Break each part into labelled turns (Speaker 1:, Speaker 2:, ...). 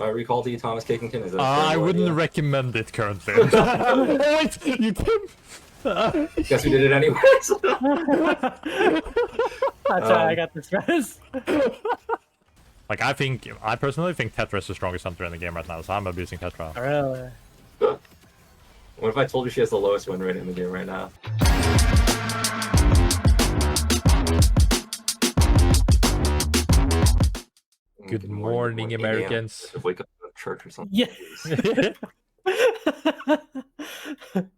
Speaker 1: recall to you, Thomas Cakington? Is that
Speaker 2: I wouldn't recommend it currently. Oh, wait, you can.
Speaker 1: Guess we did it anyways.
Speaker 3: That's why I got this rest.
Speaker 2: Like, I personally think Tetra is the strongest hunter in the game right now, so I'm abusing Tetra.
Speaker 3: Really?
Speaker 1: What if I told you she has the lowest win rate in the game right now?
Speaker 2: Good morning, Americans.
Speaker 1: Wake up in church or something.
Speaker 3: Yeah.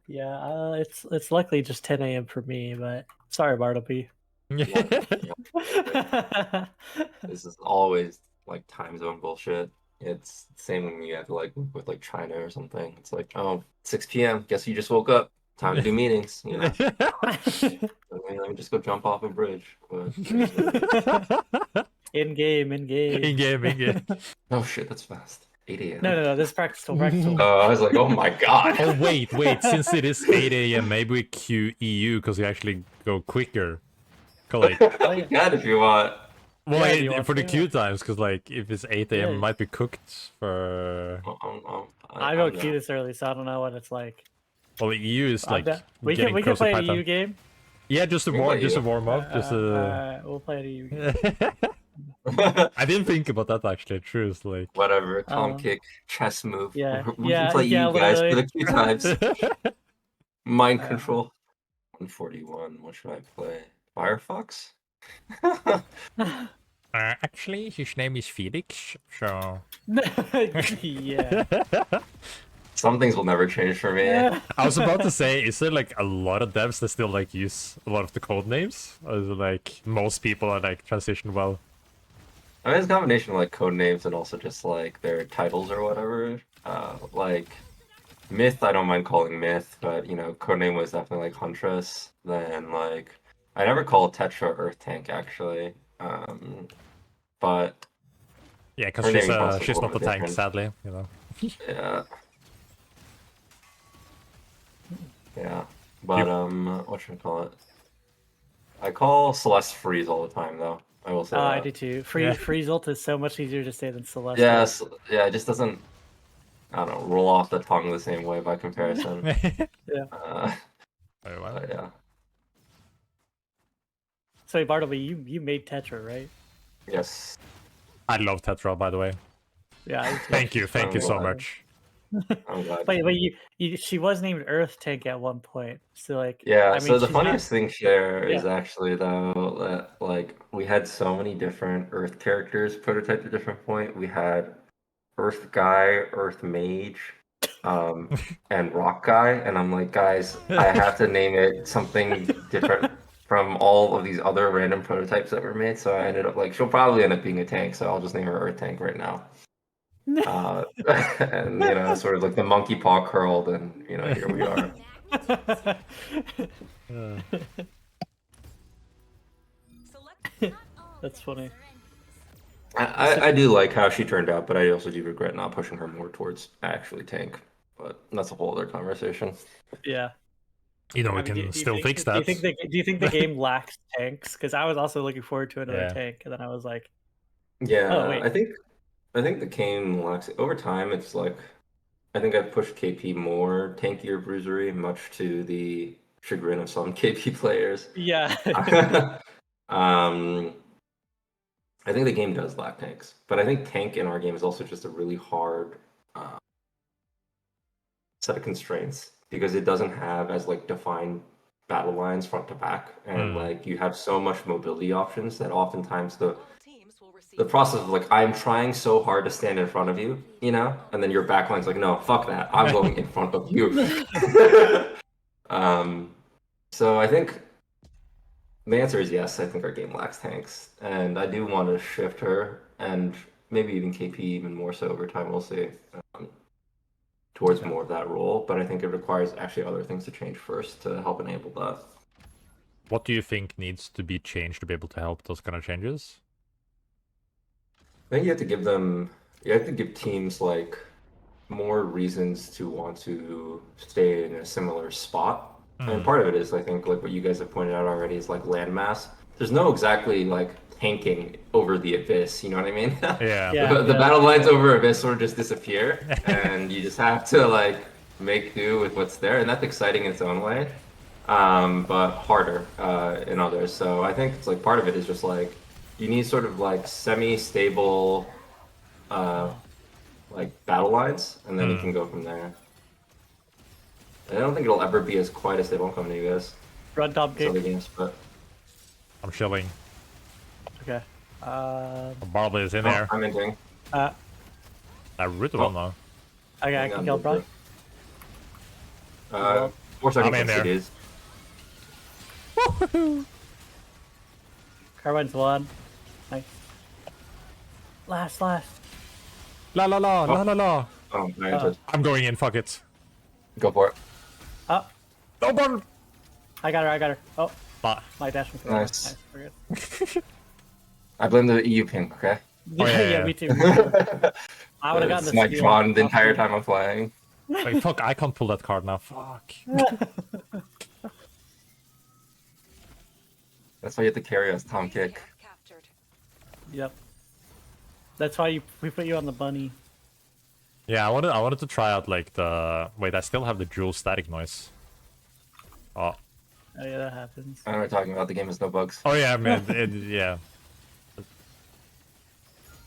Speaker 3: Yeah, it's luckily just 10 a.m. for me, but sorry, Bartleby.
Speaker 1: This is always like time zone bullshit. It's the same when you have to like with like China or something. It's like, oh, 6 p.m. Guess you just woke up. Time to do meetings. You know. Let me just go jump off a bridge. But,
Speaker 3: in game.
Speaker 2: In game.
Speaker 1: oh shit, that's fast. 8 a.m.
Speaker 3: No, this is practical. Oh,
Speaker 1: I was like, oh my god.
Speaker 2: Oh wait. Since it is 8 a.m., maybe we queue EU because we actually go quicker. Like,
Speaker 1: you can if you want.
Speaker 2: Well,
Speaker 3: yeah,
Speaker 2: for the queue times, because like if it's 8 a.m., it might be cooked for.
Speaker 3: I don't queue this early, so I don't know what it's like.
Speaker 2: Well, the EU is like
Speaker 3: we can play an EU game.
Speaker 2: Yeah, just a warm up.
Speaker 3: We'll play an EU game.
Speaker 1: I
Speaker 2: didn't think about that actually. True, it's like
Speaker 1: whatever. Calm kick, chess move.
Speaker 3: Yeah,
Speaker 1: we can play you guys for the queue times. Mind control. 141. What should I play? Firefox.
Speaker 2: Actually, his name is Felix, so.
Speaker 3: Yeah.
Speaker 1: Some things will never change for me.
Speaker 2: I was about to say, is there like a lot of devs that still like use a lot of the code names? Or is it like most people are like transition well?
Speaker 1: I mean, it's a combination of like code names and also just like their titles or whatever. Like Myth, I don't mind calling Myth, but you know, codename was definitely like Huntress. Then like I never call Tetra Earth Tank actually, but
Speaker 2: yeah, because she's not the tank, sadly, you know.
Speaker 1: Yeah. Yeah, but what should I call it? I call Celeste Freeze all the time, though. I will say.
Speaker 3: Oh, I do too. Freeze ult is so much easier to say than Celeste.
Speaker 1: Yes, yeah, it just doesn't. I don't know, roll off the tongue the same way by comparison.
Speaker 3: Yeah.
Speaker 1: Yeah.
Speaker 3: So Bartleby, you made Tetra, right?
Speaker 1: Yes.
Speaker 2: I love Tetra, by the way.
Speaker 3: Yeah.
Speaker 2: Thank you so much.
Speaker 1: I'm glad.
Speaker 3: Wait, she was named Earth Tank at one point. So like,
Speaker 1: yeah.
Speaker 3: I mean,
Speaker 1: so the funniest thing here is actually though that like we had so many different Earth characters prototyped at different point. We had Earth Guy, Earth Mage, and Rock Guy, and I'm like, guys, I have to name it something different from all of these other random prototypes that were made. So I ended up like, she'll probably end up being a tank, so I'll just name her Earth Tank right now. And you know, sort of like the monkey paw curled, and you know, here we are.
Speaker 3: That's funny.
Speaker 1: I do like how she turned out, but I also do regret not pushing her more towards actually tank. But that's a whole other conversation.
Speaker 3: Yeah.
Speaker 2: You know, we can still fix that.
Speaker 3: Do you think the game lacks tanks? Because I was also looking forward to another tank, and then I was like,
Speaker 1: yeah,
Speaker 3: oh, wait.
Speaker 1: I think the game lacks over time. It's like I think I've pushed KP more tankier bruisery, much to the chagrin of some KP players.
Speaker 3: Yeah.
Speaker 1: I think the game does lack tanks, but I think tank in our game is also just a really hard set of constraints because it doesn't have as like defined battle lines front to back, and like you have so much mobility options that oftentimes the process of like I'm trying so hard to stand in front of you, you know, and then your backline's like, no, fuck that, I'm going in front of you. So I think the answer is yes. I think our game lacks tanks, and I do want to shift her, and maybe even KP even more so over time. We'll see, towards more of that role. But I think it requires actually other things to change first to help enable that.
Speaker 2: What do you think needs to be changed to be able to help those kind of changes?
Speaker 1: I think you have to give teams like more reasons to want to stay in a similar spot. And part of it is, I think, like what you guys have pointed out already, is like landmass. There's no exactly like tanking over the abyss. You know what I mean?
Speaker 2: Yeah.
Speaker 1: The battle lines over abyss sort of just disappear, and you just have to like make do with what's there, and that's exciting in its own way, but harder in others. So I think it's like part of it is just like you need sort of like semi-stable like battle lines, and then you can go from there. I don't think it'll ever be as quite as stable. I'm coming to you guys.
Speaker 3: Run top
Speaker 1: Other
Speaker 3: kick.
Speaker 1: games, but
Speaker 2: I'm chilling.
Speaker 3: Okay.
Speaker 2: Bartleby is in there.
Speaker 1: I'm ending.
Speaker 2: I really don't know.
Speaker 3: Okay, I can kill Brock.
Speaker 1: 4 seconds
Speaker 2: I'm in there.
Speaker 1: CDs.
Speaker 3: Carbine's one. Nice. Last.
Speaker 2: La la la la la la.
Speaker 1: Oh, I entered.
Speaker 2: I'm going in. Fuck it.
Speaker 1: Go for it.
Speaker 3: Oh,
Speaker 2: No burn.
Speaker 3: I got her. Oh,
Speaker 2: Ah.
Speaker 3: my dash was
Speaker 1: Nice.
Speaker 3: We're good.
Speaker 1: I blame the EU ping, okay?
Speaker 2: Oh, yeah.
Speaker 3: Me too. I would have gotten
Speaker 1: It's
Speaker 3: the
Speaker 1: my
Speaker 3: steal.
Speaker 1: John the entire time I'm playing.
Speaker 2: Wait, fuck! I can't pull that card now. Fuck.
Speaker 1: That's why you have to carry us, Tom Kick.
Speaker 3: Yep. That's why we put you on the bunny.
Speaker 2: Yeah, I wanted to try out like the. Wait, I still have the dual static noise. Oh.
Speaker 3: Oh yeah, that happens.
Speaker 1: I know what we're talking about. The game has no bugs.
Speaker 2: Oh yeah, man. Yeah.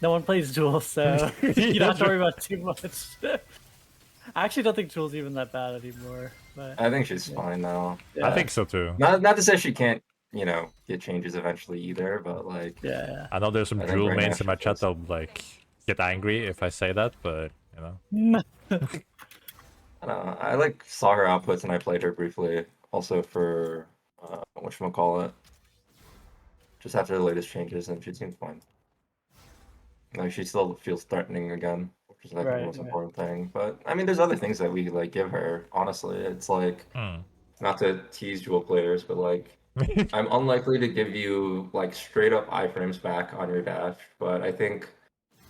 Speaker 3: No one plays duel, so you don't have to worry about too much. I actually don't think duel's even that bad anymore. But
Speaker 1: I think she's fine now.
Speaker 3: yeah.
Speaker 2: I think so too.
Speaker 1: Not to say she can't, you know, get changes eventually either, but like.
Speaker 3: Yeah.
Speaker 2: I know there's some
Speaker 1: I think
Speaker 2: dual
Speaker 1: right
Speaker 2: mains
Speaker 1: now
Speaker 2: in my
Speaker 1: she
Speaker 2: chat
Speaker 1: does.
Speaker 2: that'll like get angry if I say that, but you know.
Speaker 1: I don't know. I like saw her outputs and I played her briefly. Also for whatchamacallit. Just after the latest changes, and she seemed fine. Like she still feels threatening again, which is like the most important thing. But I mean, there's other things that we like give her. Honestly, it's like not to tease dual players, but like I'm unlikely to give you like straight up iframes back on your dash, but I think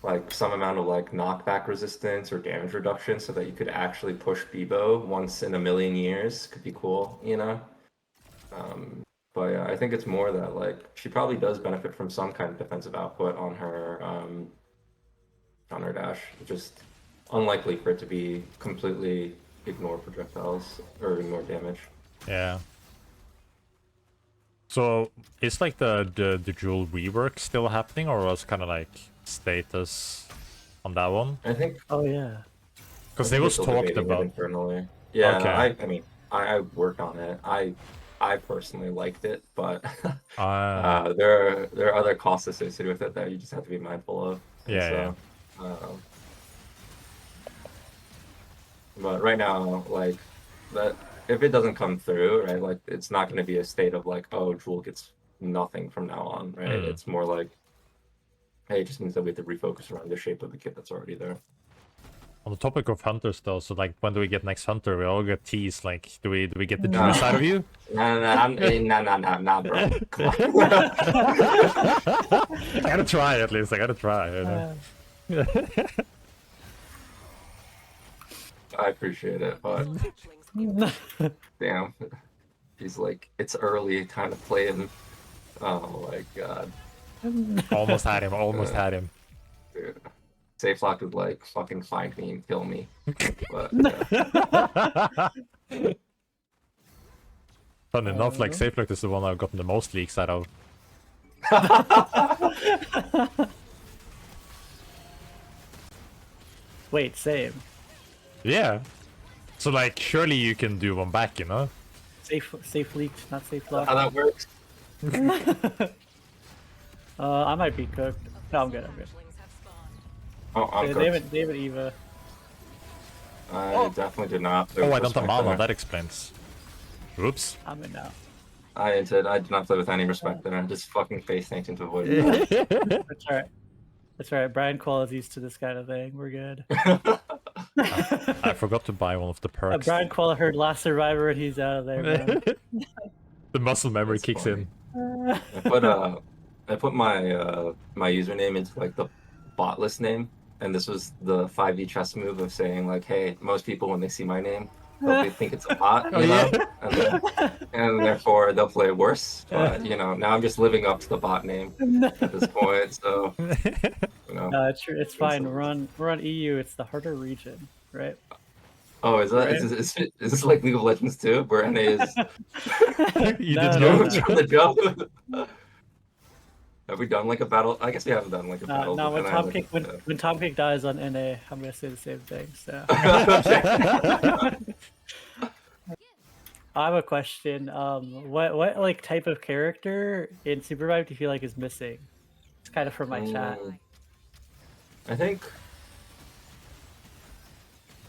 Speaker 1: like some amount of like knockback resistance or damage reduction so that you could actually push Bebo once in a million years could be cool, you know? But yeah, I think it's more that like she probably does benefit from some kind of defensive output on her dash. Just unlikely for it to be completely ignore projectiles or ignore damage.
Speaker 2: Yeah. So is like the dual rework still happening, or was kind of like status on that one?
Speaker 1: I think.
Speaker 3: Oh yeah.
Speaker 2: Because they was talked about
Speaker 1: internally. Yeah,
Speaker 2: okay.
Speaker 1: I mean, I worked on it. I personally liked it, but there are other costs associated with it that you just have to be mindful of.
Speaker 2: Yeah.
Speaker 1: But right now, like that, if it doesn't come through, right, like it's not going to be a state of like, oh, Jewel gets nothing from now on, right? It's more like, hey, it just means that we have to refocus around the shape of the kit that's already there.
Speaker 2: On the topic of hunters, though, so like, when do we get next hunter? We all get teased. Like, do we get the Jew side of you?
Speaker 1: No, bro. Come on.
Speaker 2: I gotta try at least. I gotta try. You know?
Speaker 1: I appreciate it, but damn, he's like, it's early, time to play him. Oh my god.
Speaker 2: Almost had him. Almost had him.
Speaker 1: Dude. Safe Lock would like fucking find me and kill me. But,
Speaker 2: Fun enough, like SafeLock is the one I've gotten the most leaks out of.
Speaker 3: Wait, same.
Speaker 2: Yeah. So like, surely you can do one back, you know?
Speaker 3: Safe leaked, not safe lock.
Speaker 1: how that works?
Speaker 3: I might be cooked. No, I'm good.
Speaker 1: Oh, I'm
Speaker 3: David Eva.
Speaker 1: I definitely did not.
Speaker 2: Oh, I don't have mana. That explains. Oops.
Speaker 3: I'm in now.
Speaker 1: I did not play with any respect there. I just fucking face tanked to avoid it.
Speaker 3: That's alright. That's right. Brian Quall is used to this kind of thing. We're good.
Speaker 2: I forgot to buy one of the perks.
Speaker 3: Brian Quall heard Last Survivor and he's out of there, man.
Speaker 2: The muscle memory
Speaker 1: That's
Speaker 2: kicks
Speaker 1: funny.
Speaker 2: in.
Speaker 1: I put my my username into like the bot list name, and this was the 5e chess move of saying like, hey, most people when they see my name they'll think it's a bot,
Speaker 2: Oh,
Speaker 1: you know,
Speaker 2: yeah.
Speaker 1: and therefore they'll play worse. But you know, now I'm just living up to the bot name at this point. So you know,
Speaker 3: No, it's true. It's fine.
Speaker 1: so-
Speaker 3: We're on EU. It's the harder region, right?
Speaker 1: oh, is that
Speaker 3: Right?
Speaker 1: is this like League of Legends too, where NA is
Speaker 2: You
Speaker 3: No,
Speaker 2: didn't
Speaker 3: no,
Speaker 2: know?
Speaker 3: no.
Speaker 1: from the jump? Have we done like a battle? I guess we haven't done like a battle.
Speaker 3: No,
Speaker 1: with
Speaker 3: when
Speaker 1: NA,
Speaker 3: when Tom Cake dies on NA, I'm gonna say the same thing. So I have a question. What like type of character in Supervive do you feel like is missing? It's kind of from my chat.
Speaker 1: I think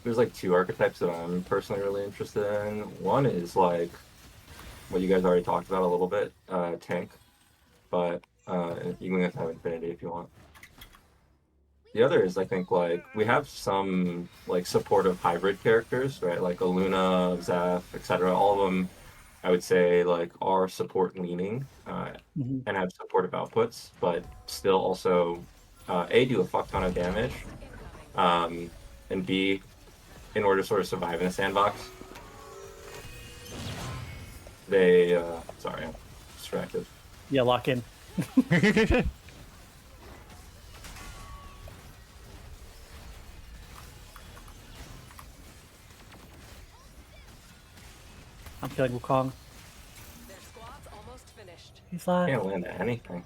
Speaker 1: there's like two archetypes that I'm personally really interested in. One is like what you guys already talked about a little bit, tank, but you can have Infinity if you want. The other is I think like we have some like supportive hybrid characters, right? Like a Luna, Zaf, etc. All of them, I would say like are support leaning and have supportive outputs, but still also A, do a fuck ton of damage, and B, in order to sort of survive in a sandbox, they sorry, I'm distracted.
Speaker 3: Yeah, lock in. I'm killing Wukong.
Speaker 4: Their squad's almost finished.
Speaker 3: He's alive.
Speaker 1: Can't land anything.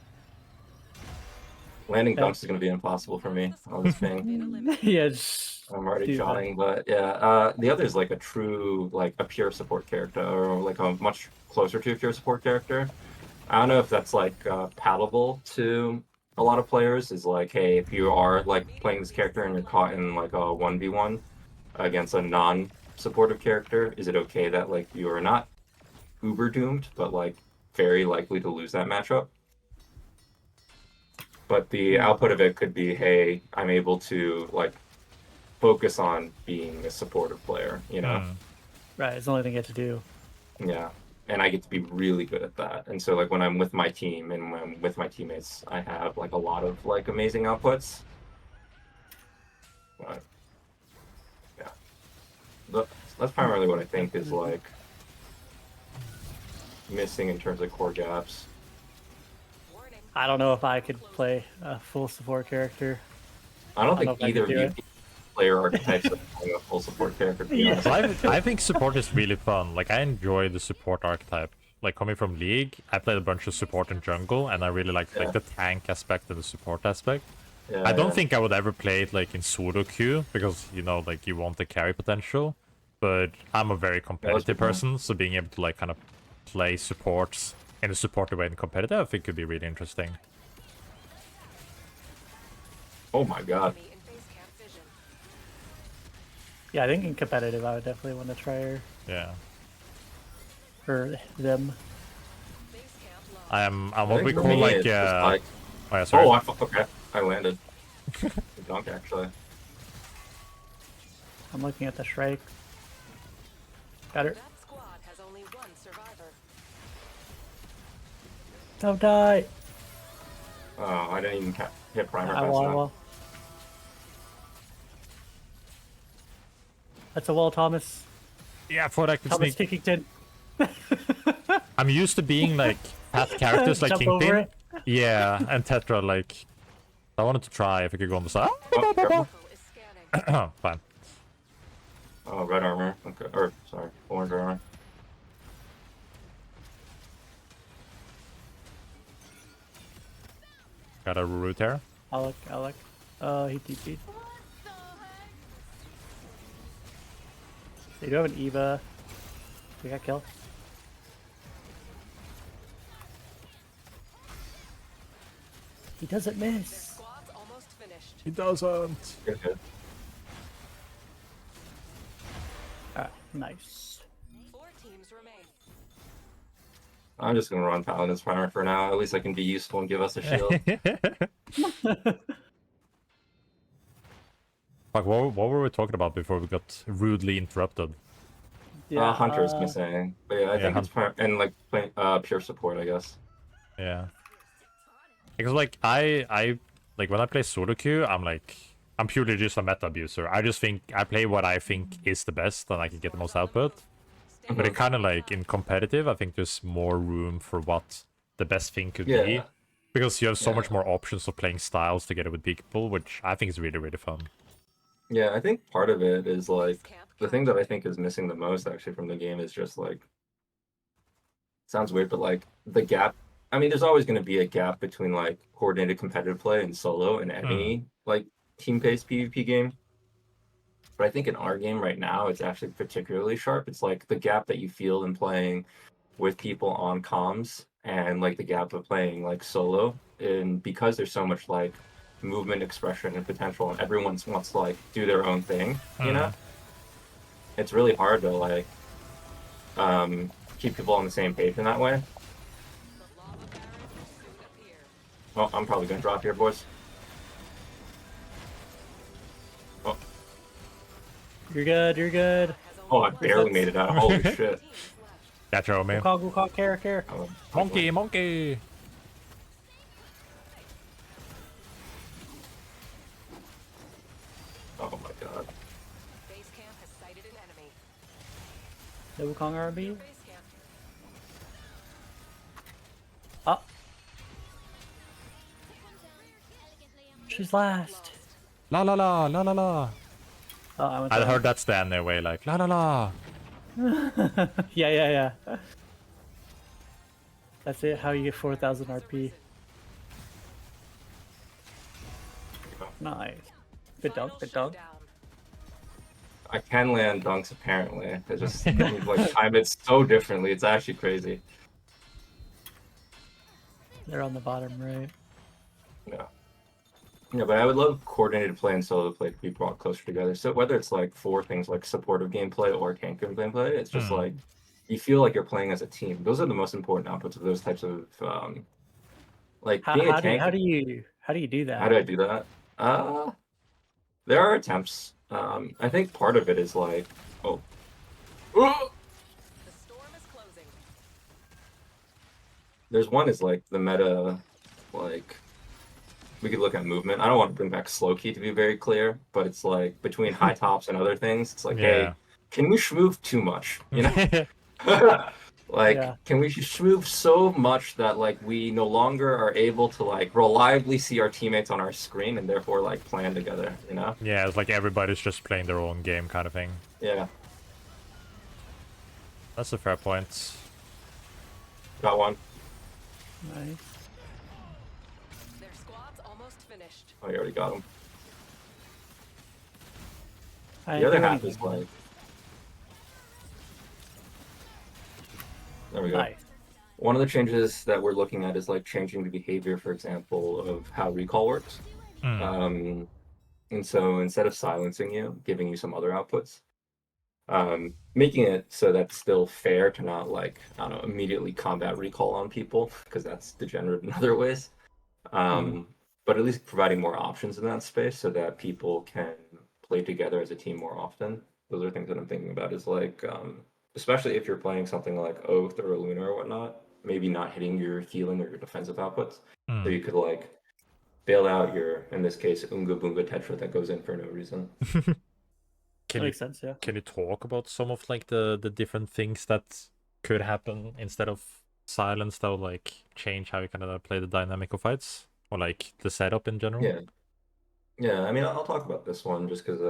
Speaker 1: Landing
Speaker 3: Yeah.
Speaker 1: dumps is going to be impossible for me on this ping.
Speaker 3: Yeah, just
Speaker 1: I'm already
Speaker 3: do that.
Speaker 1: jotting, but yeah, the other is like a true, like a pure support character, or like a much closer to a pure support character. I don't know if that's like palatable to a lot of players. Is like, hey, if you are like playing this character and you're caught in like a 1v1 against a non-supportive character, is it okay that like you are not uber doomed, but like very likely to lose that matchup? But the output of it could be, hey, I'm able to like focus on being a supportive player, you know?
Speaker 3: Right, it's the only thing you get to do.
Speaker 1: Yeah. And I get to be really good at that. And so like when I'm with my team and when I'm with my teammates, I have like a lot of like amazing outputs. But yeah. That's primarily what I think is like missing in terms of core gaps.
Speaker 3: I don't know if I could play a full support character.
Speaker 1: I don't
Speaker 3: I don't
Speaker 1: think
Speaker 3: know if I
Speaker 1: either
Speaker 3: could
Speaker 1: of
Speaker 3: do
Speaker 1: you
Speaker 3: it.
Speaker 1: player archetypes of playing a full support character, to be
Speaker 3: Yeah.
Speaker 1: honest.
Speaker 2: I think support is really fun. Like, I enjoy the support archetype. Like, coming from League, I played a bunch of support and jungle, and I really like the tank aspect and the support aspect.
Speaker 1: Yeah,
Speaker 2: I don't think I would ever play it like in solo queue, because, you know, like, you want the carry potential. But I'm a very competitive person, so being able to, like, kind of play supports in a supportive way and competitive, I think could be really interesting.
Speaker 1: Oh my god.
Speaker 4: Enemy in base camp vision.
Speaker 3: Yeah, I think in competitive, I would definitely want to try her
Speaker 2: Yeah.
Speaker 3: or them.
Speaker 4: Base camp low.
Speaker 2: I'm
Speaker 1: I
Speaker 2: what
Speaker 1: think
Speaker 2: we
Speaker 1: for
Speaker 2: call
Speaker 1: me,
Speaker 2: like
Speaker 1: it's just like
Speaker 2: oh yeah, sorry.
Speaker 1: oh, okay, I landed. Good dunk, actually.
Speaker 3: I'm looking at the Shrike. Got her.
Speaker 4: That squad has only one survivor.
Speaker 3: Don't die.
Speaker 1: Oh, I didn't even hit primer
Speaker 3: I
Speaker 1: fast
Speaker 3: wall, I
Speaker 1: enough.
Speaker 3: wall. That's a wall, Thomas.
Speaker 2: Yeah, for like the
Speaker 3: Thomas
Speaker 2: sneak.
Speaker 3: Tickington.
Speaker 2: I'm used to being like fat characters like
Speaker 3: Jump over
Speaker 2: Kingpin.
Speaker 3: it.
Speaker 2: Yeah, and Tetra like. I wanted to try if I could go on the side.
Speaker 1: Oh, careful.
Speaker 4: Is scanning.
Speaker 2: Fine.
Speaker 1: Oh, red armor. Okay, or sorry, orange armor.
Speaker 2: Got a root here.
Speaker 3: Alec. He TP'd. They do have an Eva. We got killed. He doesn't miss.
Speaker 4: Squad's almost finished.
Speaker 2: He doesn't.
Speaker 1: Good.
Speaker 3: Alright, nice.
Speaker 4: 4 teams remain.
Speaker 1: I'm just gonna run Paladin's primer for now. At least I can be useful and give us a shield.
Speaker 2: Fuck, what were we talking about before we got rudely interrupted?
Speaker 1: Hunter's missing. But yeah, I think it's and like playing pure support, I guess.
Speaker 2: Yeah. Because like I like when I play solo queue, I'm like I'm purely just a meta abuser. I just think I play what I think is the best and I can get the most output. But it kind of like in competitive, I think there's more room for what the best thing could be. Because you have so much more options of playing styles together with people, which I think is really, really fun.
Speaker 1: Yeah, I think part of it is like the thing that I think is missing the most actually from the game is just like, sounds weird, but like the gap. I mean, there's always going to be a gap between like coordinated competitive play and solo in any like team-based PvP game. But I think in our game right now, it's actually particularly sharp. It's like the gap that you feel in playing with people on comms and like the gap of playing like solo. And because there's so much like movement, expression, and potential, and everyone wants to like do their own thing, you know, it's really hard to like keep people on the same page in that way. Oh, I'm probably gonna drop here, boys. Oh.
Speaker 3: You're good, you're good.
Speaker 1: Oh, I barely made it out. Holy shit.
Speaker 2: Gotcha, man.
Speaker 3: Go call, care.
Speaker 1: Oh,
Speaker 2: Monkey!
Speaker 1: oh my god.
Speaker 4: Base camp has sighted an enemy.
Speaker 3: The Wukong RB?
Speaker 4: Base camp.
Speaker 3: Oh. She's last.
Speaker 2: La la la, la la la.
Speaker 3: Oh, I went
Speaker 2: I
Speaker 3: down.
Speaker 2: heard that stand their way, like, la la la.
Speaker 3: Yeah. That's it, how you get 4,000 RP. Nice. Good dunk.
Speaker 4: Showdown.
Speaker 1: I can land dunks apparently. I just like time it so differently. It's actually crazy.
Speaker 3: They're on the bottom right.
Speaker 1: Yeah. Yeah, but I would love coordinated play and solo play to be brought closer together. So whether it's like for things like supportive gameplay or tank gameplay, it's just like you feel like you're playing as a team. Those are the most important outputs of those types of like being a tank.
Speaker 3: How do you do that?
Speaker 1: How do I do that? There are attempts. I think part of it is like, oh.
Speaker 4: The storm is closing.
Speaker 1: There's one is like the meta, like we could look at movement. I don't want to bring back slow key to be very clear, but it's like between high tops and other things, it's like, hey, can we schmove too much? You know? Like, can we schmove so much that like we no longer are able to like reliably see our teammates on our screen and therefore like plan together, you know?
Speaker 2: Yeah, it's like everybody's just playing their own game kind of thing.
Speaker 1: Yeah.
Speaker 2: That's a fair point.
Speaker 1: Got one.
Speaker 3: Nice.
Speaker 4: Their squad's almost finished.
Speaker 1: Oh, you already got him.
Speaker 3: I
Speaker 1: The other
Speaker 3: do
Speaker 1: half
Speaker 3: anything.
Speaker 1: is like... There we go.
Speaker 3: Nice.
Speaker 1: One of the changes that we're looking at is like changing the behavior, for example, of how recall works. And so instead of silencing you, giving you some other outputs, making it so that's still fair to not like, I don't know, immediately combat recall on people, because that's degenerate in other ways. But at least providing more options in that space so that people can play together as a team more often. Those are things that I'm thinking about is like, especially if you're playing something like Oath or Luna or whatnot, maybe not hitting your healing or your defensive outputs. So you could like bail out your, in this case, Unga Bunga Tetra that goes in for no reason.
Speaker 3: That makes sense, yeah.
Speaker 2: Can you talk about some of like the different things that could happen instead of silence that would like change how you kind of play the dynamic of fights or like the setup in general?
Speaker 1: Yeah. I mean, I'll talk about this one just because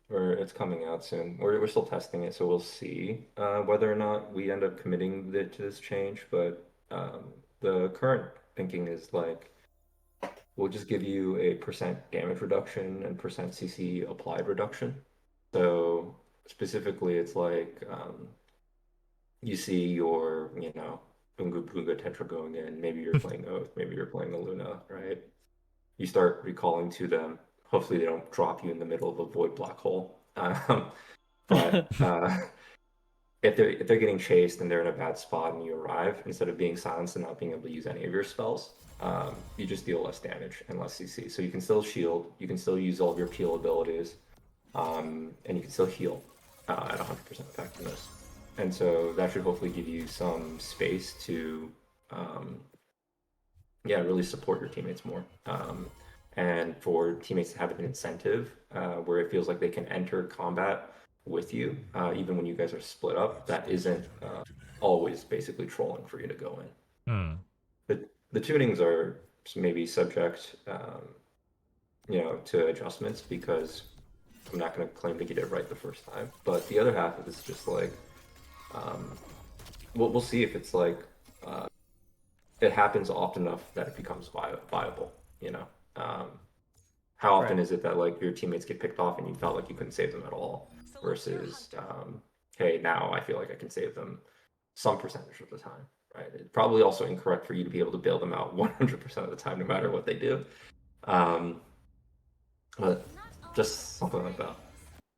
Speaker 1: it's coming out soon. We're still testing it, so we'll see whether or not we end up committing to this change. But the current thinking is like we'll just give you a % damage reduction and % CC applied reduction. So specifically, it's like you see your, you know, Bunga Bunga Tetra going in. Maybe you're playing Oath, maybe you're playing a Luna, right? You start recalling to them. Hopefully, they don't drop you in the middle of a void black hole. But if they're getting chased and they're in a bad spot and you arrive, instead of being silenced and not being able to use any of your spells, you just deal less damage and less CC. So you can still shield, you can still use all of your peel abilities, and you can still heal at 100% effectiveness. And so that should hopefully give you some space to, really support your teammates more. and for teammates to have an incentive where it feels like they can enter combat with you, even when you guys are split up, that isn't always basically trolling for you to go in. The tunings are maybe subject, to adjustments because I'm not going to claim to get it right the first time. But the other half of it's just like, we'll see if it's like it happens often enough that it becomes viable. How often is it that like your teammates get picked off and you felt like you couldn't save them at all, versus hey, now I feel like I can save them some percentage of the time, right? It's probably also incorrect for you to be able to bail them out 100% of the time, no matter what they do. But just something like that.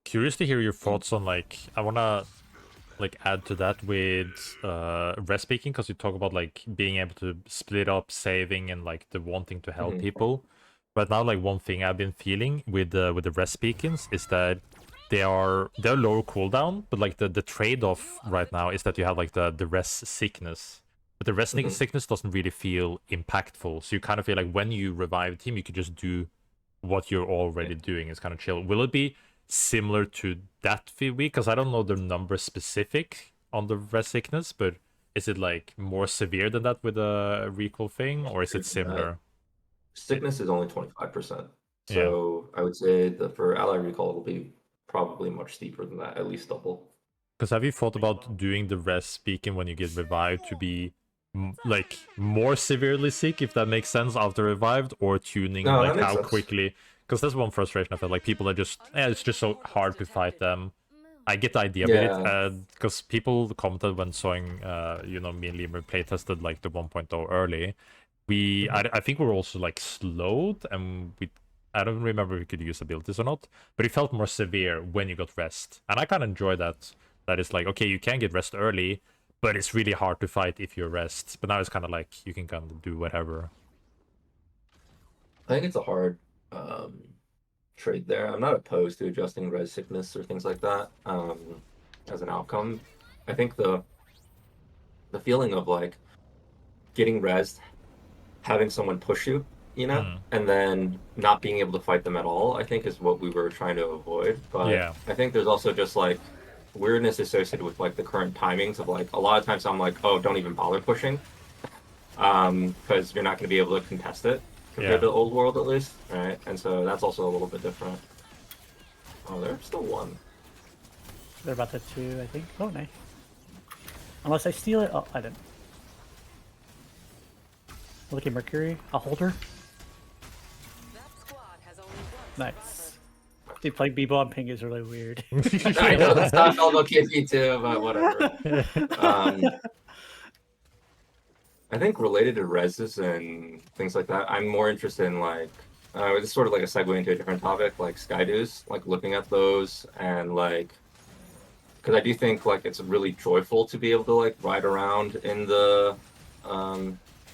Speaker 2: Curious to hear your thoughts on like, I wanna like add to that with rest speaking, because you talk about like being able to split up saving and like the wanting to help people. But now like one thing I've been feeling with the rest speakings is that they're lower cooldown, but like the trade-off right now is that you have like the rest sickness. But the rest sickness doesn't really feel impactful. So you kind of feel like when you revive a team, you could just do what you're already doing. It's kind of chill. Will it be similar to that week? Because I don't know the number specific on the rest sickness, but is it like more severe than that with a recall thing, or is it similar?
Speaker 1: Sickness is only 25%. So I would say that for ally recall, it'll be probably much steeper than that, at least double.
Speaker 2: Because have you thought about doing the rest speaking when you get revived to be like more severely sick, if that makes sense, after revived, or tuning like how quickly? Because that's one frustration I felt like people are just, it's just so hard to fight them. I get the idea of it, because people commented when showing, me and Lemur playtested like the 1.0 early. I think we were also like slowed, and I don't remember if we could use abilities or not, but it felt more severe when you got rest. And I kind of enjoy that. That is like, okay, you can get rest early, but it's really hard to fight if you're rest. But now it's kind of like you can kind of do whatever.
Speaker 1: I think it's a hard trade there. I'm not opposed to adjusting res sickness or things like that as an outcome. I think the feeling of like getting res, having someone push you, and then not being able to fight them at all, I think is what we were trying to avoid. But I think there's also just like weirdness associated with like the current timings of like a lot of times I'm like, oh, don't even bother pushing, because you're not going to be able to contest it compared to the old world, at least, right? And so that's also a little bit different. Oh, there's still one.
Speaker 3: They're about to two, I think. Oh, nice. Unless I steal it. Oh, I didn't. Look at Mercury. I'll hold her. Nice. Dude, playing Bebo on ping is really weird.
Speaker 1: I know, that's not Elbow KP too, but whatever. I think related to reses and things like that, I'm more interested in like, it's sort of like a segue into a different topic, like Skydoos, like looking at those and like, because I do think like it's really joyful to be able to like ride around in the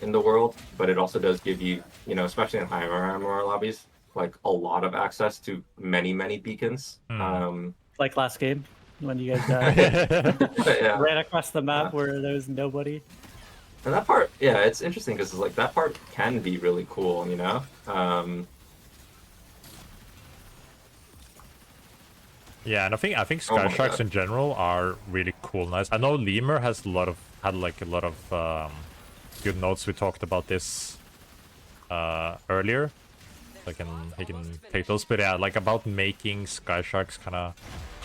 Speaker 1: world, but it also does give you, especially in higher armor lobbies, like a lot of access to many beacons.
Speaker 3: Like last game when you guys ran across the map where there was nobody.
Speaker 1: And that part, it's interesting because like that part can be really cool,
Speaker 2: Yeah, and I think Sky Sharks in general are really cool, nice. I know Lemur has a lot of good notes. We talked about this earlier. He can take those, but yeah, like about making Sky Sharks kind of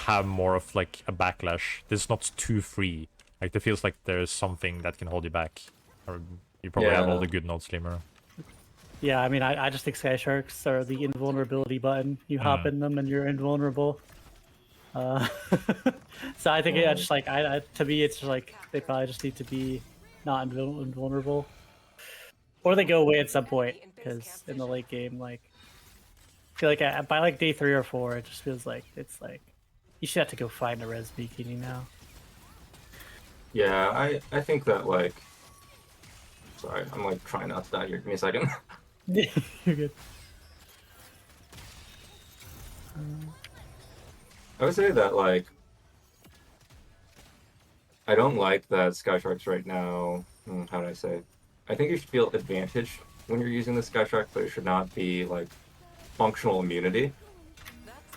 Speaker 2: have more of like a backlash. This is not too free. Like it feels like there's something that can hold you back. Or you probably have all the good notes, Lemur.
Speaker 3: Yeah, I mean, I just think Sky Sharks are the invulnerability button. You hop in them and you're invulnerable. So I think it's just like to me, it's just like they probably just need to be not invulnerable, or they go away at some point. Because in the late game, like I feel like by like day 3 or 4, it just feels like it's like you should have to go find a res bikini now.
Speaker 1: Yeah, I think that like. Sorry, I'm like trying not to die here. Give me a second.
Speaker 3: You're good.
Speaker 1: I would say that like I don't like that Sky Sharks right now. How do I say? I think you should feel advantaged when you're using the Sky Shark, but it should not be like functional immunity.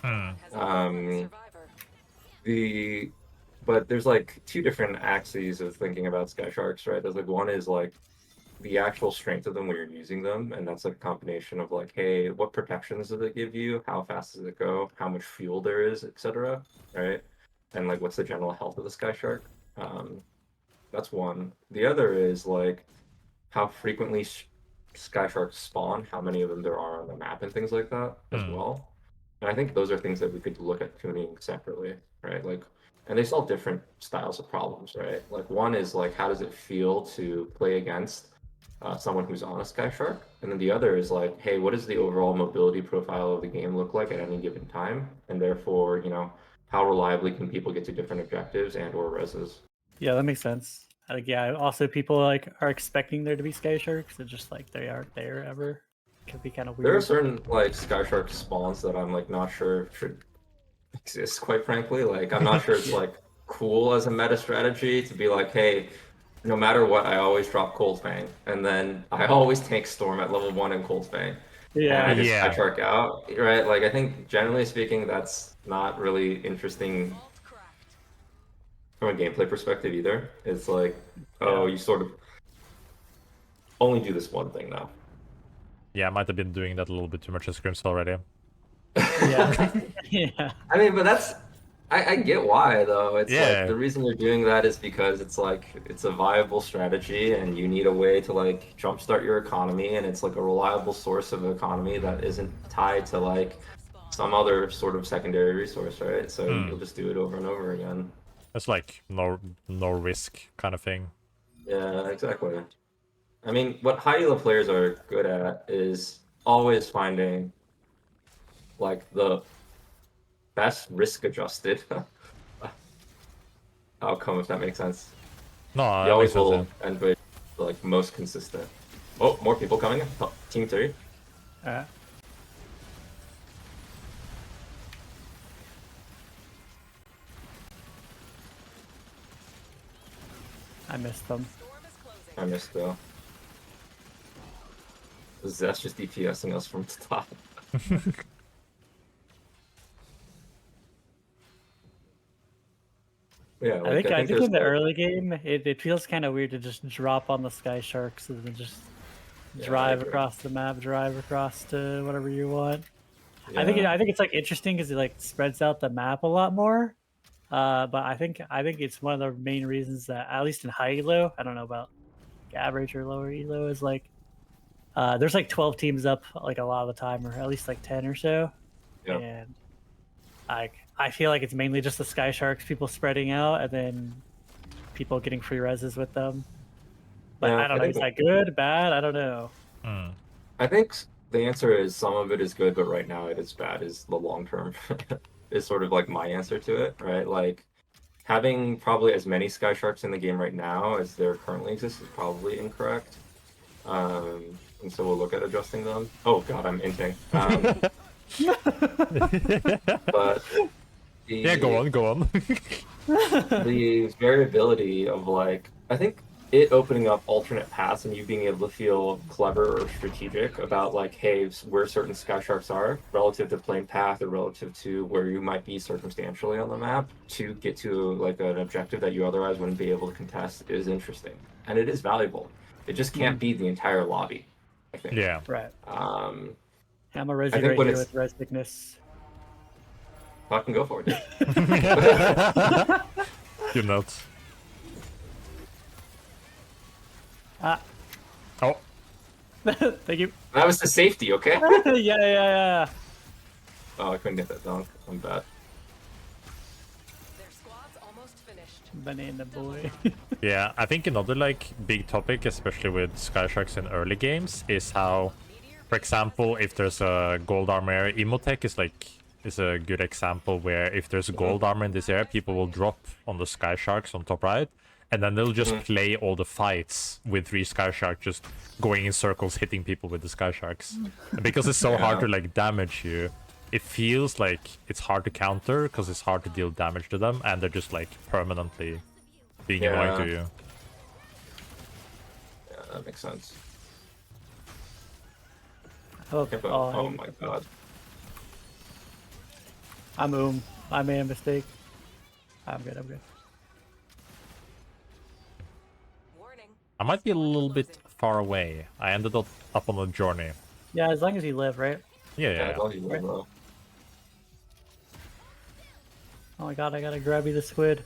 Speaker 4: That squad has a survivor.
Speaker 1: But there's like two different axes of thinking about Sky Sharks, right? There's like one is like the actual strength of them when you're using them, and that's like a combination of like, hey, what protections does it give you? How fast does it go? How much fuel there is, etc. Right? And like, what's the general health of the Sky Shark? That's one. The other is like how frequently Sky Sharks spawn, how many of them there are on the map, and things like that as well. And I think those are things that we could look at tuning separately, right? Like, and they solve different styles of problems, right? Like one is like, how does it feel to play against someone who's on a Sky Shark? And then the other is like, hey, what does the overall mobility profile of the game look like at any given time? And therefore, you know, how reliably can people get to different objectives and or reses?
Speaker 3: Yeah, that makes sense. Like, yeah, also people like are expecting there to be Sky Sharks, and just like they aren't there ever. Could be kind of weird.
Speaker 1: There are certain like Sky Shark spawns that I'm like not sure should exist, quite frankly. Like I'm not sure it's like cool as a meta strategy to be like, hey, no matter what, I always drop Cold Fang, and then I always tank Storm at level 1 in Cold Fang.
Speaker 3: Yeah,
Speaker 1: And I just
Speaker 2: Yeah.
Speaker 1: Sky Shark out, right? Like I think generally speaking, that's not really interesting
Speaker 4: Vault cracked.
Speaker 1: from a gameplay perspective either. It's like, oh, you sort of only do this one thing now.
Speaker 2: Yeah, I might have been doing that a little bit too much as scrims already.
Speaker 3: yeah, yeah.
Speaker 1: I mean, but that's I get why though. It's
Speaker 2: Yeah.
Speaker 1: like the reason you're doing that is because it's like it's a viable strategy and you need a way to like jumpstart your economy, and it's like a reliable source of economy that isn't tied to like some other sort of secondary resource, right? So you'll just do it over and over again.
Speaker 2: It's like no risk kind of thing.
Speaker 1: Yeah, exactly. I mean, what high elo players are good at is always finding like the best risk-adjusted outcome, if that makes sense.
Speaker 2: No,
Speaker 1: You
Speaker 2: that
Speaker 1: always
Speaker 2: makes sense,
Speaker 1: will
Speaker 2: yeah.
Speaker 1: end with like most consistent. Oh, more people coming in. Team 3.
Speaker 3: I missed them.
Speaker 4: Storm is closing.
Speaker 1: I missed though. Zest just DPSing us from the top. Yeah, like,
Speaker 3: I think in the
Speaker 1: there's,
Speaker 3: early game, it feels kind of weird to just drop on the Sky Sharks and then just
Speaker 1: Yeah, I
Speaker 3: drive
Speaker 1: agree.
Speaker 3: across the map, drive across to whatever you want.
Speaker 1: Yeah.
Speaker 3: I think it's like interesting because it like spreads out the map a lot more. But I think it's one of the main reasons that at least in high elo, I don't know about average or lower elo, is like there's like 12 teams up like a lot of the time, or at least like 10 or so.
Speaker 1: Yep.
Speaker 3: And I feel like it's mainly just the Sky Sharks, people spreading out, and then people getting free reses with them. But
Speaker 1: Yeah,
Speaker 3: I don't know,
Speaker 1: think
Speaker 3: is that good, bad? I don't know.
Speaker 1: I think the answer is some of it is good, but right now it is bad. Is the long term is sort of like my answer to it, right? Like having probably as many Sky Sharks in the game right now as there currently exists is probably incorrect. And so we'll look at adjusting them. Oh god, I'm inting. But
Speaker 2: Yeah, go on.
Speaker 1: the variability of like, I think it opening up alternate paths and you being able to feel clever or strategic about like, hey, where certain Sky Sharks are relative to plain path or relative to where you might be circumstantially on the map to get to like an objective that you otherwise wouldn't be able to contest is interesting, and it is valuable. It just can't be the entire lobby, I think.
Speaker 2: Yeah.
Speaker 3: Right.
Speaker 1: Um,
Speaker 3: I'm a resi
Speaker 1: think
Speaker 3: right
Speaker 1: when
Speaker 3: here
Speaker 1: it's-
Speaker 3: with res sickness.
Speaker 1: fucking go for it, dude.
Speaker 2: You're nuts.
Speaker 3: Ah,
Speaker 2: Oh,
Speaker 3: thank you.
Speaker 1: That was the safety, okay?
Speaker 3: yeah.
Speaker 1: Oh, I couldn't get that dunk. I'm bad.
Speaker 4: Their squad's almost finished.
Speaker 3: Banana boy.
Speaker 2: yeah. I think another like big topic, especially with Sky Sharks in early games, is how, for example, if there's a gold armor, Imotech is a good example where if there's a gold armor in this area, people will drop on the Sky Sharks on top right, and then they'll just play all the fights with 3 Sky Sharks, just going in circles, hitting people with the Sky Sharks. And because it's so hard to like damage you, it feels like it's hard to counter because it's hard to deal damage to them, and they're just like permanently being annoying to you.
Speaker 1: Yeah, that makes sense.
Speaker 3: Oh,
Speaker 1: Oh my god.
Speaker 3: I made a mistake. I'm good.
Speaker 4: Warning.
Speaker 2: I might be a little bit far away. I ended up on a journey.
Speaker 3: Yeah, as long as you live, right?
Speaker 2: Yeah.
Speaker 1: I'll use it, bro.
Speaker 3: Oh my god, I gotta grab you the squid.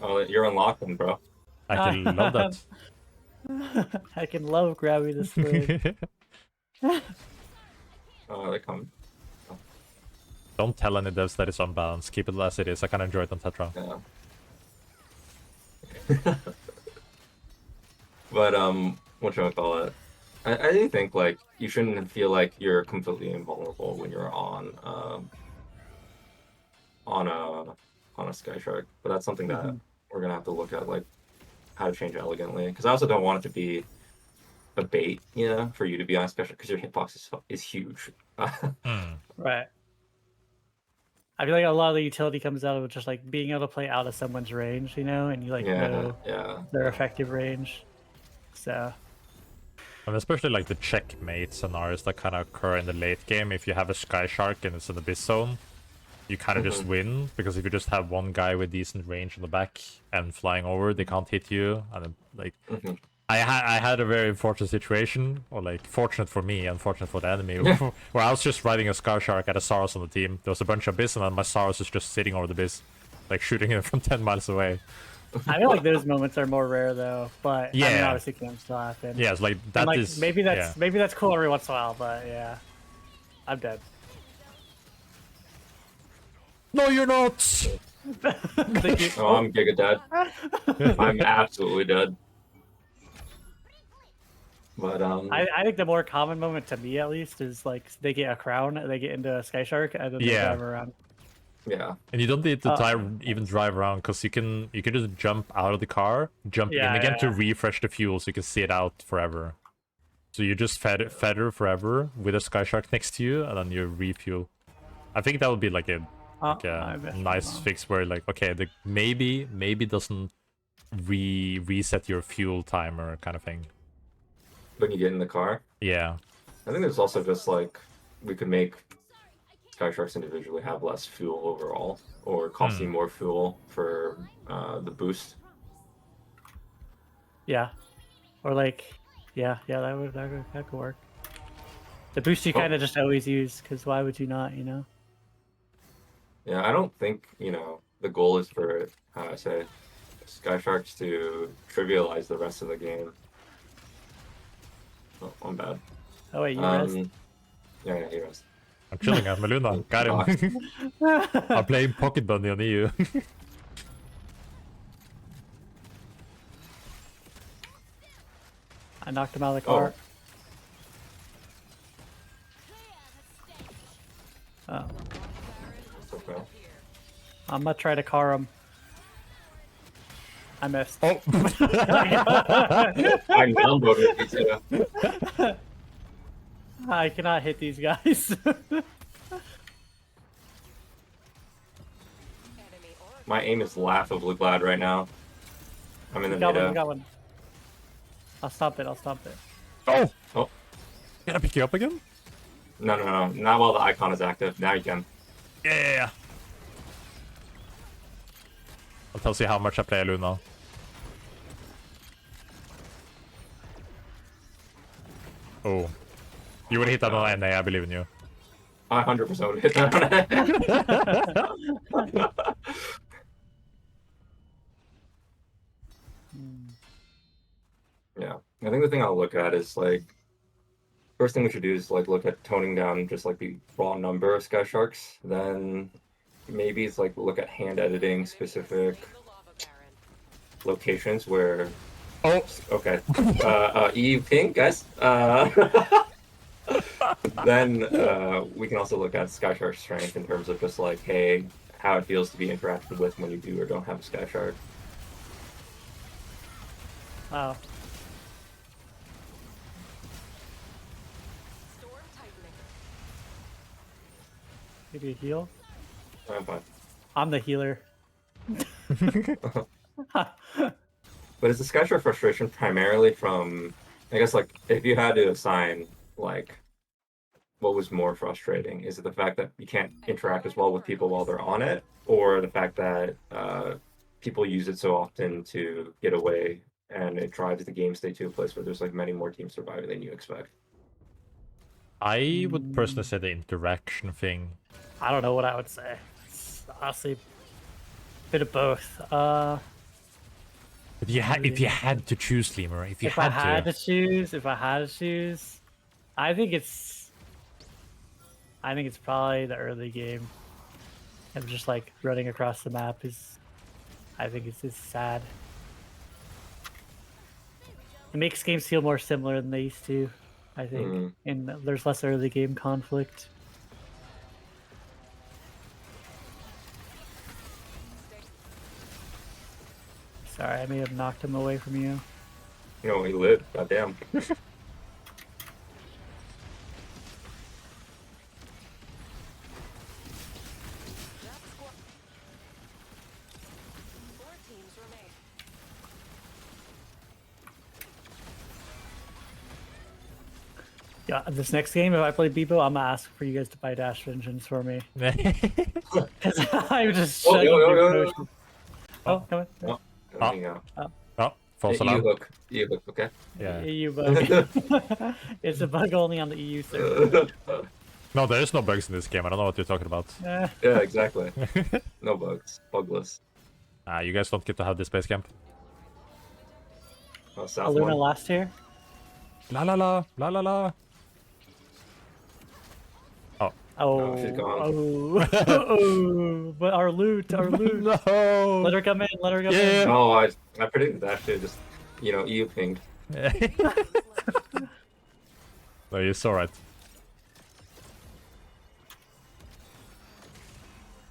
Speaker 1: Oh, you're unlocking, bro.
Speaker 2: I can love that.
Speaker 3: I can love grabbing the squid.
Speaker 1: Oh, they come.
Speaker 2: Don't tell any devs that it's unbalanced. Keep it as it is. I can enjoy it on Tetra.
Speaker 1: Yeah. But what should I call it? I do think like you shouldn't feel like you're completely invulnerable when you're on a Sky Shark. But that's something that we're gonna have to look at, like how to change elegantly. Because I also don't want it to be a bait, you know, for you to be on Sky Shark because your hitbox is huge.
Speaker 3: Right. I feel like a lot of the utility comes out of just like being able to play out of someone's range, you know, and you like know their effective range. So.
Speaker 2: And especially like the checkmate scenarios that kind of occur in the late game. If you have a Sky Shark and it's an Abyss Zone, you kind of just win, because if you just have one guy with decent range on the back and flying over, they can't hit you. And then, like, I had a very unfortunate situation, or like fortunate for me, unfortunate for the enemy, where I was just riding a Sky Shark at a Saros on the team. There was a bunch of Abyss, and then my Saros was just sitting over the Abyss, like shooting him from 10 miles away.
Speaker 3: I feel like those moments are more rare though, but I mean, obviously can still happen.
Speaker 2: Yeah, it's like that
Speaker 3: like,
Speaker 2: is
Speaker 3: maybe that's cool every once in a while, but yeah, I'm dead.
Speaker 2: No, you're not.
Speaker 1: Oh, I'm giga dead. I'm absolutely dead. But
Speaker 3: I think the more common moment to me, at least, is like they get a crown, they get into a Sky Shark, and then they drive around.
Speaker 1: Yeah.
Speaker 2: And you don't need to even drive around, because you can just jump out of the car, jump in again to refresh the fuel, so you can see it out forever. So you just feather forever with a Sky Shark next to you, and then you refuel. I think that would be like a nice fix where, like, okay, the maybe doesn't reset your fuel timer kind of thing.
Speaker 1: When you get in the car?
Speaker 2: Yeah.
Speaker 1: I think there's also just like we could make Sky Sharks individually have less fuel overall, or costing more fuel for the boost.
Speaker 3: Yeah. Or like, that could work. The boost you kind of just always use, because why would you not, you know?
Speaker 1: Yeah, I don't think, you know, the goal is for, how I say, Sky Sharks to trivialize the rest of the game. Oh, I'm bad.
Speaker 3: Oh wait, you rest?
Speaker 1: Yeah, he rest.
Speaker 2: I'm chilling at Meluna. Got him. I'm playing Pocket Bunny on EU.
Speaker 3: I knocked him out of the car. Oh.
Speaker 1: Okay.
Speaker 3: I'm gonna try to car him. I missed.
Speaker 2: Oh.
Speaker 1: I elbowed it too.
Speaker 3: I cannot hit these guys.
Speaker 1: My aim is laughably bad right now. I'm in the middle.
Speaker 3: Got one. I'll stop it.
Speaker 2: Oh!
Speaker 1: Oh.
Speaker 2: Can I pick you up again?
Speaker 1: No. Not while the icon is active. Now you can.
Speaker 2: Yeah. That tells you how much I play Luna. Oh. You would hit that on NA, I believe in you.
Speaker 1: I 100% would hit that on it. Yeah. I think the thing I'll look at is like, first thing we should do is like look at toning down just like the raw number of Sky Sharks. Then maybe it's like look at hand editing specific locations where. Oh, okay. EU pink, guys. Then we can also look at Sky Shark strength in terms of just like, hey, how it feels to be interacted with when you do or don't have a Sky Shark.
Speaker 3: Wow. Maybe a heal?
Speaker 1: I'm fine.
Speaker 3: I'm the healer.
Speaker 1: But is the Sky Shark frustration primarily from, I guess, like, if you had to assign, like, what was more frustrating? Is it the fact that you can't interact as well with people while they're on it, or the fact that people use it so often to get away and it drives the game state to a place where there's like many more teams surviving than you expect?
Speaker 2: I would personally say the interaction thing.
Speaker 3: I don't know what I would say. It's honestly a bit of both.
Speaker 2: If you had to choose, Lemur,
Speaker 3: If I had to choose, I think it's probably the early game. And just like running across the map I think it's sad. It makes games feel more similar than they used to, I think, and there's less early game conflict. Sorry, I may have knocked him away from you.
Speaker 1: You know, he lived. Goddamn.
Speaker 4: 4 teams remain.
Speaker 3: Yeah, this next game, if I play Bebo, I'm gonna ask for you guys to buy dash engines for me. Because I'm just
Speaker 1: Oh, yo.
Speaker 3: Oh, come on.
Speaker 1: Oh,
Speaker 2: Oh.
Speaker 1: hang out.
Speaker 2: Oh, false
Speaker 1: EU
Speaker 2: alarm.
Speaker 1: hook. EU hook, okay?
Speaker 2: Yeah.
Speaker 3: EU bug. It's a bug only on the EU server.
Speaker 2: No, there is no bugs in this game. I don't know what you're talking about.
Speaker 1: Yeah, exactly. No bugs. Bugless.
Speaker 2: You guys don't get to have this base camp.
Speaker 1: Oh, South
Speaker 3: Aluna
Speaker 1: one.
Speaker 3: last year.
Speaker 2: La la la, la la la. Oh.
Speaker 3: Oh,
Speaker 1: she's gone.
Speaker 3: oh, but our loot.
Speaker 2: No.
Speaker 3: Let her come in.
Speaker 2: Yeah.
Speaker 1: Oh, I predicted that shit. Just, EU pinged.
Speaker 2: No, you're so right.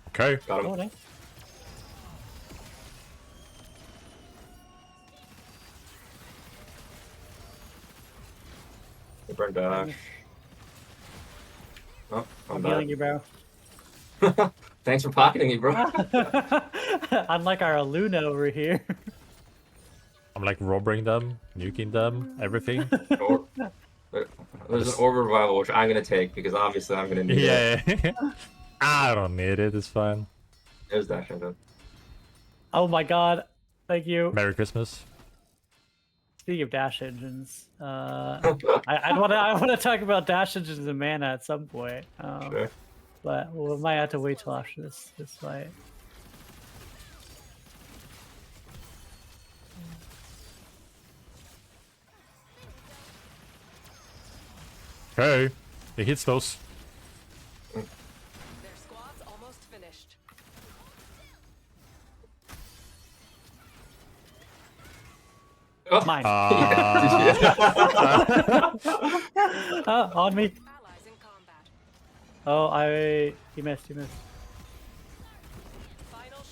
Speaker 2: Okay.
Speaker 1: Got him.
Speaker 3: Oh, nice.
Speaker 1: Burn dash. Oh,
Speaker 3: I'm
Speaker 1: I'm
Speaker 3: healing you,
Speaker 1: bad.
Speaker 3: bro.
Speaker 1: Thanks for pocketing me, bro.
Speaker 3: Unlike our Aluna over here.
Speaker 2: I'm like robbing them, nuking them, everything.
Speaker 1: There's an orb revival, which I'm gonna take because obviously I'm gonna need it.
Speaker 2: Yeah. I don't need it. It's fine.
Speaker 1: There's dash engine.
Speaker 3: Oh my god. Thank you.
Speaker 2: Merry Christmas.
Speaker 3: Speaking of dash engines, I want to talk about dash engines and mana at some point.
Speaker 1: Sure.
Speaker 3: But we might have to wait till after this fight.
Speaker 2: Okay. It hits those.
Speaker 4: Their squad's almost finished.
Speaker 1: Oh.
Speaker 3: Mine.
Speaker 1: Ah.
Speaker 3: On me.
Speaker 4: Allies in combat.
Speaker 3: Oh, he missed.
Speaker 4: Final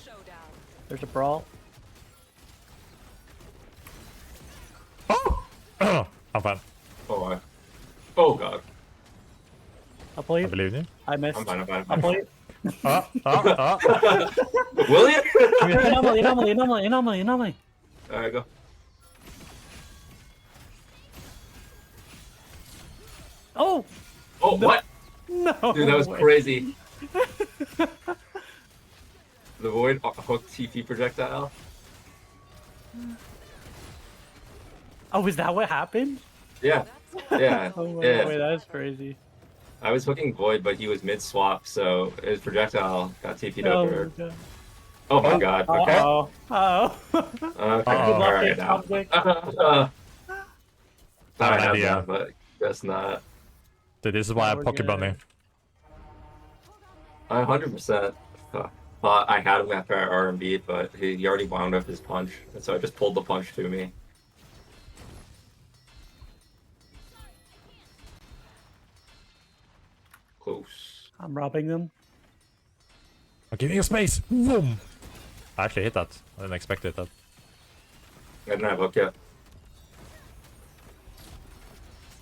Speaker 4: showdown.
Speaker 3: There's a brawl.
Speaker 2: Oh! I'm fine.
Speaker 1: Oh god.
Speaker 3: I'll pull
Speaker 2: I
Speaker 3: you.
Speaker 2: believe in you.
Speaker 3: I missed.
Speaker 1: I'm fine.
Speaker 3: I'll pull you.
Speaker 1: Will you?
Speaker 3: Anomaly.
Speaker 1: Alright, go.
Speaker 3: Oh!
Speaker 1: Oh, what?
Speaker 3: No!
Speaker 1: Dude, that was
Speaker 3: way.
Speaker 1: crazy. The void hook TP projectile.
Speaker 3: Oh, is that what happened?
Speaker 1: Yeah. Yeah.
Speaker 3: Oh my
Speaker 1: Yeah.
Speaker 3: way, that was crazy.
Speaker 1: I was hooking void, but he was mid swap, so his projectile got TP'd over.
Speaker 3: God.
Speaker 1: Oh my god. Okay.
Speaker 3: Oh.
Speaker 1: Okay.
Speaker 3: Good luck,
Speaker 1: Alright now.
Speaker 3: Topic.
Speaker 1: Thought I had
Speaker 2: idea.
Speaker 1: that, but guess not.
Speaker 2: Dude, this is why I
Speaker 3: We're
Speaker 2: pocket bunny.
Speaker 3: good.
Speaker 1: I 100% thought I had him after I R&B'd, but he already wound up his punch, and so I just pulled the punch to me. Close.
Speaker 3: I'm robbing them.
Speaker 2: I'm giving you space. Boom. I actually hit that. I didn't expect it. That.
Speaker 1: I didn't have hook yet.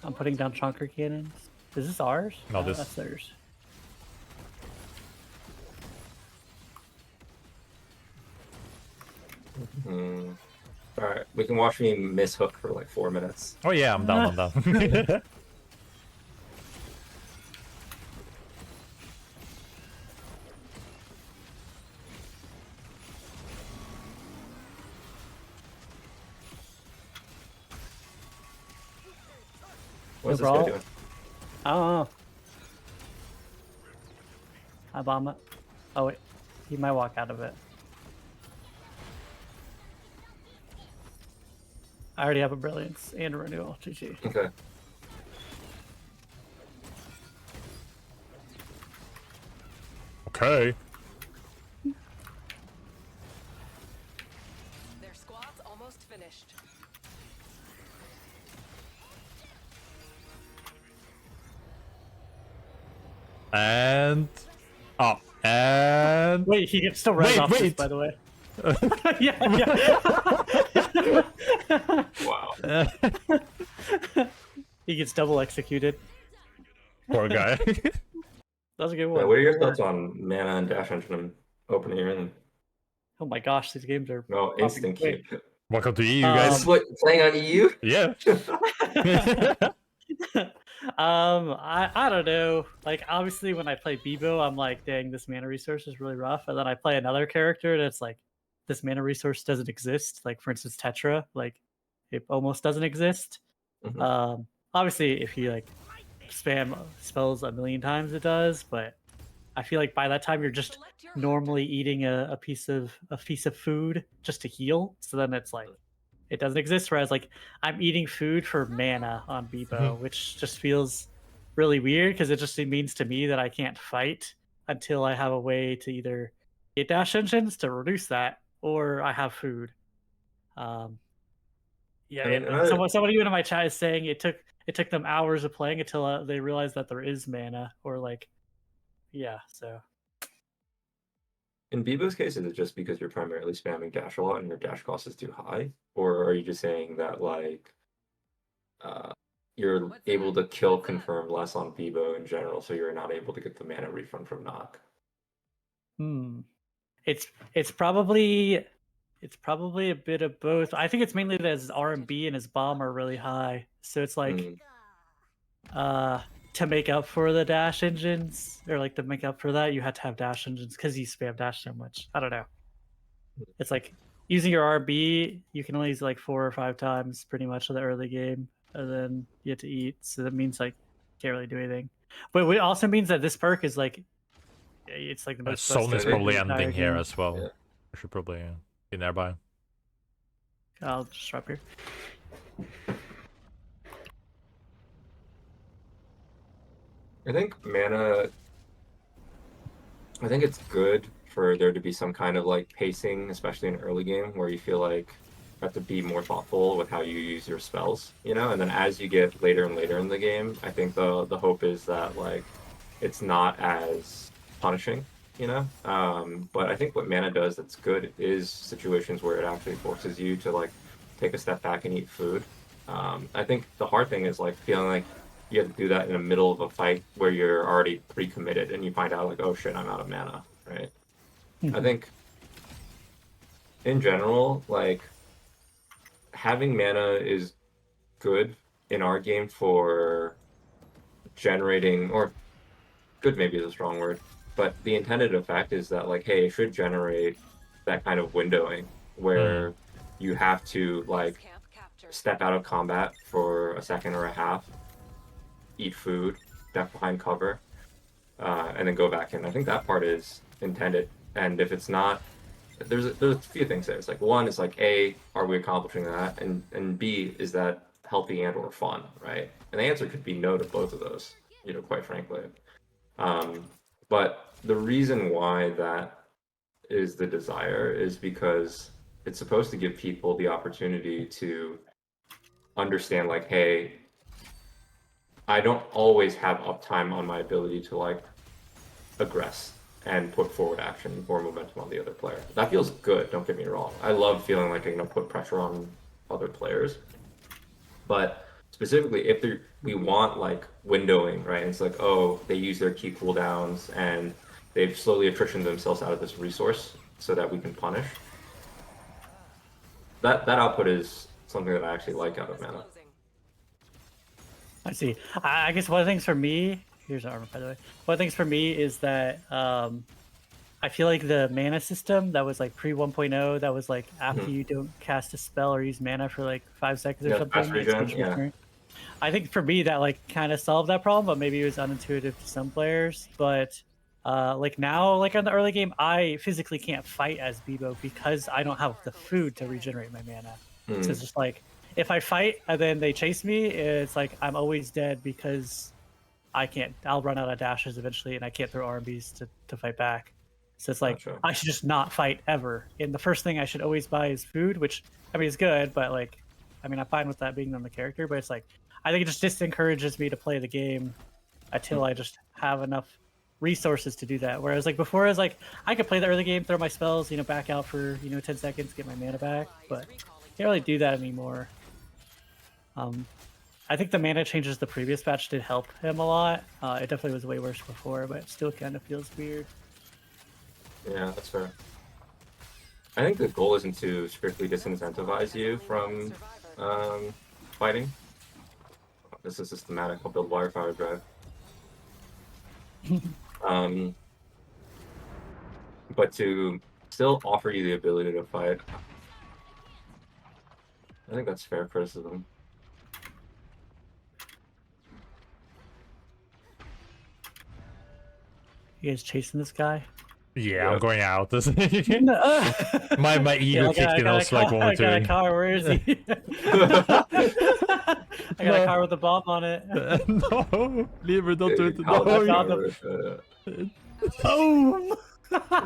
Speaker 3: I'm putting down chunker cannons. Is this ours?
Speaker 2: No, this-
Speaker 3: That's theirs.
Speaker 1: Alright, we can watch me miss hook for like 4 minutes.
Speaker 2: Oh yeah, I'm down. I'm down.
Speaker 1: What's
Speaker 3: No
Speaker 1: this guy
Speaker 3: brawl?
Speaker 1: doing?
Speaker 3: I don't know. I bomb it. Oh wait, he might walk out of it. I already have a brilliance and a renewal. GG.
Speaker 1: Okay.
Speaker 2: Okay.
Speaker 4: Their squad's almost finished.
Speaker 2: And up. And
Speaker 3: Wait, he can still res
Speaker 2: Wait,
Speaker 3: off this,
Speaker 2: wait.
Speaker 3: by the way. yeah.
Speaker 1: Wow.
Speaker 3: He gets double executed.
Speaker 2: poor guy.
Speaker 3: That was a good
Speaker 1: Yeah,
Speaker 3: one.
Speaker 1: what are your thoughts on mana and dash engine and opening your in?
Speaker 3: Oh my gosh, these games are.
Speaker 1: No,
Speaker 3: popping
Speaker 1: instant
Speaker 3: quick.
Speaker 1: queue.
Speaker 2: Welcome to EU,
Speaker 3: Um,
Speaker 2: guys.
Speaker 1: What, playing on EU?
Speaker 2: Yeah.
Speaker 3: I don't know. Like obviously when I play Bebo, I'm like, dang, this mana resource is really rough. And then I play another character and it's like this mana resource doesn't exist. Like for instance, Tetra, like it almost doesn't exist.
Speaker 1: Mhm.
Speaker 3: Obviously if you like spam spells a million times it does, but I feel like by that time you're just
Speaker 4: Select your
Speaker 3: normally eating a piece of food just to heal. So then it's like it doesn't exist. Whereas like I'm eating food for mana on Bebo, which just feels really weird because it just means to me that I can't fight until I have a way to either get dash engines to reduce that or I have food. Yeah,
Speaker 1: I mean,
Speaker 3: and somebody even in my chat is saying it took them hours of playing until they realized that there is mana or like yeah. So
Speaker 1: In Bebo's case, is it just because you're primarily spamming dash a lot and your dash cost is too high? Or are you just saying that, like, you're able to kill confirm less on Bebo in general, so you're not able to get the mana refund from knock?
Speaker 3: it's probably a bit of both. I think it's mainly that his RMB and his bomb are really high, so it's like to make up for the dash engines or like to make up for that, you had to have dash engines because you spam dash so much. I don't know. It's like using your RB, you can only use like 4 or 5 times pretty much in the early game, and then you have to eat. So that means like can't really do anything. But it also means that this perk is like it's like the most.
Speaker 2: Zone is
Speaker 1: busted
Speaker 2: probably
Speaker 3: in the entire
Speaker 2: ending here
Speaker 3: game.
Speaker 2: as well.
Speaker 1: Yeah.
Speaker 2: I should probably be nearby.
Speaker 3: I'll just drop here.
Speaker 1: I think it's good for there to be some kind of like pacing, especially in early game, where you feel like you have to be more thoughtful with how you use your spells, you know? And then as you get later and later in the game, I think the hope is that like it's not as punishing, you know? But I think what mana does that's good is situations where it actually forces you to like take a step back and eat food. I think the hard thing is like feeling like you have to do that in the middle of a fight where you're already pre-committed and you find out like, oh shit, I'm out of mana, right? I think in general, like having mana is good in our game for generating, or good maybe is a strong word, but the intended effect is that like, hey, it should generate that kind of windowing where you have to like
Speaker 4: camp captured.
Speaker 1: step out of combat for a second or a half, eat food, duck behind cover, and then go back in. I think that part is intended, and if it's not, there's a few things there. It's like one is like A, are we accomplishing that, and B, is that healthy and or fun, right? And the answer could be no to both of those, you know, quite frankly. But the reason why that is the desire is because it's supposed to give people the opportunity to understand like, hey, I don't always have uptime on my ability to like aggress and put forward action or momentum on the other player. That feels good, don't get me wrong. I love feeling like I can put pressure on other players. But specifically if we want like windowing, right? It's like, oh, they use their key cooldowns and they've slowly attritioned themselves out of this resource so that we can punish. That output is something that I actually like out of mana.
Speaker 4: Closing.
Speaker 3: I see. I guess one of the things for me, here's an armor by the way. One of the things for me is that I feel like the mana system that was like pre 1.0, that was like after you don't cast a spell or use mana for like 5 seconds or
Speaker 1: Yeah,
Speaker 3: something.
Speaker 1: fast regen,
Speaker 3: it's
Speaker 1: yeah.
Speaker 3: I think for me that like kind of solved that problem, but maybe it was unintuitive to some players. But like now, like in the early game, I physically can't fight as Bebo because I don't have the food to regenerate my mana. So it's just like if I fight and then they chase me, it's like I'm always dead because I can't. I'll run out of dashes eventually, and I can't throw RMBs to fight back. So it's like
Speaker 1: Gotcha.
Speaker 3: I should just not fight ever. And the first thing I should always buy is food, which I mean is good, but like, I mean I'm fine with that being on the character. But it's like I think it just disencourages me to play the game until I just have enough resources to do that. Whereas like before, I was like I could play the early game, throw my spells, back out for 10 seconds, get my mana back, but can't really do that anymore. I think the mana changes the previous patch did help him a lot. It definitely was way worse before, but it still kind of feels weird.
Speaker 1: Yeah, that's fair. I think the goal isn't to strictly disincentivize you from fighting. This is systematic. I'll build wire power drive. But to still offer you the ability to fight. I think that's fair criticism.
Speaker 3: You guys chasing this guy?
Speaker 2: Yeah, I'm going out. my
Speaker 3: I
Speaker 2: ego kicked in. I was like,
Speaker 3: I got a car. Where is he? I got a car with a bomb on it.
Speaker 2: No, Lemur, don't do it.
Speaker 1: How
Speaker 2: No,
Speaker 1: did
Speaker 3: found
Speaker 2: oh.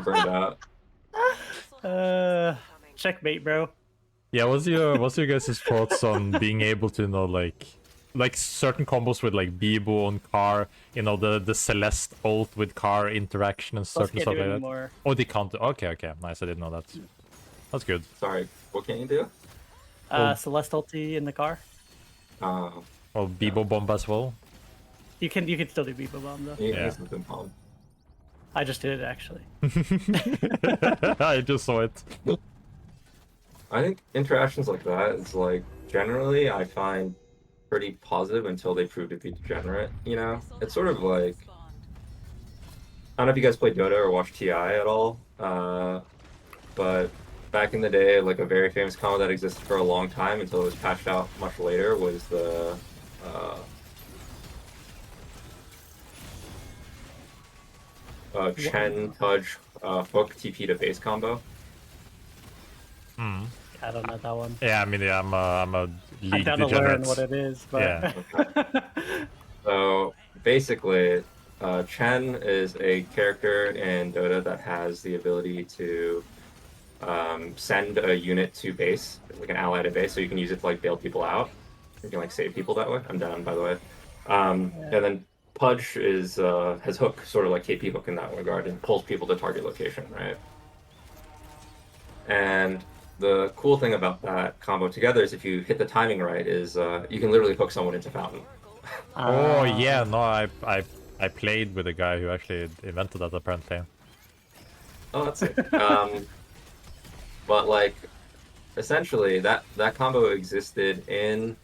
Speaker 1: burned out.
Speaker 3: Checkmate, bro.
Speaker 2: Yeah, what's your guys' thoughts on being able to like certain combos with like Bebo on car, the Celeste ult with car interaction and certain stuff like that. Oh, they can't. Okay, nice. I didn't know that. That's good.
Speaker 1: Sorry, what can you do?
Speaker 3: Celeste ulti in the car.
Speaker 1: Oh,
Speaker 2: Bebo bomb as well.
Speaker 3: You can still do Bebo bomb though.
Speaker 1: yeah.
Speaker 3: I just did it actually.
Speaker 2: I just saw it.
Speaker 1: I think interactions like that is like generally I find pretty positive until they prove to be degenerate. It's sort of like I don't know if you guys play Dota or watch TI at all, but back in the day, like a very famous combo that existed for a long time until it was patched out much later was the Chen Tudge hook TP to base combo.
Speaker 3: I don't know that one.
Speaker 2: Yeah, I mean, yeah, I'm a league
Speaker 3: I'm down to learn
Speaker 2: degenerate.
Speaker 3: what it is, but
Speaker 2: Yeah.
Speaker 1: So basically, Chen is a character in Dota that has the ability to send a unit to base, like an ally to base, so you can use it to like bail people out. You can like save people that way. I'm down, by the way. And then Pudge has hook, sort of like KP hook in that regard, and pulls people to target location, right? And the cool thing about that combo together is if you hit the timing right, is you can literally hook someone into Fountain.
Speaker 2: Oh yeah, no, I played with a guy who actually invented that apparently.
Speaker 1: Oh, that's it. But like, essentially, that combo existed in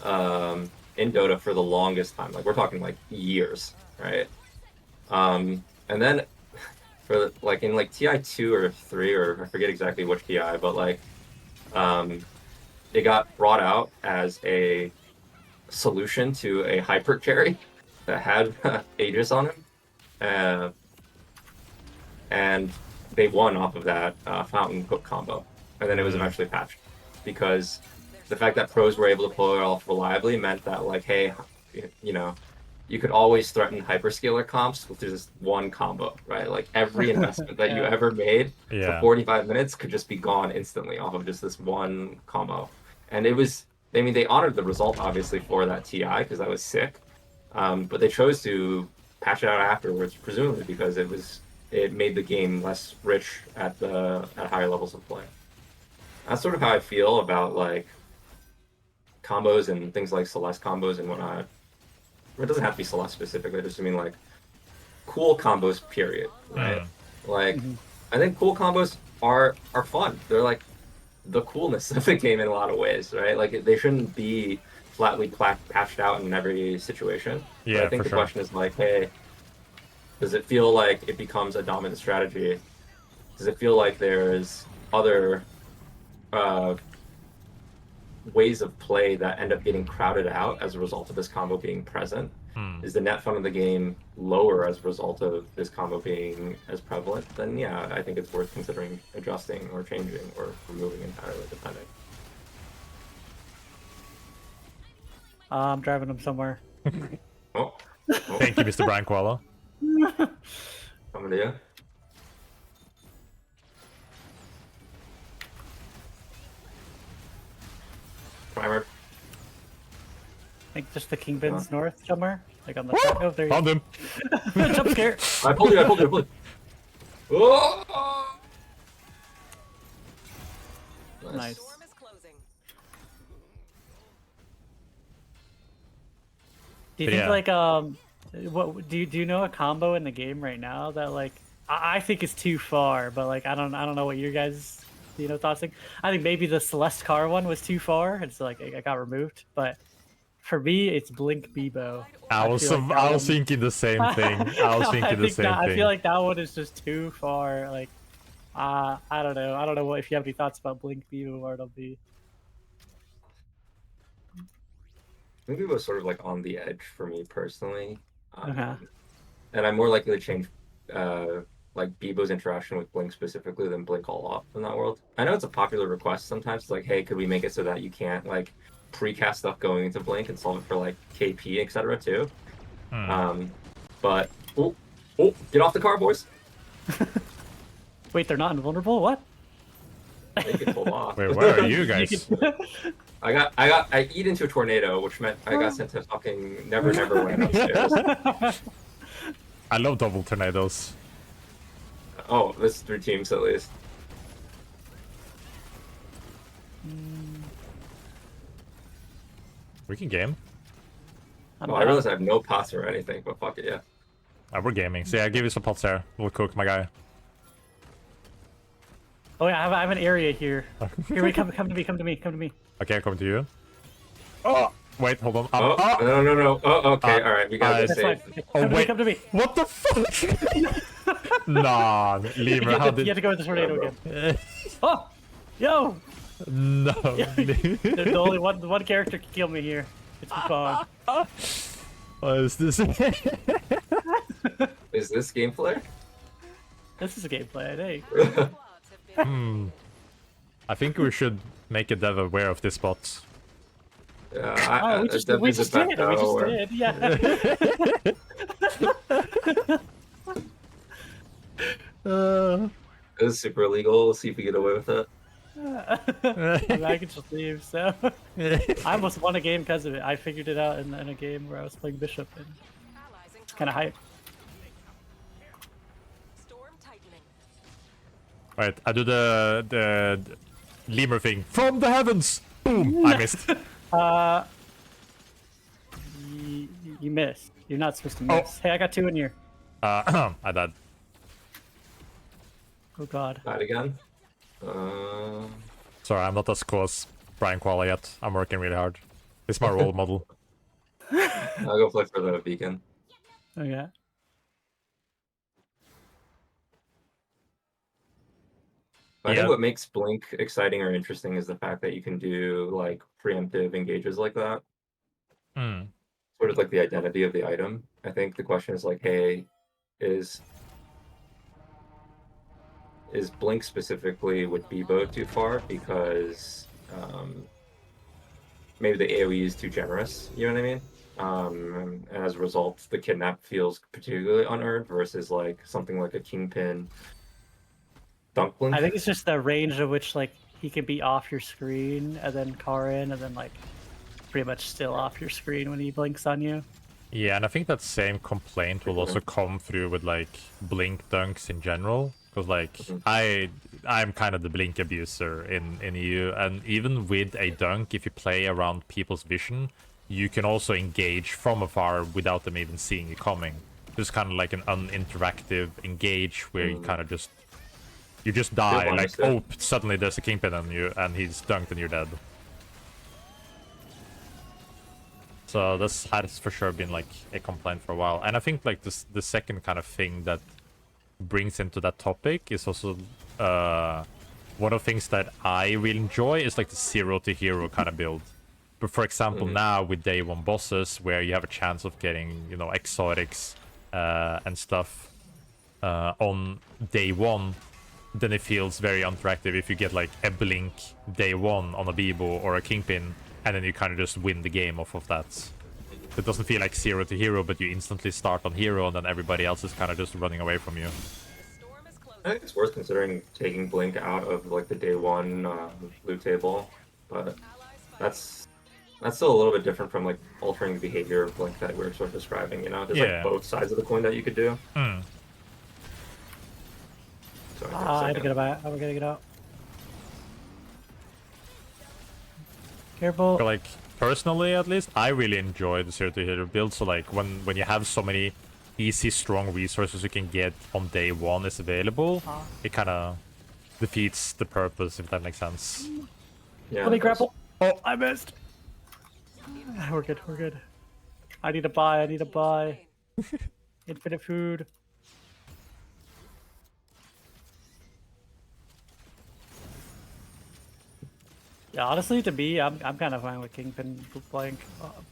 Speaker 1: Dota for the longest time. Like we're talking like years, right? And then for like in like TI 2 or 3 or I forget exactly which TI, but like it got brought out as a solution to a hyper carry that had Aegis on him, and they won off of that Fountain hook combo, and then it was eventually patched because the fact that pros were able to pull it off reliably meant that like, hey, you could always threaten hyperscaler comps with just one combo, right? Like every investment that you ever made for 45 minutes could just be gone instantly off of just this one combo. And it was, I mean, they honored the result obviously for that TI because that was sick, but they chose to patch it out afterwards, presumably because it made the game less rich at higher levels of play. That's sort of how I feel about like combos and things like Celeste combos and whatnot. It doesn't have to be Celeste specifically, just I mean like cool combos, period, right? Like I think cool combos are fun. They're like the coolness of the game in a lot of ways, right? Like they shouldn't be flatly patched out in every situation.
Speaker 2: Yeah,
Speaker 1: but I think the question is like, hey, does it feel like it becomes a dominant strategy? Does it feel like there's other ways of play that end up getting crowded out as a result of this combo being present. Is the net fun of the game lower as a result of this combo being as prevalent? Then yeah, I think it's worth considering adjusting or changing or removing entirely, depending.
Speaker 3: I'm driving him somewhere.
Speaker 1: Oh,
Speaker 2: Thank you, Mr. Brian Koala.
Speaker 1: coming to you. Primer.
Speaker 3: I think just the Kingpin's north somewhere. Like on the top. Oh, there you
Speaker 2: Found him.
Speaker 3: go. Jump scare.
Speaker 1: I pulled you. Oh!
Speaker 3: Nice.
Speaker 4: Storm is closing.
Speaker 3: Do you think like what do you know a combo in the game right now that like I think is too far, but like I don't know what your guys thoughts think. I think maybe the Celeste Car one was too far. It's like it got removed, but for me it's Blink Bebo.
Speaker 2: I was thinking the same thing. I was thinking the same thing.
Speaker 3: I feel like that one is just too far. Like I don't know. I don't know if you have any thoughts about Blink Bebo or it'll be.
Speaker 1: Maybe it was sort of like on the edge for me personally.
Speaker 3: Uh-huh.
Speaker 1: And I'm more likely to change like Bebo's interaction with Blink specifically than Blink all off in that world. I know it's a popular request sometimes. It's like, hey, could we make it so that you can't like precast stuff going into Blink and solve it for like KP, etc. too? But oh, get off the car, boys!
Speaker 3: Wait, they're not invulnerable? What?
Speaker 1: They get pulled off.
Speaker 2: Wait, where are you guys?
Speaker 1: I eat into a tornado, which meant I got sent to fucking never land upstairs.
Speaker 2: I love double tornadoes.
Speaker 1: Oh, this is 3 teams at least.
Speaker 2: We can game.
Speaker 1: I realize I have no pots or anything, but fuck it, yeah.
Speaker 2: We're gaming. So yeah, give you some pots there. We'll cook, my guy.
Speaker 3: Oh yeah, I have an area here. Here, wait, come to me.
Speaker 2: Okay, coming to you. Oh, wait, hold on.
Speaker 1: No. Oh, okay, alright, we gotta
Speaker 3: That's
Speaker 1: save.
Speaker 3: fine. Come to me.
Speaker 2: What the fuck? Nah, Lemur, how did...
Speaker 3: You have to go with the tornado again. Oh! Yo!
Speaker 2: No.
Speaker 3: There's only one character can kill me here. It's the Fog.
Speaker 2: What is this?
Speaker 1: Is this gameplay?
Speaker 3: This is a gameplay, I think.
Speaker 2: I think we should make a dev aware of this spot.
Speaker 1: Yeah,
Speaker 3: we just did, yeah.
Speaker 1: It was super illegal. We'll see if we get away with it.
Speaker 3: I can just leave, so... I almost won a game because of it. I figured it out in a game where I was playing Bishop, and it's kind of hype.
Speaker 4: Storm tightening.
Speaker 2: Right, I do the Lemur thing. From the heavens! Boom! I missed.
Speaker 3: You missed. You're not supposed to miss. Hey, I got 2 in here.
Speaker 2: I died.
Speaker 3: Oh god.
Speaker 1: Died again.
Speaker 2: Sorry, I'm not as cool as Brian Koala yet. I'm working really hard. This is my role model.
Speaker 1: I'll go play for the beacon.
Speaker 3: Oh yeah.
Speaker 1: I think what makes Blink exciting or interesting is the fact that you can do like preemptive engages like that. Sort of like the identity of the item. I think the question is like, hey, is Blink specifically with Bebo too far because maybe the AoE is too generous, you know what I mean? And as a result, the kidnap feels particularly unearned versus like something like a Kingpin Dunk Blink.
Speaker 3: I think it's just the range of which like he can be off your screen and then car in and then like pretty much still off your screen when he blinks on you.
Speaker 2: Yeah, and I think that same complaint will also come through with like Blink dunks in general. Because like I'm kind of the Blink abuser in EU, and even with a dunk, if you play around people's vision, you can also engage from afar without them even seeing you coming. It's kind of like an uninteractive engage where you kind of just die. Like, oh, suddenly there's a Kingpin on you, and he's dunked and you're dead. So this has for sure been like a complaint for a while, and I think like the second kind of thing that brings into that topic is also one of the things that I really enjoy is like the zero to hero kind of build. But for example, now with day one bosses, where you have a chance of getting, you know, exotics and stuff on day one, then it feels very interactive if you get like a blink day one on a Bibo or a Kingpin, and then you kind of just win the game off of that. It doesn't feel like zero to hero, but you instantly start on hero, and then everybody else is kind of just running away from you.
Speaker 1: I think it's worth considering taking Blink out of like the day one loot table, but that's still a little bit different from like altering the behavior of Blink that we were sort of describing. You know, there's like both sides of the coin that you could do. So
Speaker 3: I had to get about. I'm gonna get out. Careful.
Speaker 2: But like personally, at least, I really enjoy the zero to hero build. So like when you have so many easy, strong resources you can get on day one is available, it kind of defeats the purpose, if that makes sense.
Speaker 1: Yeah.
Speaker 3: Let me grapple. Oh, I missed. We're good. We're good. I need to buy. I need to buy. Infinite food. Yeah, honestly, to me, I'm kind of fine with Kingpin playing.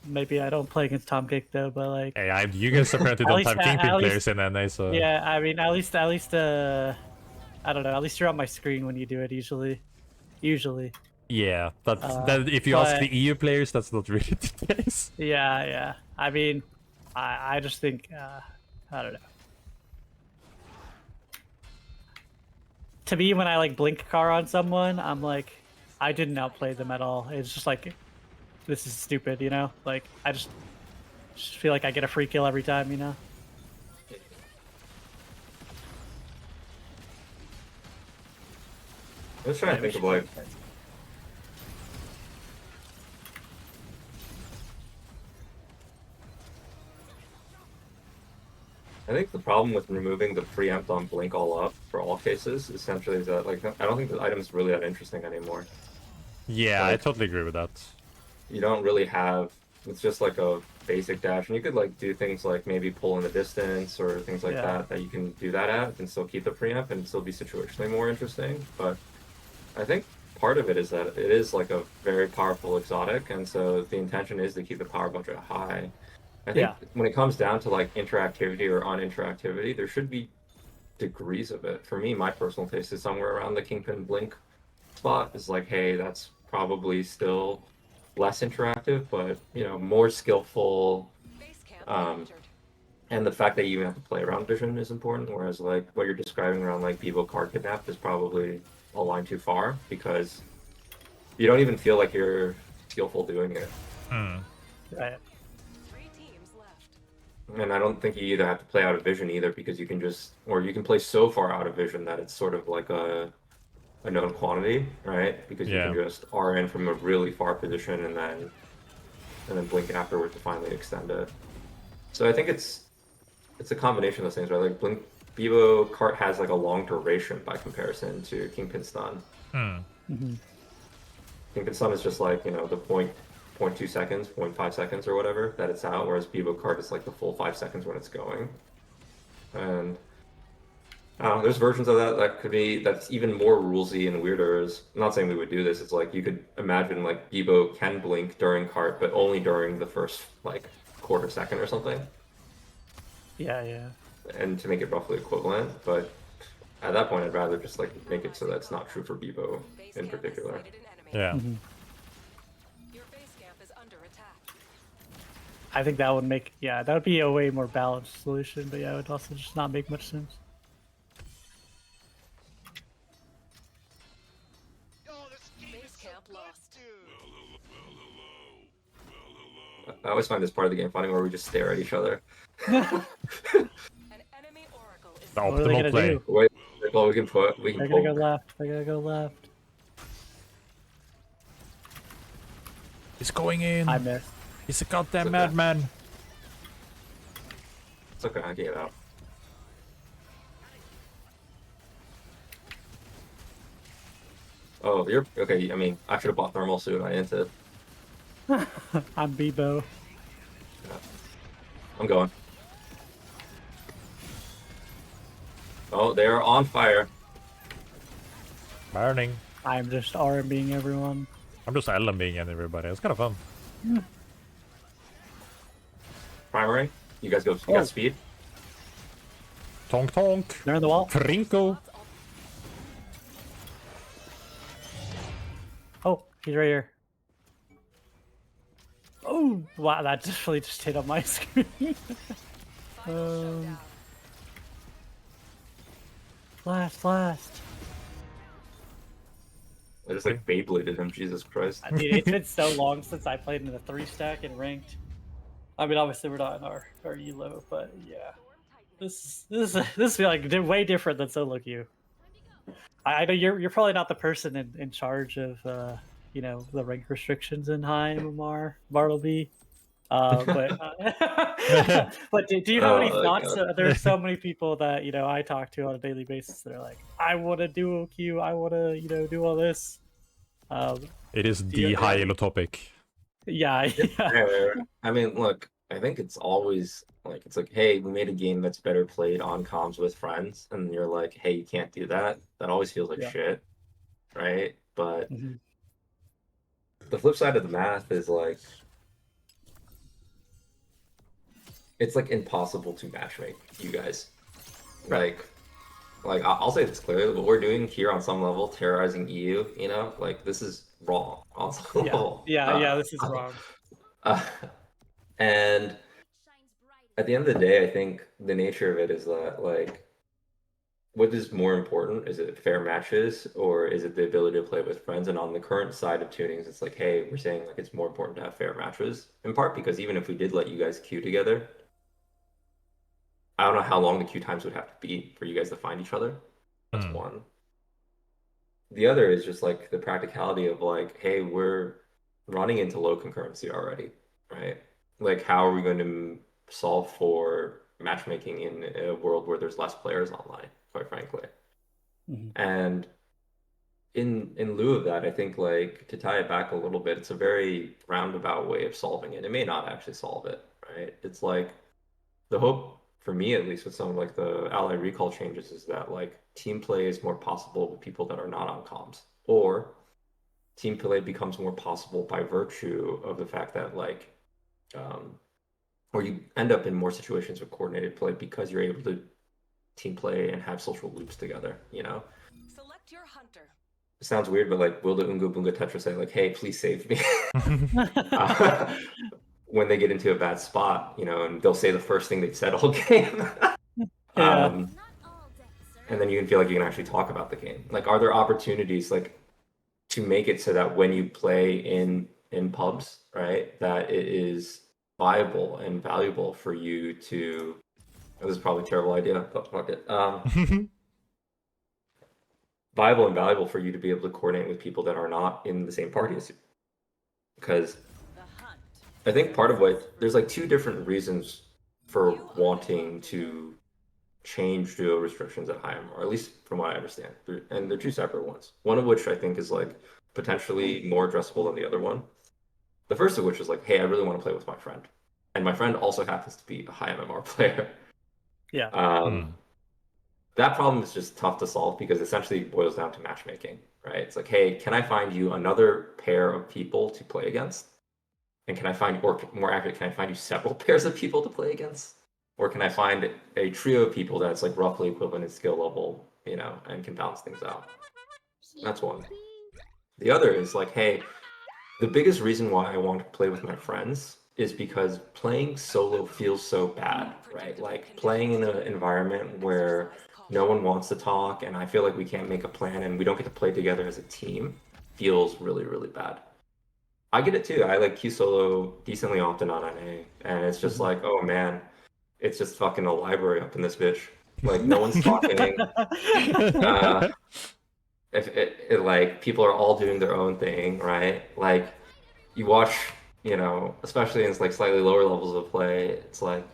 Speaker 3: Maybe I don't play against Tom Kick though, but like.
Speaker 2: Hey, you guys apparently don't have Kingpin players in NA, so.
Speaker 3: Yeah, I mean, at least, I don't know. At least you're on my screen when you do it. Usually.
Speaker 2: Yeah, that if you ask the EU players, that's not really the case.
Speaker 3: Yeah, yeah. I mean, I just think, I don't know. To me, when I like blink car on someone, I'm like, I didn't outplay them at all. It's just like, this is stupid, you know? Like, I just feel like I get a free kill every time, you know?
Speaker 1: I was trying to think of like. I think the problem with removing the preempt on Blink all up for all cases essentially is that like I don't think the item is really that interesting anymore.
Speaker 2: Yeah,
Speaker 1: like,
Speaker 2: I totally agree with that.
Speaker 1: You don't really have. It's just like a basic dash, and you could like do things like maybe pull in the distance or things like that you can do that at and still keep the preempt and still be situationally more interesting. But I think part of it is that it is like a very powerful exotic, and so the intention is to keep the power budget high. I think when it comes down to like interactivity or uninteractivity, there should be degrees of it. For me, my personal taste is somewhere around the Kingpin Blink spot. Is like, hey, that's probably still less interactive, but you know, more skillful. And the fact that you even have to play around vision is important. Whereas like what you're describing around like Bibo card kidnap is probably a line too far because you don't even feel like you're skillful doing it.
Speaker 3: Right.
Speaker 1: And I don't think you either have to play out of vision either because you can just, or you can play so far out of vision that it's sort of like a known quantity, right? Because you can just RN from a really far position and then blink afterward to finally extend it. So I think it's a combination of those things, right? Like Blink Bibo cart has like a long duration by comparison to Kingpin Stun. Kingpin Stun is just like, you know, the 0.2 seconds, 0.5 seconds or whatever that it's out, whereas Bibo cart is like the full 5 seconds when it's going. And there's versions of that that's even more rulesy and weirder. I'm not saying we would do this. It's like you could imagine like Bibo can blink during cart, but only during the first like quarter second or something.
Speaker 3: Yeah.
Speaker 1: And to make it roughly equivalent, but at that point, I'd rather just like make it so that it's not true for Bibo in particular.
Speaker 2: Yeah.
Speaker 3: I think that would make, that would be a way more balanced solution, but yeah, it would also just not make much sense.
Speaker 1: I always find this part of the game funny where we just stare at each other.
Speaker 2: The optimal play.
Speaker 1: Wait, well, we can
Speaker 3: They're gonna go left. They're gonna go left.
Speaker 2: He's going in.
Speaker 3: I missed.
Speaker 2: He's a goddamn madman.
Speaker 1: It's okay, I gave out. Oh, you're okay. I mean, I should have bought thermal suit. I didn't.
Speaker 3: I'm Bibo.
Speaker 1: Yeah. I'm going. Oh, they're on fire.
Speaker 2: Burning.
Speaker 3: I'm just RMing everyone.
Speaker 2: I'm just LMBing everybody. It's kind of fun.
Speaker 1: Primary, you guys go. You got speed.
Speaker 2: Tonk tonk.
Speaker 3: They're in the wall.
Speaker 2: Trinko.
Speaker 3: Oh, he's right here. Oh, wow, that just really just hit on my screen. Blast.
Speaker 1: I just like Beybladed him, Jesus Christ.
Speaker 3: Dude, it's been so long since I played in the 3-stack and ranked. I mean, obviously we're not in our elo, but yeah, this is like way different than solo queue. I know you're probably not the person in charge of you know, the rank restrictions in high MMR, Bartleby. But but do you have any thoughts? There's so many people that, you know, I talk to on a daily basis that are like, I want to duo queue, I want to, you know, do all this.
Speaker 2: It is the high elo topic.
Speaker 3: Yeah.
Speaker 1: I mean, look, I think it's always like, it's like, hey, we made a game that's better played on comms with friends, and you're like, hey, you can't do that. That always feels like shit, right? But the flip side of the math is like, it's like impossible to matchmake you guys. Like I'll say this clearly, what we're doing here on some level, terrorizing EU, you know, like this is wrong on some level.
Speaker 3: Yeah, this is wrong.
Speaker 1: And at the end of the day, I think the nature of it is that, like, what is more important? Is it fair matches, or is it the ability to play with friends? And on the current side of tunings, it's like, hey, we're saying like it's more important to have fair matches, in part because even if we did let you guys queue together, I don't know how long the queue times would have to be for you guys to find each other. That's one. The other is just like the practicality of like, hey, we're running into low concurrency already, right? Like, how are we going to solve for matchmaking in a world where there's less players online, quite frankly? And in lieu of that, I think, like, to tie it back a little bit, it's a very roundabout way of solving it. It may not actually solve it, right? It's like the hope, for me at least, with some of like the ally recall changes, is that like team play is more possible with people that are not on comms, or team play becomes more possible by virtue of the fact that like or you end up in more situations with coordinated play because you're able to team play and have social loops together, you know?
Speaker 4: Select your hunter.
Speaker 1: It sounds weird, but like, will the Unga Bunga Tetra say like, hey, please save me? When they get into a bad spot, you know, and they'll say the first thing they've said all game. And then you can feel like you can actually talk about the game. Like, are there opportunities like to make it so that when you play in pubs, right, that it is viable and valuable for you to, this is probably a terrible idea, but fuck it. Viable and valuable for you to be able to coordinate with people that are not in the same party as you. Because I think part of what, there's like two different reasons for wanting to change duo restrictions at high MMR, or at least from what I understand. And they're two separate ones. One of which I think is like potentially more addressable than the other one. The first of which is like, hey, I really want to play with my friend. And my friend also happens to be a high MMR player.
Speaker 3: Yeah.
Speaker 1: That problem is just tough to solve because essentially it boils down to matchmaking, right? It's like, hey, can I find you another pair of people to play against? And can I find, or more accurate, can I find you several pairs of people to play against? Or can I find a trio of people that's like roughly equivalent in skill level, you know, and can balance things out? That's one. The other is like, hey, the biggest reason why I want to play with my friends is because playing solo feels so bad, right? Like playing in an environment where no one wants to talk and I feel like we can't make a plan and we don't get to play together as a team feels really, really bad. I get it too. I like queue solo decently often on NA, and it's just like, oh man, it's just fucking a library up in this bitch. Like no one's talking. If it like people are all doing their own thing, right? Like you watch, you know, especially in like slightly lower levels of play, it's like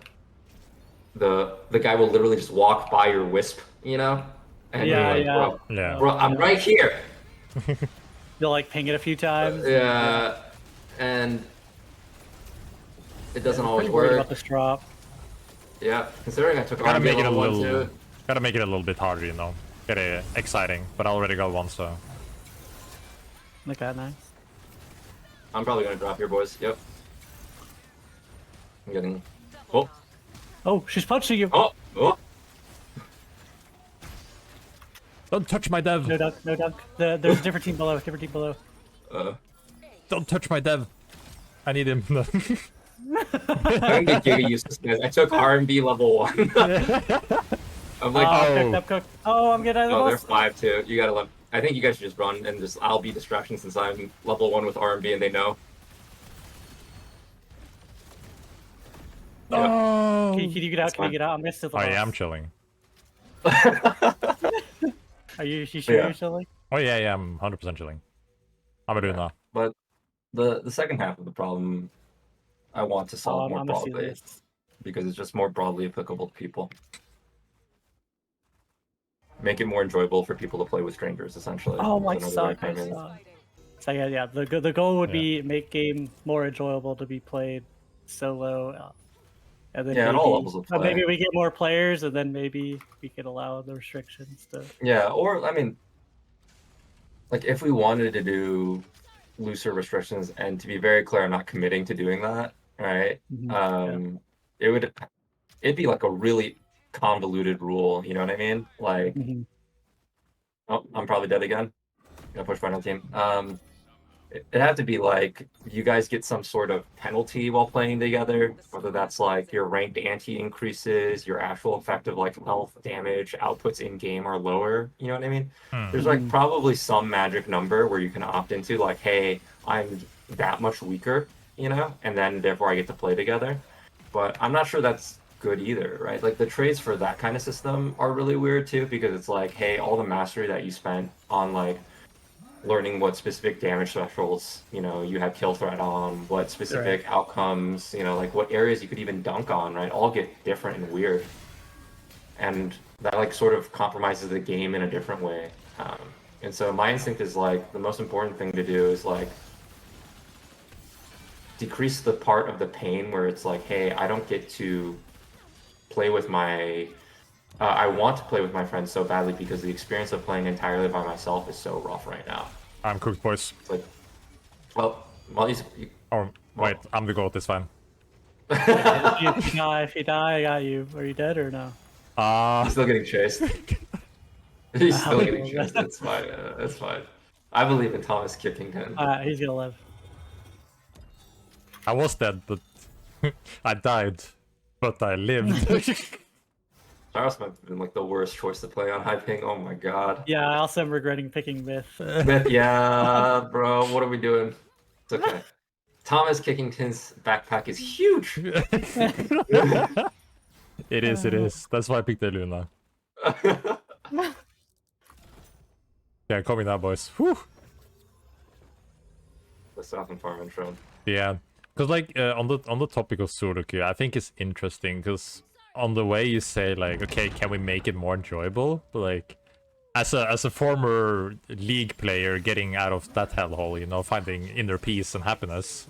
Speaker 1: the guy will literally just walk by your wisp, you know, and you're like, bro, I'm right here.
Speaker 3: You'll like ping it a few times.
Speaker 1: And it doesn't always
Speaker 3: worried
Speaker 1: work.
Speaker 3: About this drop.
Speaker 1: Yeah, considering I took
Speaker 2: gotta make it a little bit harder, you know. Very exciting, but I already got one, so...
Speaker 3: Okay, nice.
Speaker 1: I'm probably gonna drop here, boys. Yep. I'm getting... Oh!
Speaker 3: Oh, she's punching you!
Speaker 1: Oh! Oh!
Speaker 2: Don't touch my dev!
Speaker 3: No dunk, no dunk. There's a different team below, different team below.
Speaker 2: Don't touch my dev! I need him.
Speaker 1: I'm gonna get giga useless, guys. I took R&B level 1. I'm like,
Speaker 3: Cooked. Oh, I'm getting out of the
Speaker 1: oh, they're
Speaker 3: boss.
Speaker 1: 5 too. You gotta let... I think you guys should just run and just... I'll be distraction since I'm level 1 with R&B and they know.
Speaker 2: Oh!
Speaker 3: Can you get out?
Speaker 1: That's
Speaker 3: Can you
Speaker 1: fine.
Speaker 3: get out? I'm gonna steal the
Speaker 2: Oh
Speaker 3: boss.
Speaker 2: yeah, I'm chilling.
Speaker 3: Are you sure
Speaker 1: Yeah.
Speaker 3: you're chilling?
Speaker 2: Oh yeah, I'm 100% chilling. How am I doing now?
Speaker 1: But the second half of the problem, I want to solve more
Speaker 3: I'm gonna see
Speaker 1: broadly
Speaker 3: this.
Speaker 1: because it's just more broadly applicable to people. Make it more enjoyable for people to play with strangers, essentially.
Speaker 3: Oh my
Speaker 1: is another way
Speaker 3: suck,
Speaker 1: of framing it.
Speaker 3: So yeah. The goal would
Speaker 2: Yeah.
Speaker 3: be make game more enjoyable to be played solo, and then
Speaker 1: Yeah, at
Speaker 3: maybe,
Speaker 1: all levels of play.
Speaker 3: maybe we get more players, and then maybe we could allow the restrictions to.
Speaker 1: Yeah, or I mean, like if we wanted to do looser restrictions, and to be very clear, I'm not committing to doing that, right? It'd be like a really convoluted rule, you know what I mean? Like, oh, I'm probably dead again. Gonna push final team. It'd have to be like you guys get some sort of penalty while playing together, whether that's like your ranked anti increases, your actual effective like health damage outputs in game are lower. You know what I mean? There's like probably some magic number where you can opt into like, hey, I'm that much weaker, you know, and then therefore I get to play together. But I'm not sure that's good either, right? Like the trades for that kind of system are really weird too, because it's like, hey, all the mastery that you spent on like learning what specific damage thresholds, you know, you have kill threat on, what specific outcomes, you know, like what areas you could even dunk on, right? All get different and weird. And that like sort of compromises the game in a different way. And so my instinct is like, the most important thing to do is like, decrease the part of the pain where it's like, hey, I don't get to play with my... I want to play with my friends so badly because the experience of playing entirely by myself is so rough right now.
Speaker 2: I'm cooked, boys.
Speaker 1: It's like, well,
Speaker 2: Oh, wait, I'm the goat, it's fine.
Speaker 3: If you die, I got you. Are you dead or no?
Speaker 1: He's still getting chased. He's still getting chased. It's fine. It's fine. I believe in Thomas Kickington.
Speaker 3: He's gonna live.
Speaker 2: I was dead, but I died. But I lived.
Speaker 1: Charles might have been like the worst choice to play on high ping. Oh my god.
Speaker 3: Yeah, I also am regretting picking Myth.
Speaker 1: Myth, yeah, bro. What are we doing? It's okay. Thomas Kickington's backpack is huge.
Speaker 2: It is. That's why I picked the Luna. Yeah, call me now, boys. Whew.
Speaker 1: The Southern Farm intro.
Speaker 2: Yeah, because like on the topic of Sudoku, I think it's interesting because on the way you say like, okay, can we make it more enjoyable? But like, as a former League player getting out of that hellhole, you know, finding inner peace and happiness,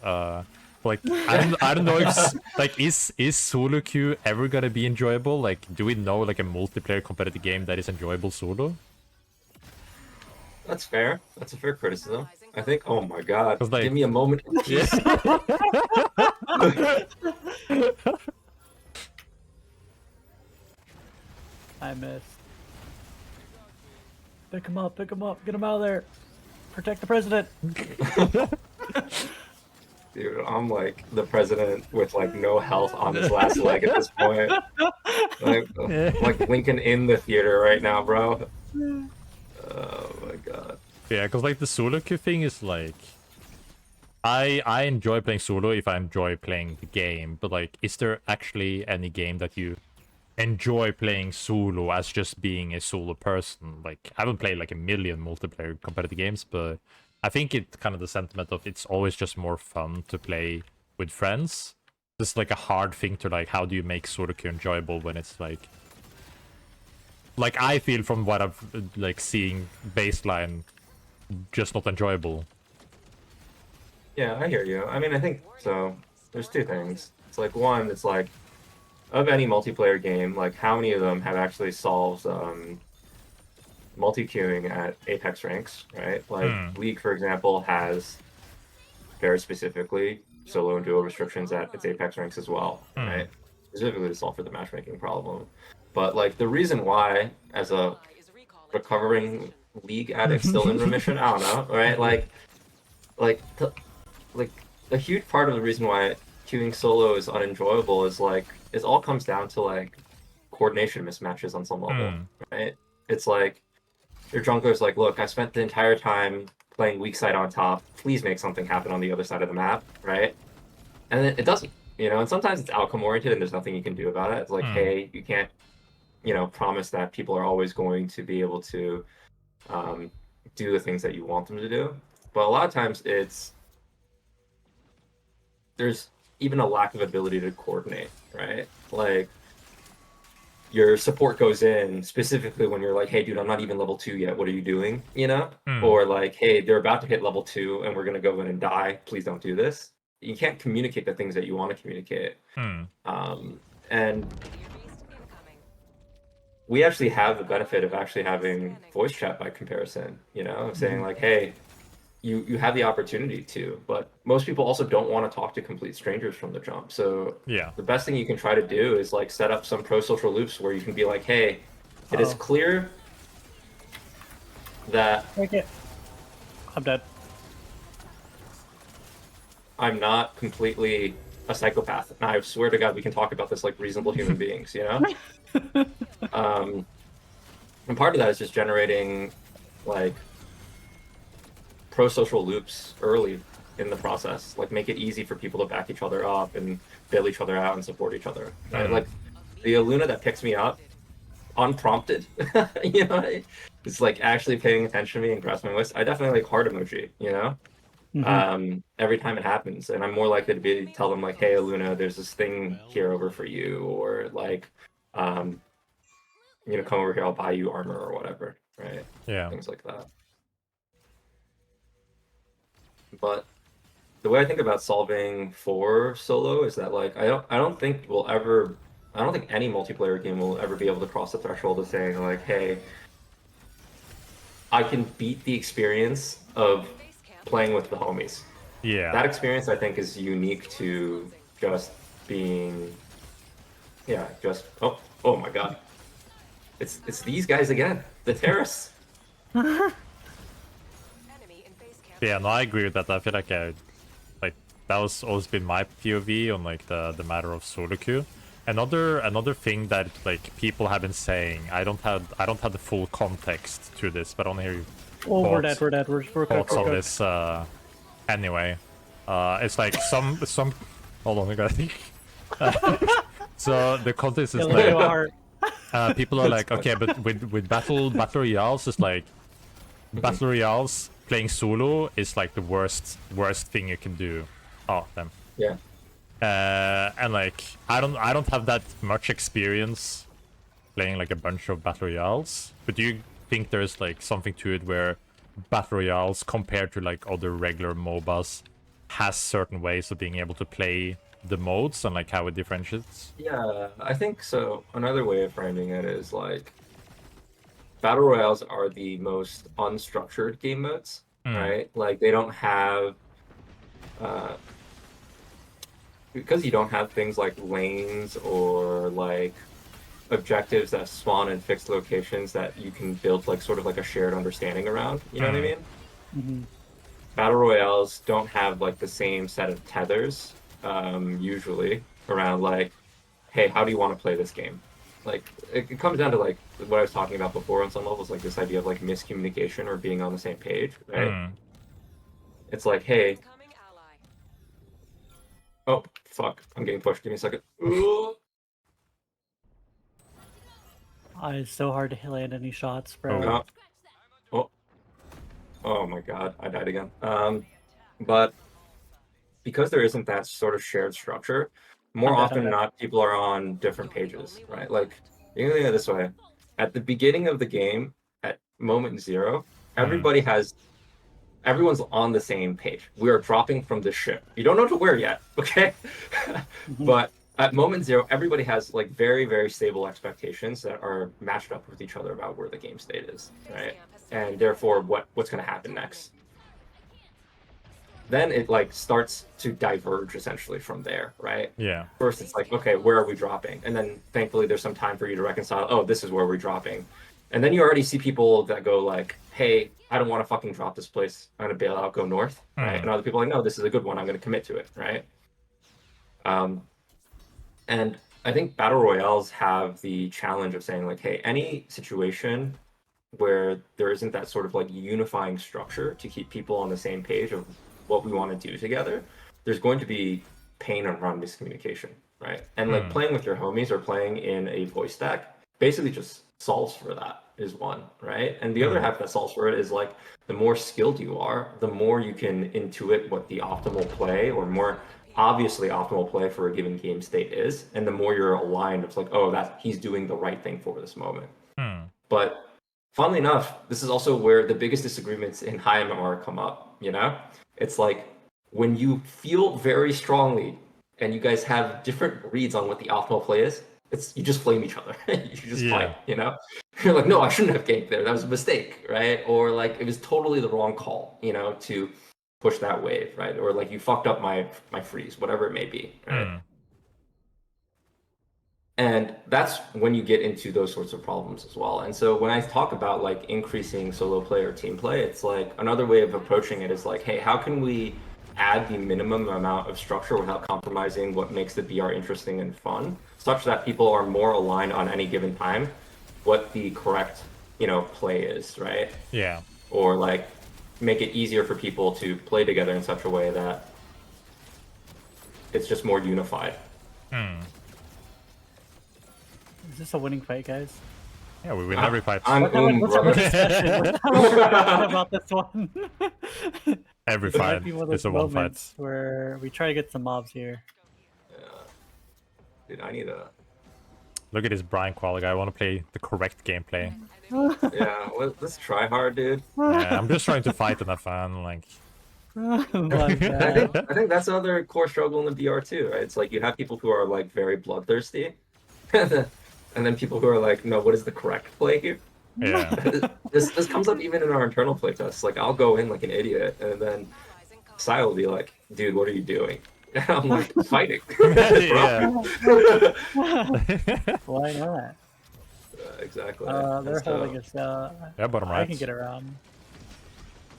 Speaker 2: like I don't know if like is solo queue ever gonna be enjoyable? Like, do we know like a multiplayer competitive game that is enjoyable solo?
Speaker 1: That's fair. That's a fair criticism. I think. Oh my god!
Speaker 2: Like,
Speaker 1: give me a moment of peace.
Speaker 3: I missed. Pick him up, get him out of there. Protect the president.
Speaker 1: Dude, I'm like the president with like no health on his last leg at this point. Like Lincoln in the theater right now, bro. Oh my god.
Speaker 2: Yeah, because like the solo queue thing is like, I enjoy playing solo if I enjoy playing the game, but like, is there actually any game that you enjoy playing solo as just being a solo person? Like, I haven't played like a million multiplayer competitive games, but I think it's kind of the sentiment of it's always just more fun to play with friends. It's like a hard thing to like, how do you make solo queue enjoyable when it's like I feel from what I've like seeing baseline, just not enjoyable.
Speaker 1: Yeah, I hear you. I mean, I think so. There's two things. It's like one, it's like of any multiplayer game, like how many of them have actually solved multi-queuing at Apex ranks, right? Like League, for example, has very specifically solo and duo restrictions at its Apex ranks as well, right? Specifically to solve for the matchmaking problem. But like the reason why, as a recovering League addict still in remission, I don't know, right? Like a huge part of the reason why queuing solo is unenjoyable is like it all comes down to like coordination mismatches on some level, right? It's like your jungler's like, look, I spent the entire time playing weak side on top. Please make something happen on the other side of the map, right? And it doesn't, and sometimes it's outcome oriented and there's nothing you can do about it. It's like, hey, you can't, promise that people are always going to be able to do the things that you want them to do. But a lot of times there's even a lack of ability to coordinate, right? Like your support goes in specifically when you're like, hey, dude, I'm not even level 2 yet. What are you doing? Or like, hey, they're about to hit level 2 and we're going to go in and die. Please don't do this. You can't communicate the things that you want to communicate. And we actually have the benefit of actually having voice chat by comparison, of saying like, hey, you have the opportunity to, but most people also don't want to talk to complete strangers from the jump. So the best thing you can try to do is like set up some pro-social loops where you can be like, hey, it is clear that
Speaker 3: I'm dead.
Speaker 1: I'm not completely a psychopath. And I swear to God, we can talk about this like reasonable human beings, and part of that is just generating like pro-social loops early in the process, like make it easy for people to back each other up and bail each other out and support each other, right? Like the Aluna that picks me up unprompted, it's like actually paying attention to me and grasping my waist. I definitely like heart emoji, every time it happens, and I'm more likely to tell them like, hey Aluna, there's this thing here over for you, or like come over here, I'll buy you armor or whatever, right? Things like that. But the way I think about solving for solo is that like I don't think any multiplayer game will ever be able to cross the threshold of saying like, hey, I can beat the experience of playing with the homies. That experience I think is unique to just being oh my god. It's these guys again, the terrorists.
Speaker 2: Yeah, no, I agree with that. I feel like that was always been my POV on like the matter of solo queue. Another thing that like people have been saying, I don't have the full context to this, but I want to hear you.
Speaker 3: We're dead.
Speaker 2: Thoughts on this. Anyway, it's like some. Hold on, I gotta think. So the context is like people are like, okay, but with battle royales, it's like battle royales. Playing solo is like the worst thing you can do. Oh, damn.
Speaker 1: Yeah.
Speaker 2: And like I don't have that much experience playing like a bunch of battle royales. But do you think there's like something to it where battle royales compared to like other regular MOBAs has certain ways of being able to play the modes and like how it differentiates?
Speaker 1: Yeah, I think so. Another way of framing it is like battle royales are the most unstructured game modes, right? Like they don't have because you don't have things like lanes or like objectives that spawn in fixed locations that you can build like sort of like a shared understanding around. You know what I mean? Battle royales don't have like the same set of tethers usually around like, hey, how do you want to play this game? Like it comes down to like what I was talking about before on some levels, like this idea of like miscommunication or being on the same page, right? It's like, hey, oh fuck, I'm getting pushed. Give me a second.
Speaker 3: It's so hard to land any shots, bro.
Speaker 1: Oh my god, I died again. But because there isn't that sort of shared structure, more often than not, people are on different pages, right? Like, you can think of it this way. At the beginning of the game, at moment 0, everyone's on the same page. We are dropping from the ship. You don't know to where yet, okay? But at moment zero, everybody has like very, very stable expectations that are matched up with each other about where the game state is, right? And therefore, what's going to happen next. Then it like starts to diverge essentially from there, right?
Speaker 2: Yeah.
Speaker 1: First, it's like, okay, where are we dropping? And then thankfully, there's some time for you to reconcile. Oh, this is where we're dropping. And then you already see people that go like, hey, I don't want to fucking drop this place. I'm going to bail out, go north, right? And other people are like, no, this is a good one. I'm going to commit to it, right? And I think battle royales have the challenge of saying like, hey, any situation where there isn't that sort of like unifying structure to keep people on the same page of what we want to do together, there's going to be pain around miscommunication, right? And like playing with your homies or playing in a voice stack basically just solves for that is one, right? And the other half that solves for it is like the more skilled you are, the more you can intuit what the optimal play or more obviously optimal play for a given game state is, and the more you're aligned, it's like, oh, that he's doing the right thing for this moment. But funnily enough, this is also where the biggest disagreements in high MMR come up, you know? It's like when you feel very strongly and you guys have different reads on what the optimal play is, it's you just flame each other. You just fight, you know? You're like, no, I shouldn't have ganked there. That was a mistake, right? Or like it was totally the wrong call, you know, to push that wave, right? Or like you fucked up my freeze, whatever it may be, right? And that's when you get into those sorts of problems as well. And so when I talk about like increasing solo play or team play, it's like another way of approaching it is like, hey, how can we add the minimum amount of structure without compromising what makes the BR interesting and fun, such that people are more aligned on any given time what the correct, you know, play is, right?
Speaker 2: Yeah.
Speaker 1: Or like make it easier for people to play together in such a way that it's just more unified.
Speaker 3: Is this a winning fight, guys?
Speaker 2: Yeah, we win every fight.
Speaker 3: Let's have a discussion. Let's have a discussion about this one.
Speaker 2: Every
Speaker 3: It might
Speaker 2: fight
Speaker 3: be one of
Speaker 2: is
Speaker 3: those
Speaker 2: a one fight.
Speaker 3: moments where we try to get some mobs here.
Speaker 1: Dude, I need a...
Speaker 2: Look at this Brian Qual guy. I want to play the correct gameplay.
Speaker 1: Yeah, let's try hard, dude.
Speaker 2: Yeah, I'm just trying to fight and have fun. Like,
Speaker 3: My
Speaker 1: I
Speaker 3: God.
Speaker 1: think that's another core struggle in the BR too, right? It's like you have people who are like very bloodthirsty, and then people who are like, no, what is the correct play here?
Speaker 2: yeah.
Speaker 1: This comes up even in our internal playtests. Like I'll go in like an idiot, and then Sai will be like, dude, what are you doing? And I'm like, fighting.
Speaker 2: Yeah.
Speaker 3: Why not?
Speaker 1: Exactly.
Speaker 3: They're
Speaker 1: And so-
Speaker 3: holding us.
Speaker 2: Yeah, bottom
Speaker 3: I
Speaker 2: right.
Speaker 3: can get around.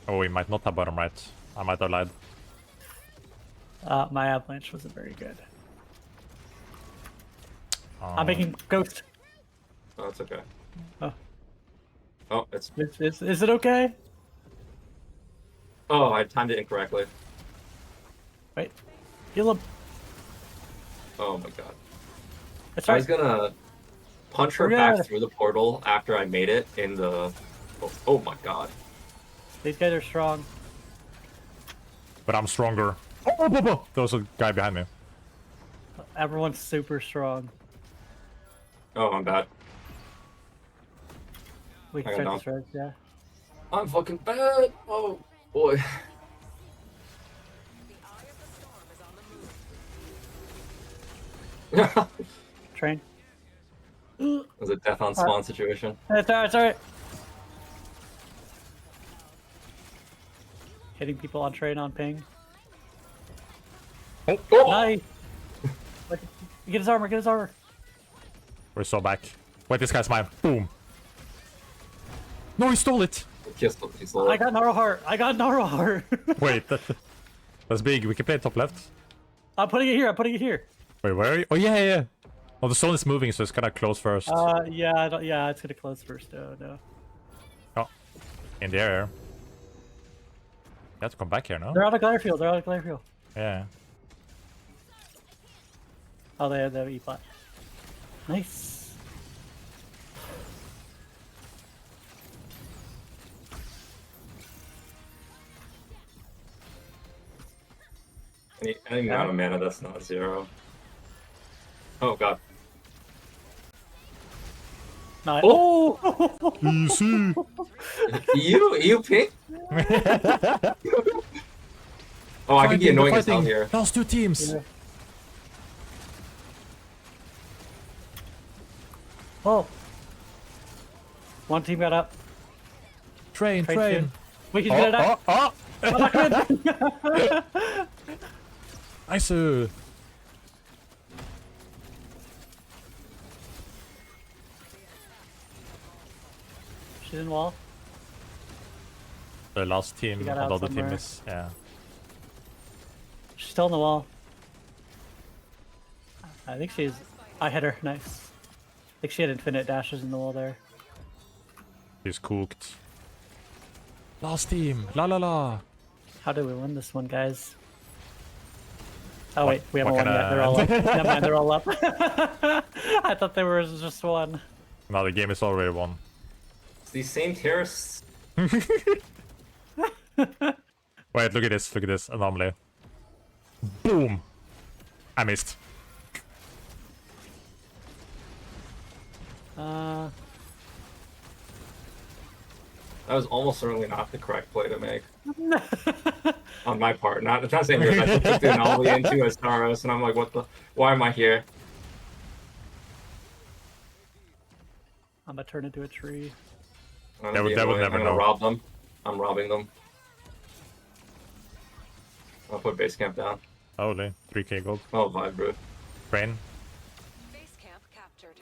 Speaker 2: Oh, we might not have bottom right. I might have lied.
Speaker 3: My avalanche wasn't very good. I'm
Speaker 2: Um,
Speaker 3: making ghost.
Speaker 1: Oh, it's okay.
Speaker 3: Oh.
Speaker 1: Oh, it's...
Speaker 3: Is it okay?
Speaker 1: Oh, I timed it incorrectly.
Speaker 3: Wait. Heal him.
Speaker 1: Oh my god.
Speaker 3: That's
Speaker 1: I
Speaker 3: right.
Speaker 1: was gonna punch her
Speaker 3: We're
Speaker 1: back
Speaker 3: good.
Speaker 1: through the portal after I made it in the... Oh my god.
Speaker 3: These guys are strong.
Speaker 2: But I'm stronger. Oh. There's a guy behind me.
Speaker 3: Everyone's super strong.
Speaker 1: Oh, I'm bad.
Speaker 3: We can
Speaker 1: I got
Speaker 3: start this red, yeah.
Speaker 1: I'm fucking bad. Oh boy.
Speaker 4: The eye of the storm is on the move.
Speaker 3: Train.
Speaker 1: It was a death on spawn situation.
Speaker 3: It's alright. Hitting people on train on ping.
Speaker 1: Oh!
Speaker 3: Nice. Look, get his armor. Get his armor.
Speaker 2: We're so back. Wait, this guy's mine. Boom. No, he stole it.
Speaker 1: He's
Speaker 3: I got Gnarl Heart. I got Gnarl Heart.
Speaker 2: Wait, that's big. We can play top left.
Speaker 3: I'm putting it here. I'm putting it here.
Speaker 2: Wait, where are you? Oh, yeah. Oh, the stone is moving, so it's gonna close first.
Speaker 3: Yeah, I don't, yeah, it's gonna close first. Oh no.
Speaker 2: Oh, in the air. You have to come back here, no?
Speaker 3: They're out of glare field. They're out of glare field.
Speaker 2: Yeah.
Speaker 3: Oh, they have E plot. Nice.
Speaker 1: Any amount of mana that's not 0. Oh god.
Speaker 3: Nice.
Speaker 1: Oh!
Speaker 2: Easy.
Speaker 1: You pink? Oh, I can be annoying as hell
Speaker 2: Fighting.
Speaker 1: here.
Speaker 2: That was 2 teams.
Speaker 3: Yeah. Oh. One team got up.
Speaker 2: Train.
Speaker 3: Soon. We can get it up.
Speaker 2: Oh! Nice.
Speaker 3: She's in wall.
Speaker 2: The last team
Speaker 3: She got
Speaker 2: on the
Speaker 3: out
Speaker 2: other team
Speaker 3: somewhere.
Speaker 2: is, yeah.
Speaker 3: She's still in the wall. I think she's... I hit her. Nice. I think she had infinite dashes in the wall there.
Speaker 2: He's cooked. Last team. La la la.
Speaker 3: How did we win this one, guys? Oh wait, we haven't
Speaker 2: what
Speaker 3: won yet.
Speaker 2: kinda-
Speaker 3: They're all up. Never mind, they're all up. I thought there was just one.
Speaker 2: No, the game is already won.
Speaker 1: It's these same terrorists.
Speaker 2: Wait, look at this. Look at this anomaly. Boom. I missed.
Speaker 1: That was almost certainly not the correct play to make. On my part. Not saying that I took the anomaly into a Staros, and I'm like, what the? Why am I here?
Speaker 3: I'm gonna turn into a tree.
Speaker 2: That would never
Speaker 1: I'm gonna
Speaker 2: know.
Speaker 1: rob them. I'm robbing them. I'll put base camp down.
Speaker 2: Holy. 3k gold.
Speaker 1: Oh, vibe, bro.
Speaker 2: Train.
Speaker 5: Base camp captured.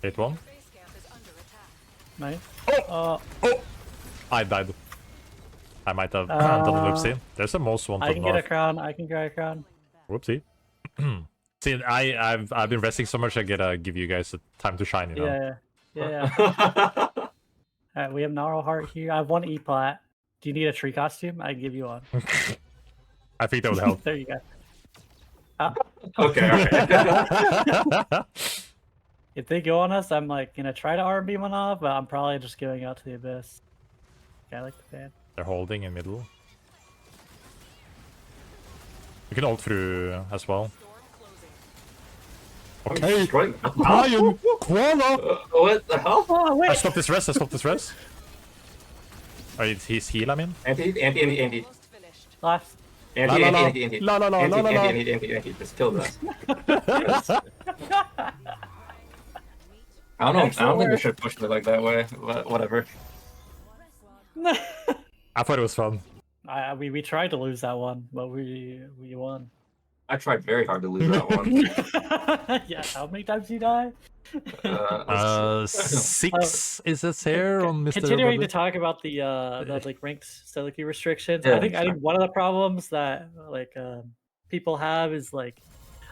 Speaker 2: Hit one.
Speaker 5: Base camp is under attack.
Speaker 3: Nice.
Speaker 2: I died. I might have done a whoopsie. There's a most wanted
Speaker 3: I can get a
Speaker 2: north.
Speaker 3: crown. I can get a crown.
Speaker 2: Whoopsie. See, I've been resting so much. I gotta give you guys a time to shine. You know.
Speaker 3: Yeah. Alright, we have Gnarl Heart here. I have one E-plat. Do you need a tree costume? I can give you one.
Speaker 2: I think that would help.
Speaker 3: There you go. Ah,
Speaker 1: Okay, alright.
Speaker 3: if they go on us, I'm like gonna try to R&B one off, but I'm probably just going out to the abyss. Yeah, I like the fan.
Speaker 2: They're holding in middle. You can ult through as well.
Speaker 1: Okay.
Speaker 2: Lion! Koala!
Speaker 1: What the hell?
Speaker 3: Oh
Speaker 2: I
Speaker 3: wait!
Speaker 2: stopped this res. Oh, he's heal, I mean.
Speaker 1: Anti.
Speaker 5: Almost finished.
Speaker 3: Last.
Speaker 1: Anti.
Speaker 2: La la la la la la.
Speaker 1: Anti. Just kill this. I don't think we should push it like that way, but whatever.
Speaker 2: I thought it was fun.
Speaker 3: we tried to lose that one, but we won.
Speaker 1: I tried very hard to lose that one.
Speaker 3: Yeah, how many times you die?
Speaker 2: 6 is it here on Mr.
Speaker 3: Continuing
Speaker 2: Bartleby?
Speaker 3: to talk about the like ranked solo queue restrictions.
Speaker 1: Yeah,
Speaker 3: I think one of the problems that like people have is like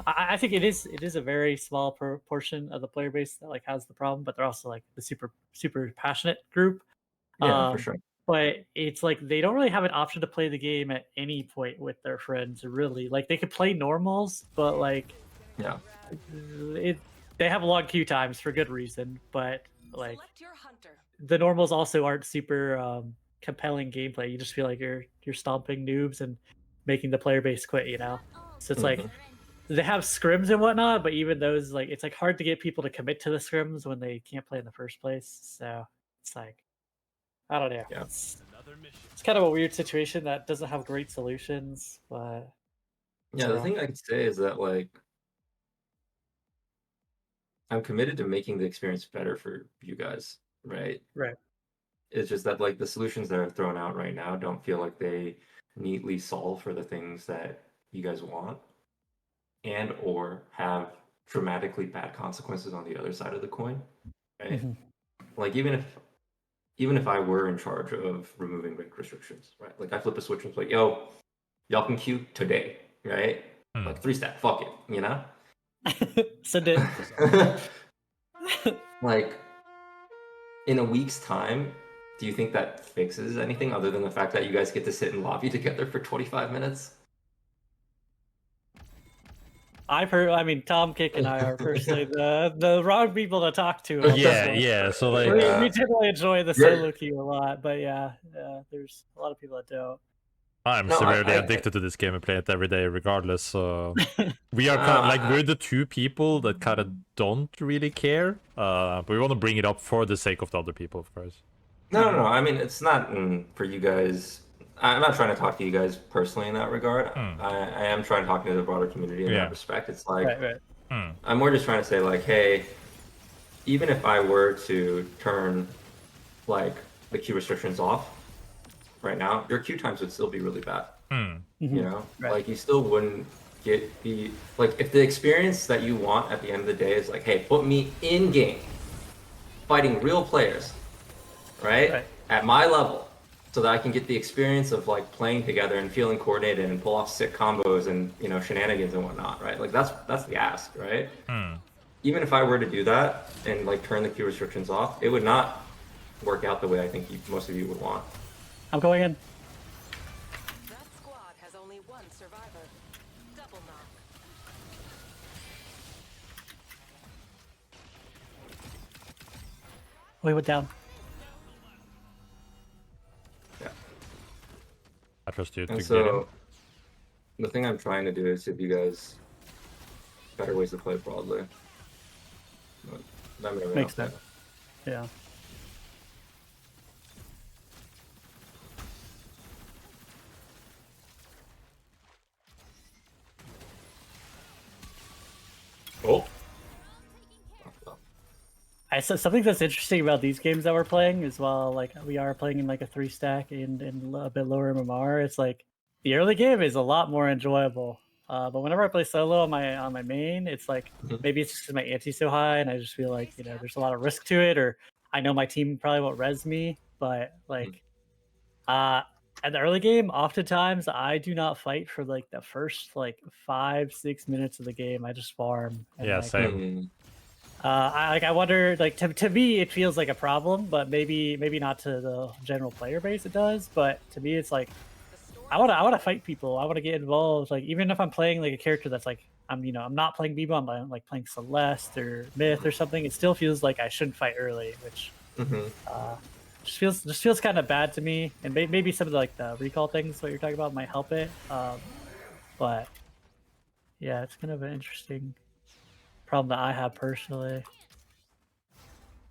Speaker 3: I think it is a very small portion of the player base that like has the problem, but they're also like the super passionate group.
Speaker 1: Yeah, for sure.
Speaker 3: But it's like they don't really have an option to play the game at any point with their friends. Really, like they could play normals, but like
Speaker 1: Yeah.
Speaker 3: they have long queue times for good reason. But like
Speaker 5: Select your hunter.
Speaker 3: the normals also aren't super compelling gameplay. You just feel like you're stomping noobs and making the player base quit. You know, so it's like they have scrims and whatnot, but even those like it's like hard to get people to commit to the scrims when they can't play in the first place. So it's like I don't know.
Speaker 1: Yeah.
Speaker 3: It's kind of a weird situation that doesn't have great solutions, but
Speaker 1: Yeah, the thing I could say is that like I'm committed to making the experience better for you guys, right?
Speaker 3: Right.
Speaker 1: It's just that like the solutions that are thrown out right now don't feel like they neatly solve for the things that you guys want and or have dramatically bad consequences on the other side of the coin, right? Like even if I were in charge of removing rank restrictions, right? Like I flip a switch and it's like, yo, y'all can queue today, right? Like 3-stack, fuck it, you know?
Speaker 3: Send it.
Speaker 1: Like in a week's time, do you think that fixes anything other than the fact that you guys get to sit in lobby together for 25 minutes?
Speaker 3: I mean, Tom Kick and I are personally the wrong people to talk to. about this
Speaker 2: Yeah,
Speaker 3: one.
Speaker 2: yeah. So like,
Speaker 3: We typically enjoy the solo queue a lot, but yeah, there's a lot of people that don't.
Speaker 2: I'm
Speaker 1: No,
Speaker 2: severely
Speaker 1: I-
Speaker 2: addicted to this game and play it every day, regardless. So we are kind of, like we're the two people that kind of don't really care, but we want to bring it up for the sake of the other people, of course.
Speaker 1: No. I mean, it's not for you guys I'm not trying to talk to you guys personally in that regard. I am trying to talk to the broader community in that respect. It's like
Speaker 3: Right.
Speaker 1: I'm more just trying to say like, hey, even if I were to turn like the Q restrictions off right now, your Q times would still be really bad. You know, like you still wouldn't get the like if the experience that you want at the end of the day is like, hey, put me in game fighting real players, right? At my level, so that I can get the experience of like playing together and feeling coordinated and pull off sick combos and shenanigans and whatnot, right? Like that's the ask, right? Even if I were to do that and like turn the Q restrictions off, it would not work out the way I think most of you would want.
Speaker 3: I'm going in.
Speaker 5: That squad has only one survivor. Double knock.
Speaker 3: We went down.
Speaker 1: Yeah.
Speaker 2: I trust you to
Speaker 1: And
Speaker 2: get him.
Speaker 1: so the thing I'm trying to do is give you guys better ways to play broadly. That may or may
Speaker 3: Makes
Speaker 1: not
Speaker 3: sense. Yeah.
Speaker 1: Oh.
Speaker 3: I said something that's interesting about these games that we're playing as well. Like we are playing in like a 3-stack and a bit lower MMR. It's like the early game is a lot more enjoyable. But whenever I play solo on my main, it's like maybe it's just because my ante's so high and I just feel like there's a lot of risk to it, or I know my team probably won't res me. But like at the early game, oftentimes I do not fight for like the first like 5-6 minutes of the game. I just farm. And,
Speaker 2: Yeah,
Speaker 3: like,
Speaker 2: same.
Speaker 3: I wonder, like to me it feels like a problem, but maybe not to the general player base it does. But to me it's like I want to fight people. I want to get involved. Like even if I'm playing like a character that's like I'm not playing Bebo, I'm like playing Celeste or Myth or something. It still feels like I shouldn't fight early, which just feels kind of bad to me. And maybe some of the like the recall things what you're talking about might help it. But yeah, it's kind of an interesting problem that I have personally.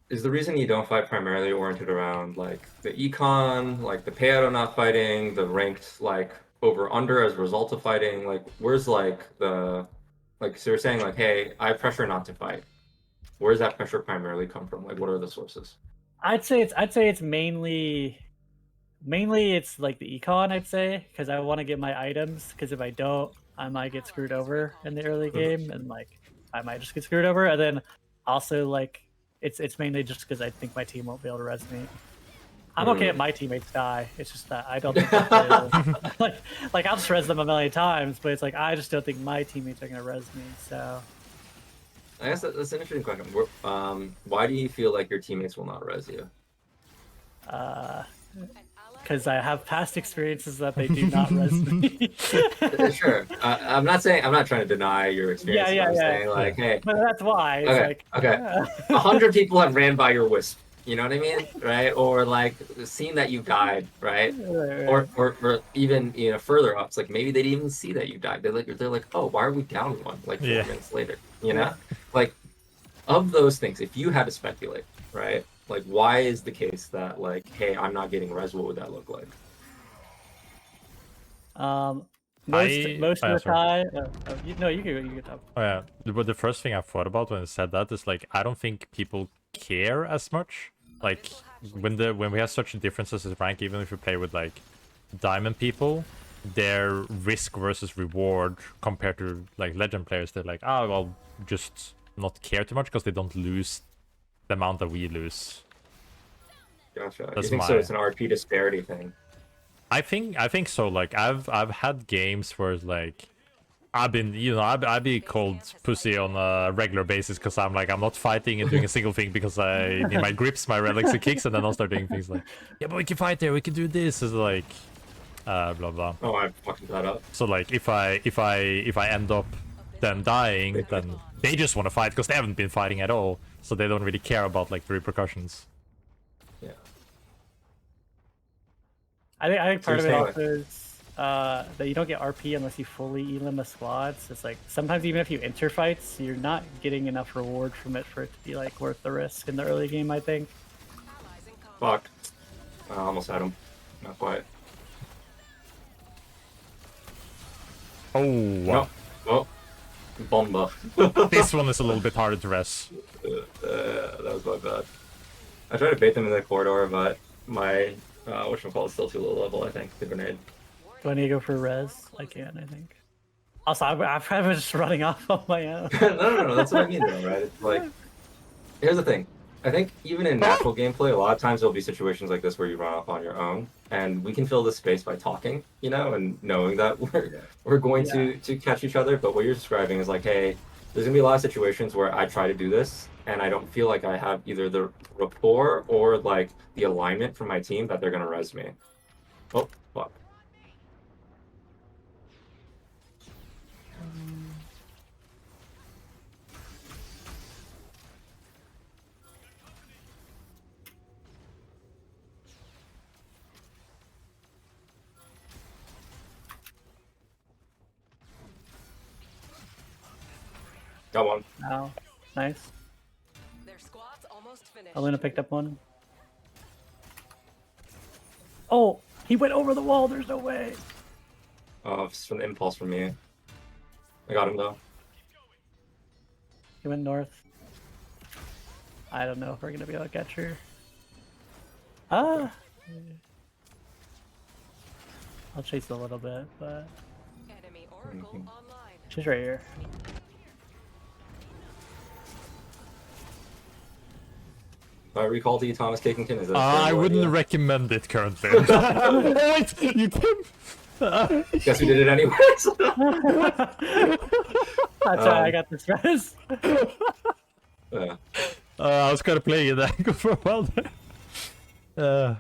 Speaker 1: Is the reason you don't fight primarily oriented around like the econ, like the payout of not fighting, the ranked like over under as a result of fighting? Like where's like the like so you're saying like, hey, I have pressure not to fight. Where does that pressure primarily come from? Like what are the sources?
Speaker 3: I'd say it's mainly it's like the econ, I'd say, because I want to get my items, because if I don't, I might get screwed over in the early game, and like I might just get screwed over. And then also like it's mainly just because I think my team won't be able to res me. I'm okay if my teammates die. It's just that I don't think like I'll just res them a million times, but it's like I just don't think my teammates are gonna res me. So
Speaker 1: I guess that's an interesting question. Why do you feel like your teammates will not res you?
Speaker 3: because I have past experiences that they do not res me.
Speaker 1: Sure. I'm not trying to deny your experience.
Speaker 3: Yeah.
Speaker 1: I'm saying like, hey.
Speaker 3: But that's why. It's
Speaker 1: okay. 100 people have ran by your wisp. You know what I mean, right? Or like seen that you died, right? Or even further up, it's like maybe they didn't even see that you died. They're like, oh, why are we down one like 4 minutes later? You know, like of those things, if you had to speculate, right? Like, why is the case that like, hey, I'm not getting res? What would that look like?
Speaker 3: Most of the time, you can talk.
Speaker 2: Oh yeah, but the first thing I thought about when I said that is like I don't think people care as much. Like when we have such differences as rank, even if you play with like diamond people, their risk versus reward compared to like legend players, they're like, oh, well, just not care too much because they don't lose the amount that we lose.
Speaker 1: Gotcha.
Speaker 2: That's
Speaker 1: you think so? It's an RP disparity thing.
Speaker 2: I think so. Like I've had games where it's like I've been I'd be called pussy on a regular basis because I'm not fighting and doing a single thing because I need my grips, my relics and kicks, and then I'll start doing things like, yeah, but we can fight there, we can do this. It's like blah blah.
Speaker 1: Oh, I fucking that up.
Speaker 2: So like if I end up then dying, then they just want to fight because they haven't been fighting at all, so they don't really care about like the repercussions.
Speaker 1: Yeah.
Speaker 3: I think part of it also is that you don't get RP unless you fully elim a squad. So it's like sometimes even if you enter fights, you're not getting enough reward from it for it to be like worth the risk in the early game, I think.
Speaker 1: Fuck. I almost had him. Not quite.
Speaker 2: Oh,
Speaker 1: No. Oh, bomba.
Speaker 2: this one is a little bit harder to res.
Speaker 1: That was my bad. I tried to bait them in the corridor, but my whatchamacallit is still too low level, I think, the grenade.
Speaker 3: Do I need to go for res? I can, I think. Also, I'm probably just running off on my own.
Speaker 1: No, that's what I mean though, right? It's like, here's the thing. I think even in natural gameplay, a lot of times there'll be situations like this where you run off on your own, and we can fill this space by talking, you know, and knowing that we're going to catch each other. But what you're describing is like, hey, there's gonna be a lot of situations where I try to do this, and I don't feel like I have either the rapport or like the alignment from my team that they're gonna res me. Oh, fuck. Got one.
Speaker 3: Ow. Nice.
Speaker 5: Their squad's almost finished.
Speaker 3: Aluna picked up one. Oh, he went over the wall. There's no way.
Speaker 1: Oh, it's from the impulse from me. I got him though.
Speaker 3: He went north. I don't know if we're gonna be able to catch her. Ah. I'll chase a little bit, but
Speaker 5: Enemy Oracle online.
Speaker 3: she's right here.
Speaker 1: If I recall the Thomas Takington, is that
Speaker 2: I wouldn't recommend it currently. Wait, you can.
Speaker 1: Guess we did it anyways.
Speaker 3: That's why I got this res.
Speaker 1: Yeah.
Speaker 2: I was kind of playing it angle for a while there.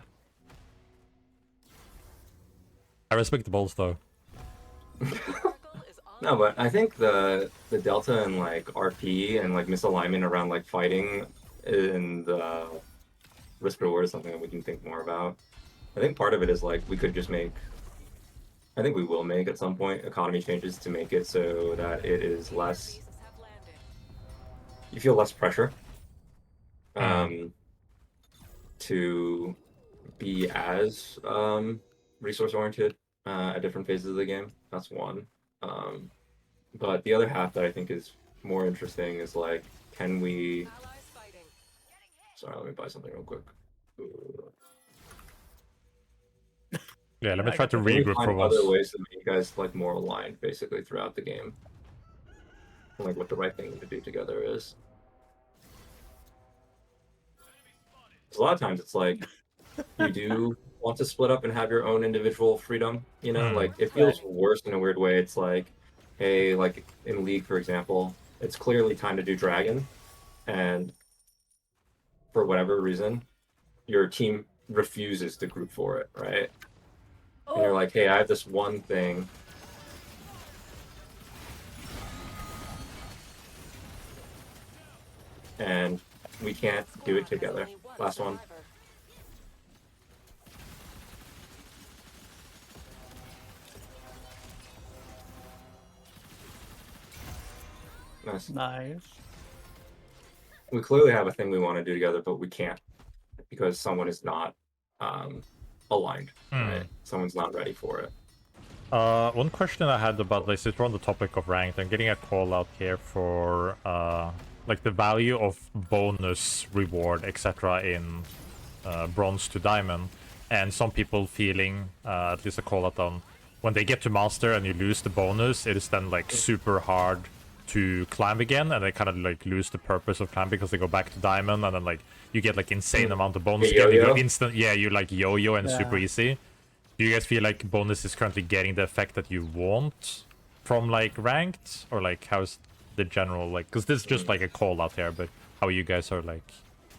Speaker 2: I respect the balls though.
Speaker 1: No, but I think the delta and like RP and like misalignment around like fighting and risk reward is something that we can think more about. I think part of it is like we could just make. I think we will make at some point economy changes to make it so that it is less. You feel less pressure. To be as resource oriented at different phases of the game. That's one. But the other half that I think is more interesting is like, can we? Sorry, let me buy something real quick.
Speaker 2: Yeah, let me try to
Speaker 1: Can we
Speaker 2: regroup
Speaker 1: find
Speaker 2: for once.
Speaker 1: other ways to make you guys like more aligned, basically, throughout the game. Like what the right thing to do together is. 'Cause a lot of times it's like you do want to split up and have your own individual freedom. You know, like it feels worse in a weird way. It's like, hey, like in League, for example, it's clearly time to do Dragon, and for whatever reason, your team refuses to group for it, right? And you're like, hey, I have this one thing. And we can't do it together. Last one. Nice.
Speaker 3: Nice.
Speaker 1: We clearly have a thing we want to do together, but we can't because someone is not aligned. Right? Someone's not ready for it.
Speaker 2: One question I had about this is on the topic of ranked. I'm getting a call out here for like the value of bonus reward, etc. in bronze to diamond, and some people feeling at least a call out on when they get to master and you lose the bonus, it is then like super hard to climb again, and they kind of like lose the purpose of climb because they go back to diamond, and then like you get like insane amount of bonus again. You get instant, yeah, you like yo-yo and super easy. Do you guys feel like bonus is currently getting the effect that you want from like ranked, or like how's the general like? Because this is just like a call out here, but how you guys are like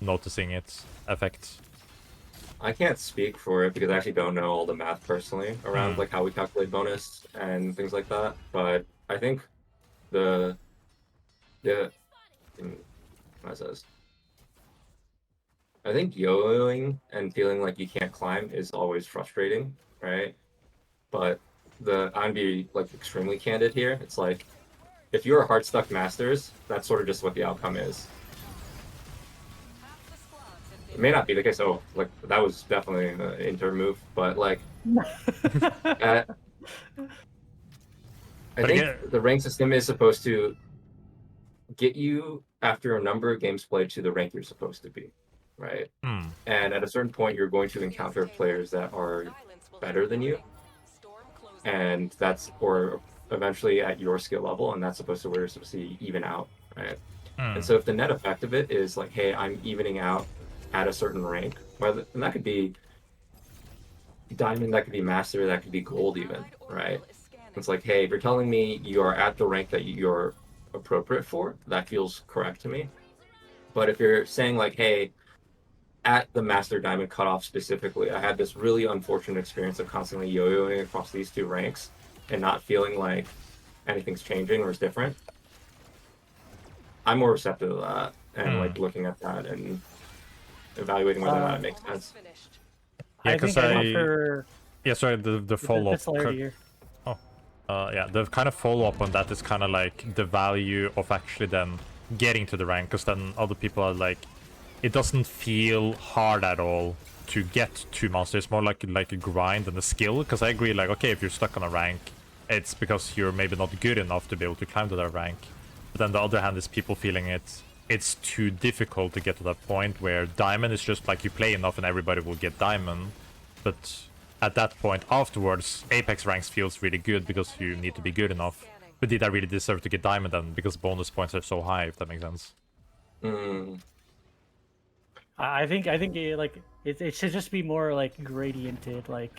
Speaker 2: noticing its effects?
Speaker 1: I can't speak for it because I actually don't know all the math personally around like how we calculate bonus and things like that. But I think the I think yo-yoing and feeling like you can't climb is always frustrating, right? But I'm gonna be like extremely candid here. It's like if you're a hard stuck masters, that's sort of just what the outcome is. It may not be the case. Oh, like that was definitely an inter move, but like
Speaker 4: I
Speaker 2: But
Speaker 4: think
Speaker 2: again,
Speaker 4: the rank system is supposed to get you after a number of games played to the rank you're supposed to be, right? And at a certain point, you're going to encounter players that are better than you, and that's or eventually at your skill level, and that's supposed to where you're supposed to even out, right? And so if the net effect of it is like, hey, I'm evening out at a certain rank, whether and that could be diamond, that could be master, that could be gold even, right? It's like, hey, if you're telling me you are at the rank that you're appropriate for, that feels correct to me. But if you're saying like, hey, at the master diamond cutoff specifically, I had this really unfortunate experience of constantly yo-yoing across these two ranks and not feeling like anything's changing or is different. I'm more receptive to that and like looking at that and evaluating whether or not it makes sense.
Speaker 2: yeah,
Speaker 3: I
Speaker 2: because
Speaker 3: think for
Speaker 2: yeah, sorry, the follow up. Yeah, the kind of follow-up on that is kind of like the value of actually then getting to the rank, because then other people are like, it doesn't feel hard at all to get to master. It's more like a grind and a skill, because I agree, like, okay, if you're stuck on a rank, it's because you're maybe not good enough to be able to climb to that rank. But then the other hand is people feeling it's too difficult to get to that point where diamond is just like you play enough and everybody will get diamond, but at that point afterwards, Apex ranks feels really good because you need to be good enough. But did I really deserve to get diamond then? Because bonus points are so high, if that makes sense.
Speaker 3: I think it should just be more like gradiented. Like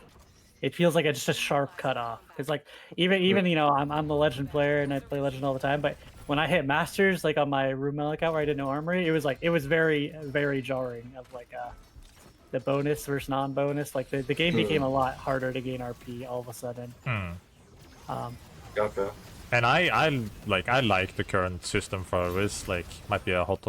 Speaker 3: it feels like just a sharp cutoff. Because like even you know I'm a legend player and I play legend all the time, but when I hit masters like on my room account where I did no armory, it was very jarring of like the bonus versus non-bonus. Like the game became a lot harder to gain RP all of a sudden.
Speaker 4: Gotcha.
Speaker 2: And I like the current system for this. Like, might be a hot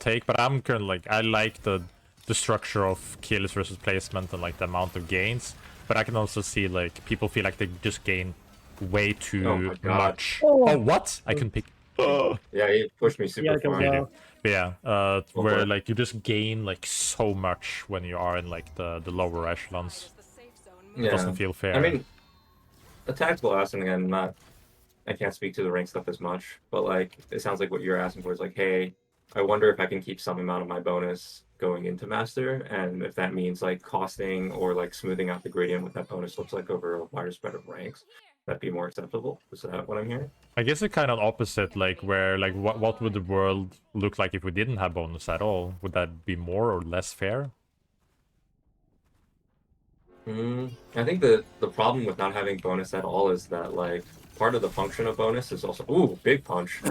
Speaker 2: take, but I'm currently like, I like the structure of kills versus placement and like the amount of gains. But I can also see like people feel like they just gain way too much. Oh, what? I can pick.
Speaker 4: Yeah, he pushed me super far.
Speaker 3: Well.
Speaker 2: Yeah, where like you just gain like so much when you are in like the lower echelons. It doesn't feel fair.
Speaker 4: I mean, a tactical ask, and again, I can't speak to the rank stuff as much, but like it sounds like what you're asking for is like, hey, I wonder if I can keep some amount of my bonus going into master, and if that means like costing or like smoothing out the gradient what that bonus looks like over a wider spread of ranks, that'd be more acceptable. Is that what I'm hearing?
Speaker 2: I guess it's kind of opposite, like where like what would the world look like if we didn't have bonus at all? Would that be more or less fair?
Speaker 4: I think the problem with not having bonus at all is that like part of the function of bonus is also big punch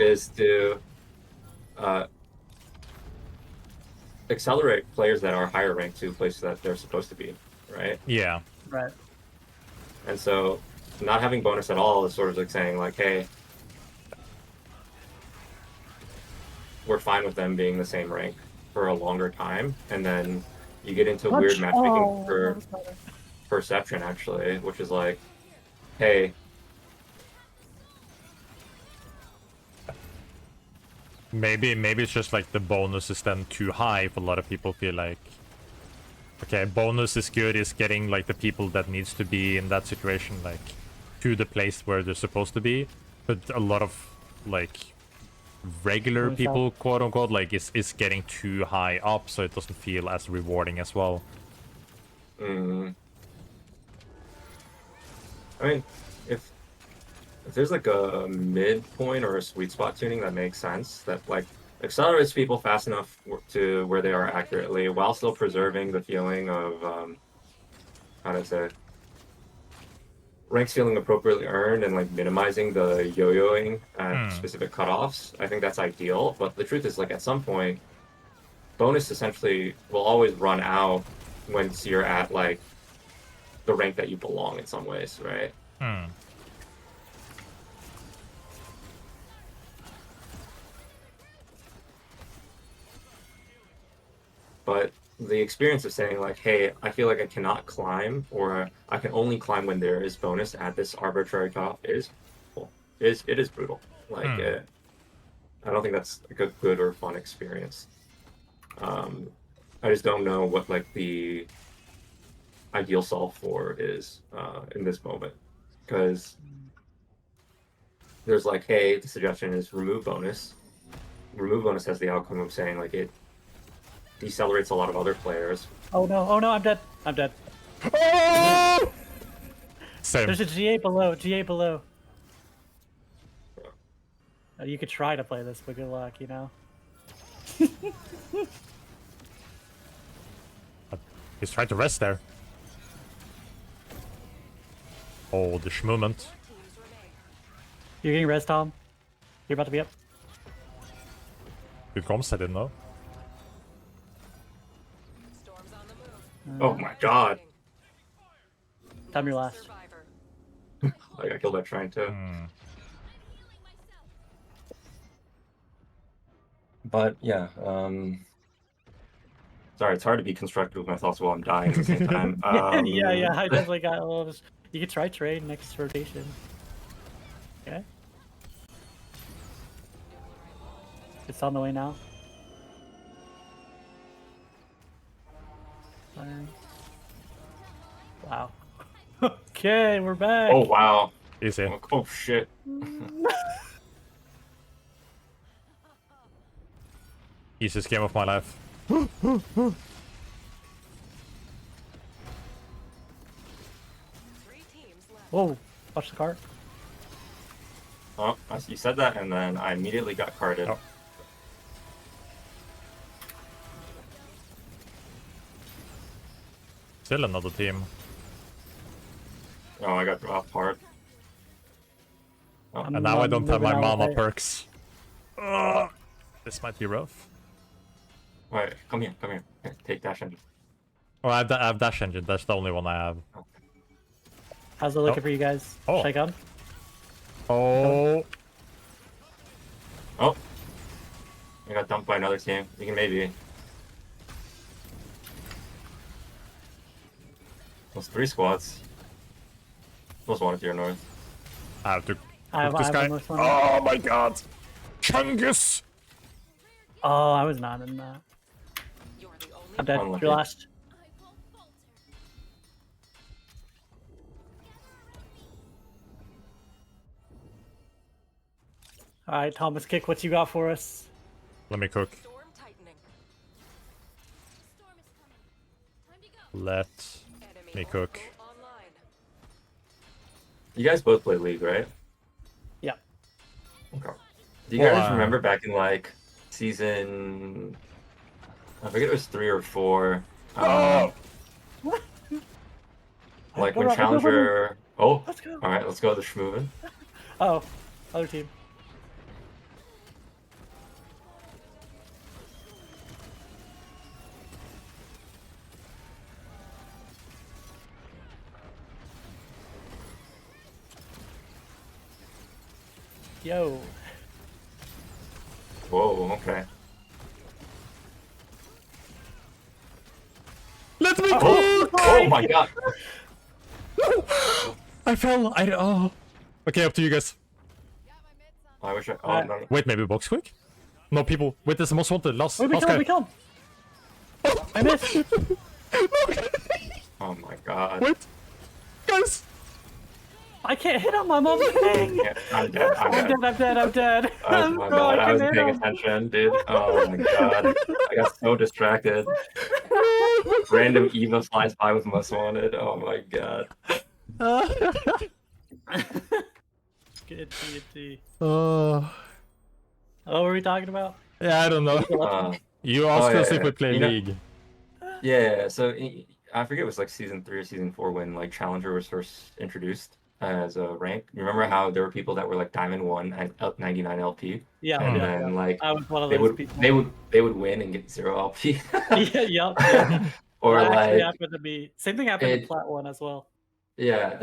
Speaker 4: is to accelerate players that are higher ranked to places that they're supposed to be, right?
Speaker 2: Yeah.
Speaker 3: Right.
Speaker 4: And so not having bonus at all is sort of like saying like, hey, we're fine with them being the same rank for a longer time, and then you get into weird matchmaking for perception actually, which is like, hey,
Speaker 2: maybe it's just like the bonus is then too high if a lot of people feel like, okay, bonus is good, is getting like the people that needs to be in that situation like to the place where they're supposed to be, but a lot of like regular people, quote unquote, like is getting too high up, so it doesn't feel as rewarding as well.
Speaker 4: I mean, if there's like a midpoint or a sweet spot tuning that makes sense, that like accelerates people fast enough to where they are accurately while still preserving the feeling of how to say, ranks feeling appropriately earned and like minimizing the yo-yoing at specific cutoffs, I think that's ideal. But the truth is, like, at some point, bonus essentially will always run out once you're at like the rank that you belong in some ways, right? But the experience of saying like, hey, I feel like I cannot climb, or I can only climb when there is bonus at this arbitrary cutoff is brutal. Like, I don't think that's like a good or fun experience. I just don't know what like the ideal solve for is in this moment. because there's like, hey, the suggestion is remove bonus. Remove bonus has the outcome of saying like it decelerates a lot of other players.
Speaker 3: Oh no, I'm dead. I'm dead.
Speaker 2: Same.
Speaker 3: There's a GA below, GA below. You could try to play this, but good luck, you know?
Speaker 2: He's trying to rest there. Oh, the schmovement.
Speaker 3: You're getting res, Tom. You're about to be up.
Speaker 2: Good comms, I didn't know.
Speaker 5: Storm's on the move.
Speaker 4: Oh my god.
Speaker 3: Time your last.
Speaker 5: Survivor.
Speaker 4: I got killed by trying to. But yeah, sorry, it's hard to be constructive with my thoughts while I'm dying at the same time.
Speaker 3: Yeah, I definitely got a little. You could try trade next rotation. Okay. It's on the way now. Firing. Wow. Okay, we're back.
Speaker 4: Oh wow.
Speaker 2: Easy.
Speaker 4: Oh shit.
Speaker 2: Easiest game of my life.
Speaker 5: 3 teams left.
Speaker 3: Whoa, watch the cart.
Speaker 4: Oh, you said that, and then I immediately got carded.
Speaker 2: Oh. Still another team.
Speaker 4: Oh, I got dropped hard.
Speaker 2: And now I don't have my
Speaker 3: moving out of
Speaker 2: mana
Speaker 3: the way.
Speaker 2: perks. Ugh. This might be rough.
Speaker 4: Wait, come here, come here. Here, take dash engine.
Speaker 2: Oh, I have Dash Engine. That's the only one I have.
Speaker 3: How's it looking
Speaker 2: Oh.
Speaker 3: for you guys?
Speaker 2: Oh.
Speaker 3: Should I come?
Speaker 2: Oh.
Speaker 4: Oh, I got dumped by another team. You can maybe. Those 3 squads. Most wanted to your north.
Speaker 2: I have to.
Speaker 3: I have
Speaker 2: this guy.
Speaker 3: almost one.
Speaker 2: Oh my god! Chungus!
Speaker 3: Oh, I was not in that.
Speaker 5: You're the only
Speaker 3: I'm dead.
Speaker 4: Unlucky.
Speaker 3: You're last. All right, Thomas Kick, what you got for us?
Speaker 2: Let me cook.
Speaker 5: storm tightening.
Speaker 2: Let
Speaker 5: Enemy
Speaker 2: me cook.
Speaker 5: oracle online.
Speaker 4: You guys both play League, right?
Speaker 3: Yeah.
Speaker 4: Okay. Do you guys
Speaker 2: Well,
Speaker 4: remember back in like season? I forget it was 3 or 4.
Speaker 2: Oh!
Speaker 4: Like
Speaker 3: We're
Speaker 4: when
Speaker 3: up,
Speaker 4: Challenger. Oh,
Speaker 3: Let's go.
Speaker 4: all right, let's go. The Schmovin.
Speaker 3: Oh, other team. Yo.
Speaker 4: Whoa, okay.
Speaker 2: Let me
Speaker 4: Oh,
Speaker 2: cook!
Speaker 4: oh my god.
Speaker 2: I fell. Oh. Okay, up to you guys.
Speaker 4: I wish I. Oh, no.
Speaker 2: Wait, maybe box quick? No, people. Wait, there's the most wanted. Last,
Speaker 3: Wait, we
Speaker 2: last
Speaker 3: killed,
Speaker 2: guy.
Speaker 3: we killed. I missed.
Speaker 4: Oh my god.
Speaker 2: Wait. Guys.
Speaker 3: I can't hit him. I'm on the thing.
Speaker 4: Yeah, I'm dead. I'm dead.
Speaker 3: I'm dead.
Speaker 4: Oh my god, I wasn't paying attention, dude. Oh my god. I got so distracted. Random Eva flies by with most wanted. Oh my god.
Speaker 3: Good T.
Speaker 2: Oh.
Speaker 3: What were we talking about?
Speaker 2: Yeah, I don't know. You asked
Speaker 4: yeah,
Speaker 2: us if
Speaker 4: yeah.
Speaker 2: we play
Speaker 4: You know-
Speaker 2: League.
Speaker 4: Yeah, so I forget it was like season 3 or season 4 when like Challenger was first introduced as a rank. You remember how there were people that were like Diamond 1 and 99 LP?
Speaker 3: Yeah,
Speaker 4: And
Speaker 3: yeah,
Speaker 4: then
Speaker 3: yeah.
Speaker 4: like
Speaker 3: I was one of
Speaker 4: they
Speaker 3: those
Speaker 4: would
Speaker 3: people.
Speaker 4: they would win and get 0 LP.
Speaker 3: Yeah, yep.
Speaker 4: Or
Speaker 3: That actually
Speaker 4: like
Speaker 3: happened to me. Same thing happened to
Speaker 4: it-
Speaker 3: Plat 1 as well.
Speaker 4: yeah,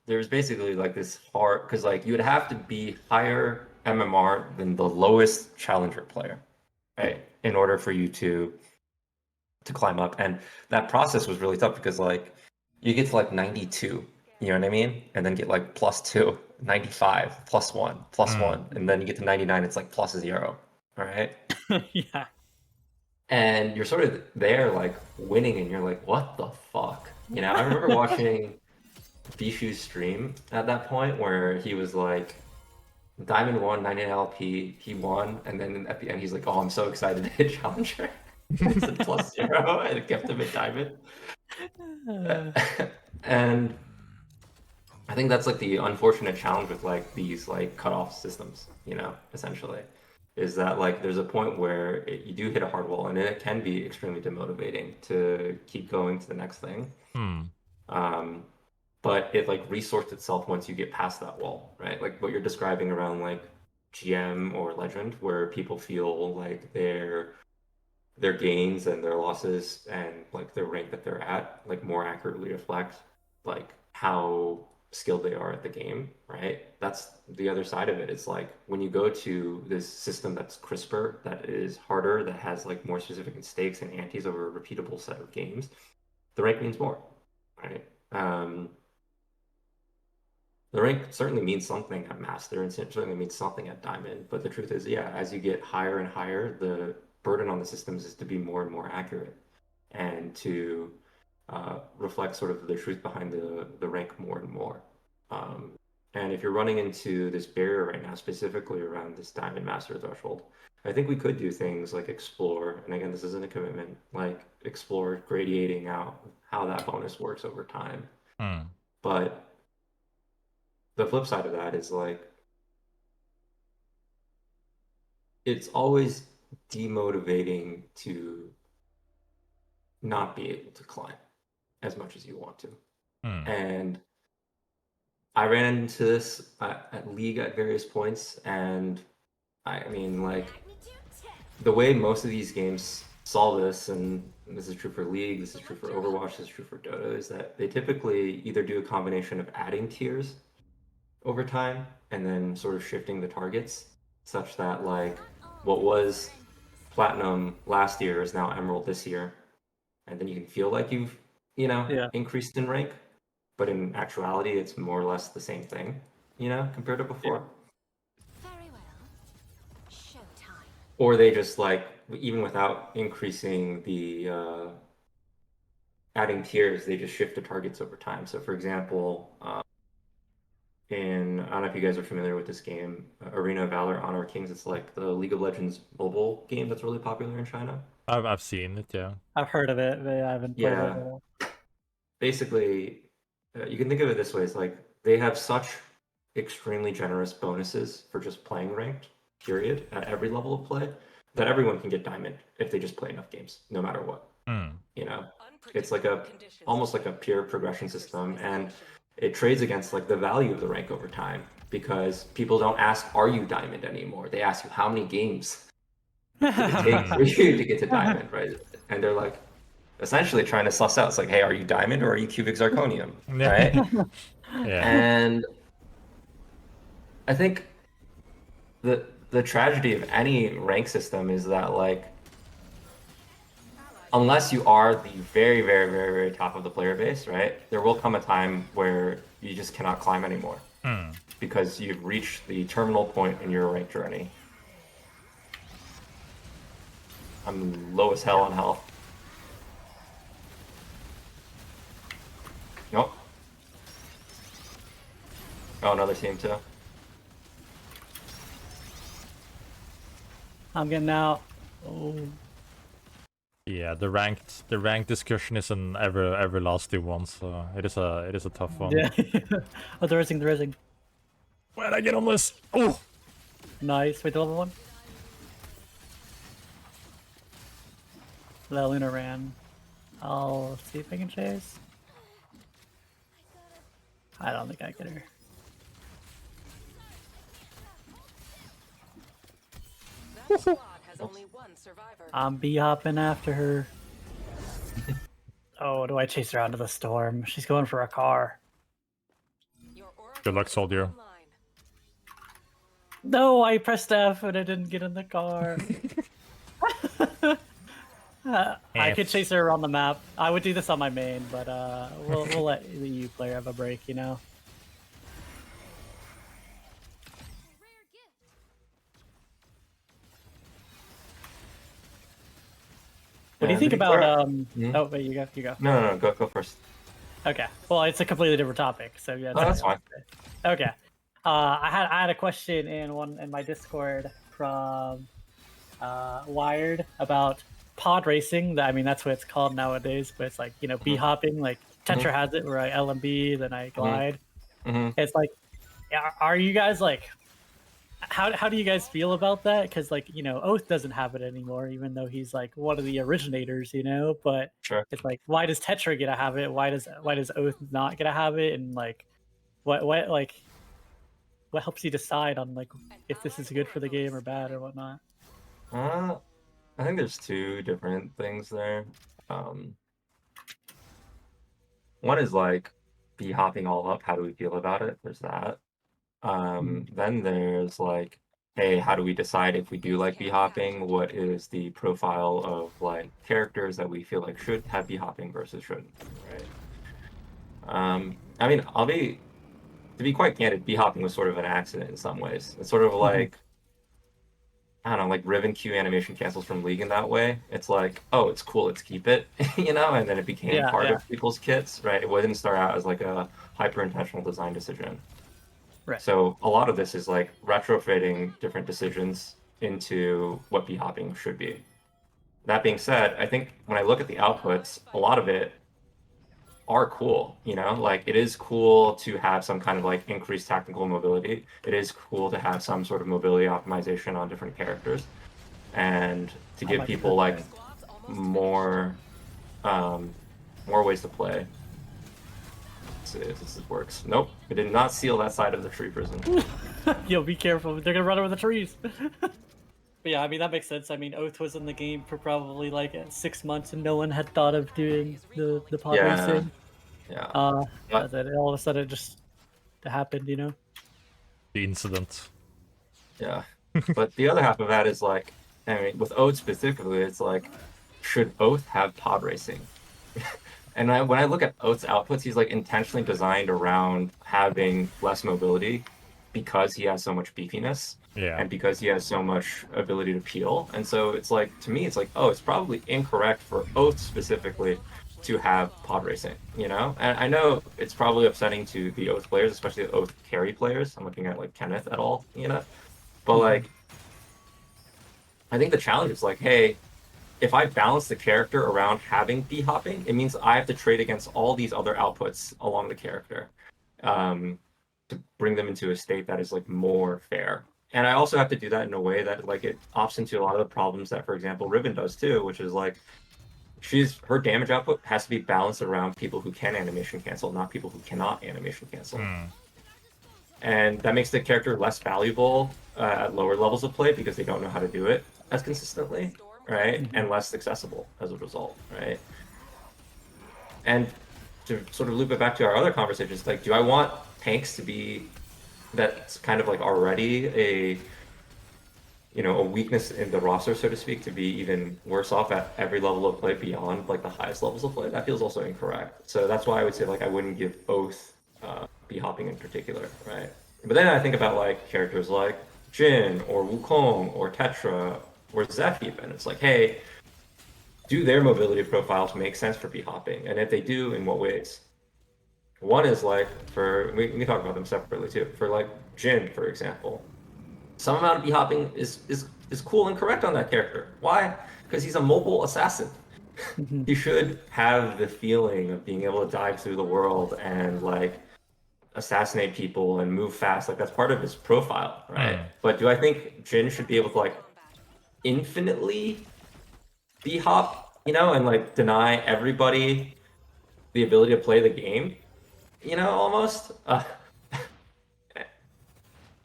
Speaker 4: there's basically like this hard because like you would have to be higher MMR than the lowest Challenger player, right? In order for you to climb up, and that process was really tough because like you get to like 92, you know what I mean, and then get like +2, 95, +1, +1, and then you get to 99, it's like +0. All right.
Speaker 3: Yeah.
Speaker 4: And you're sort of there like winning and you're like, what the fuck? You know, I remember watching
Speaker 1: Bishu's stream at that point where he was like, Diamond won 99 LP, he won, and then at the end he's like, oh, I'm so excited to hit Challenger. It's a +0, and it kept him at Diamond. And I think that's like the unfortunate challenge with like these like cutoff systems, you know, essentially, is that like there's a point where you do hit a hard wall, and it can be extremely demotivating to keep going to the next thing. But it like resorts itself once you get past that wall, right? Like what you're describing around like GM or Legend, where people feel like their gains and their losses and like the rank that they're at like more accurately reflect like how skilled they are at the game, right? That's the other side of it. It's like when you go to this system that's crisper, that is harder, that has like more specific stakes and antes over a repeatable set of games, the rank means more, right? The rank certainly means something at Master and certainly means something at Diamond, but the truth is, yeah, as you get higher and higher, the burden on the systems is to be more and more accurate and to reflect sort of the truth behind the rank more and more. And if you're running into this barrier right now, specifically around this Diamond Master threshold, I think we could do things like explore, and again, this isn't a commitment, like explore gradiating out how that bonus works over time. But the flip side of that is like it's always demotivating to not be able to climb as much as you want to. And I ran into this at League at various points, and I mean, like, the way most of these games solve this, and this is true for League, this is true for Overwatch, this is true for Dota, is that they typically either do a combination of adding tiers over time and then sort of shifting the targets such that like what was platinum last year is now emerald this year, and then you can feel like you've increased in rank, but in actuality it's more or less the same thing, compared to before.
Speaker 5: Very well. Showtime.
Speaker 1: Or they just like, even without increasing the adding tiers, they just shift the targets over time. So for example, I don't know if you guys are familiar with this game, Arena of Valor, Honor of Kings. It's like the League of Legends mobile game that's really popular in China.
Speaker 2: I've seen it, yeah.
Speaker 3: I've heard of it, but I haven't played it.
Speaker 1: Basically, you can think of it this way: it's like they have such extremely generous bonuses for just playing ranked, period, at every level of play, that everyone can get diamond if they just play enough games, no matter what. It's like almost like a pure progression system, and it trades against like the value of the rank over time, because people don't ask, are you diamond anymore? They ask you, how many games did it take for you to get to diamond, right? And they're like essentially trying to suss out, it's like, hey, are you diamond or are you cubic zirconium, right?
Speaker 2: Yeah.
Speaker 1: And I think the tragedy of any rank system is that like, unless you are the very, very, very, very top of the player base, right? There will come a time where you just cannot climb anymore because you've reached the terminal point in your rank journey. I'm low as hell on health. Nope. Oh, another team too.
Speaker 3: I'm getting out. Oh.
Speaker 2: Yeah, the ranked discussion is an everlasting one, so it is a tough one.
Speaker 3: Yeah. Oh, they're raising.
Speaker 2: Where'd I get on this? Oh,
Speaker 3: nice. Wait, the level 1. La Luna ran. I'll see if I can chase. I don't think I get her.
Speaker 5: That squad has only one survivor.
Speaker 3: I'm bee-hopping after her. Oh, do I chase her out into the storm? She's going for a car.
Speaker 2: good luck, soldier.
Speaker 3: No, I pressed F and I didn't get in the car. I could chase her around the map. I would do this on my main, but we'll let the EU player have a break, you know? What do you think about Oh wait, you go.
Speaker 1: No, go first.
Speaker 3: Okay. Well, it's a completely different topic, so yeah.
Speaker 4: Oh, that's fine.
Speaker 3: Okay. I had a question in my Discord from Wired about pod racing. I mean, that's what it's called nowadays, but it's like, you know, bee hopping. Like Tetra has it where I LMB, then I glide. It's like, are you guys like, how do you guys feel about that? Because like, you know, Oath doesn't have it anymore, even though he's like one of the originators, you know. But
Speaker 4: Sure.
Speaker 3: it's like, why does Tetra get to have it? Why does Oath not get to have it? And like, what like what helps you decide on like if this is good for the game or bad or whatnot?
Speaker 4: I think there's two different things there. One is like bee hopping all up. How do we feel about it? There's that. Then there's like, hey, how do we decide if we do like bee hopping? What is the profile of like characters that we feel like should have bee hopping versus shouldn't, right? I mean, to be quite candid, bee hopping was sort of an accident in some ways. It's sort of like, I don't know, like Riven Q animation cancels from League in that way. It's like, oh, it's cool, let's keep it, you know, and then it became part of people's kits, right? It didn't start out as like a hyper intentional design decision.
Speaker 3: Right.
Speaker 4: So a lot of this is like retrofitting different decisions into what bee hopping should be. That being said, I think when I look at the outputs, a lot of it are cool, you know, like it is cool to have some kind of like increased tactical mobility. It is cool to have some sort of mobility optimization on different characters and to give people like more ways to play. Let's see if this works. Nope, it did not seal that side of the tree prison.
Speaker 3: Yo, be careful, they're gonna run over the trees. But yeah, I mean, that makes sense. I mean, Oath was in the game for probably like 6 months and no one had thought of doing the pod racing.
Speaker 4: Yeah.
Speaker 3: All of a sudden it just happened, you know?
Speaker 2: The incident.
Speaker 4: Yeah. But the other half of that is like, I mean, with Oath specifically, it's like, should Oath have pod racing? And when I look at Oath's outputs, he's like intentionally designed around having less mobility because he has so much beefiness.
Speaker 2: Yeah.
Speaker 4: And because he has so much ability to peel. And so it's like, to me, it's like, oh, it's probably incorrect for Oath specifically to have pod racing, you know? And I know it's probably upsetting to the Oath players, especially the Oath carry players. I'm looking at like Kenneth et al, you know? But like, I think the challenge is like, hey, if I balance the character around having bee hopping, it means I have to trade against all these other outputs along the character to bring them into a state that is like more fair. And I also have to do that in a way that like it opts into a lot of the problems that, for example, Riven does too, which is like her damage output has to be balanced around people who can animation cancel, not people who cannot animation cancel. And that makes the character less valuable at lower levels of play because they don't know how to do it as consistently, right? And less accessible as a result, right? And to sort of loop it back to our other conversations, like, do I want tanks to be that's kind of like already a weakness in the roster, so to speak, to be even worse off at every level of play beyond like the highest levels of play? That feels also incorrect. So that's why I would say like I wouldn't give Oath bee hopping in particular, right? But then I think about like characters like Jin or Wukong or Tetra or Zeph even. It's like, hey, do their mobility profiles make sense for bee hopping? And if they do, in what ways? One is like we can talk about them separately too. For like Jin, for example, some amount of bee hopping is cool and correct on that character. Why? Because he's a mobile assassin. He should have the feeling of being able to dive through the world and like assassinate people and move fast. Like that's part of his profile, right? But do I think Jin should be able to like infinitely bee hop, you know, and like deny everybody the ability to play the game? You know, almost.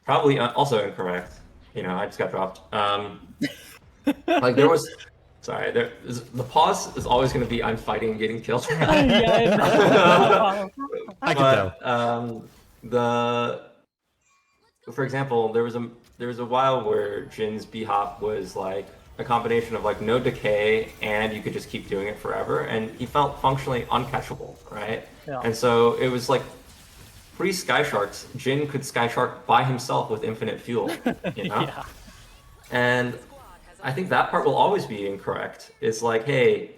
Speaker 4: Probably also incorrect. You know, I just got dropped. Like there was. Sorry, the pause is always going to be I'm fighting and getting killed.
Speaker 2: I can tell.
Speaker 4: For example, there was a while where Jin's bee hop was like a combination of like no decay and you could just keep doing it forever, and he felt functionally uncatchable, right?
Speaker 3: Yeah.
Speaker 4: And so it was like pre-Sky Sharks, Jin could Sky Shark by himself with infinite fuel, you know?
Speaker 3: Yeah.
Speaker 4: And I think that part will always be incorrect. It's like, hey,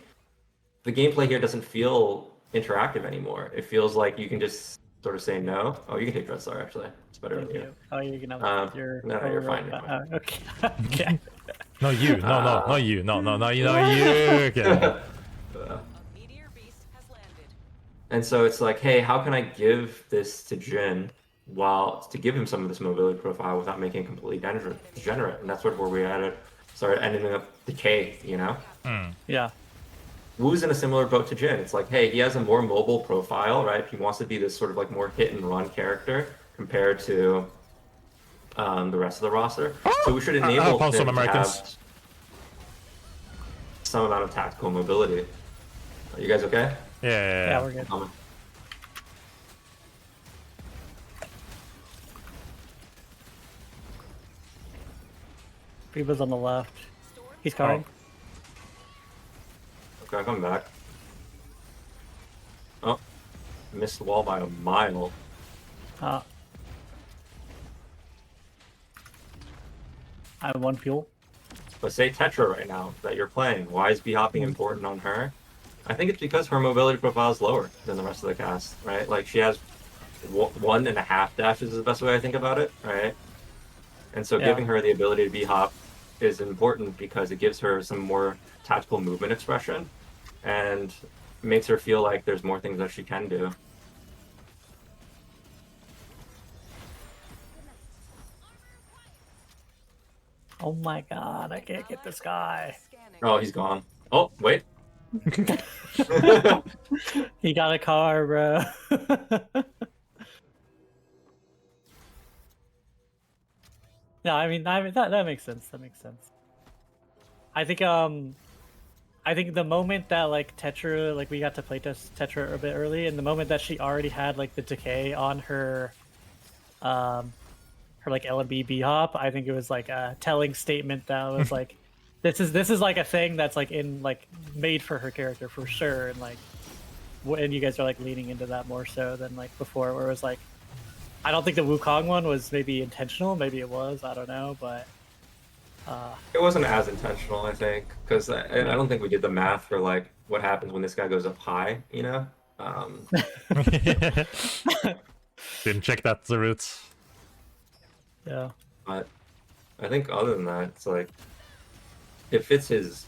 Speaker 4: the gameplay here doesn't feel interactive anymore. It feels like you can just sort of say no. Oh, you can take Red Star actually. It's better
Speaker 3: Thank
Speaker 4: than you.
Speaker 3: you. Oh, you can have your.
Speaker 4: No, you're fine. You're fine.
Speaker 3: Okay. Okay.
Speaker 2: No, you. No, not you. No, you. Okay.
Speaker 5: A meteor beast has landed.
Speaker 4: And so it's like, hey, how can I give this to Jin to give him some of this mobility profile without making it completely degenerate? And that's where we had it started ending up decay, you know?
Speaker 3: Yeah.
Speaker 4: Wu's in a similar boat to Jin. It's like, hey, he has a more mobile profile, right? He wants to be this sort of like more hit and run character compared to the rest of the roster. So we should enable him
Speaker 2: some
Speaker 4: to
Speaker 2: Americans.
Speaker 4: have some amount of tactical mobility. Are you guys okay?
Speaker 3: Yeah, we're good. Reba's on the left. He's coming.
Speaker 4: Okay, I'm coming back. Oh, missed the wall by a mile.
Speaker 3: I have 1 fuel.
Speaker 4: But say Tetra right now that you're playing. Why is B-hopping important on her? I think it's because her mobility profile is lower than the rest of the cast, right? Like she has 1.5 dashes is the best way I think about it, right? And so giving her the ability to B-hop is important because it gives her some more tactical movement expression and makes her feel like there's more things that she can do.
Speaker 3: Oh my god, I can't get this guy.
Speaker 4: Oh, he's gone. Oh, wait.
Speaker 3: He got a car, bro. No, I mean that makes sense. That makes sense. I think the moment that like Tetra, like we got to playtest Tetra a bit early, and the moment that she already had like the decay on her like LB B hop, I think it was like a telling statement that was like this is like a thing that's like in like made for her character for sure, and like and you guys are like leaning into that more so than like before, where it was like I don't think the Wukong one was maybe intentional, maybe it was, I don't know, but
Speaker 4: it wasn't as intentional, I think, because I don't think we did the math for like what happens when this guy goes up high, you know.
Speaker 2: Didn't check that the roots.
Speaker 3: yeah.
Speaker 4: But I think other than that, it's like it fits his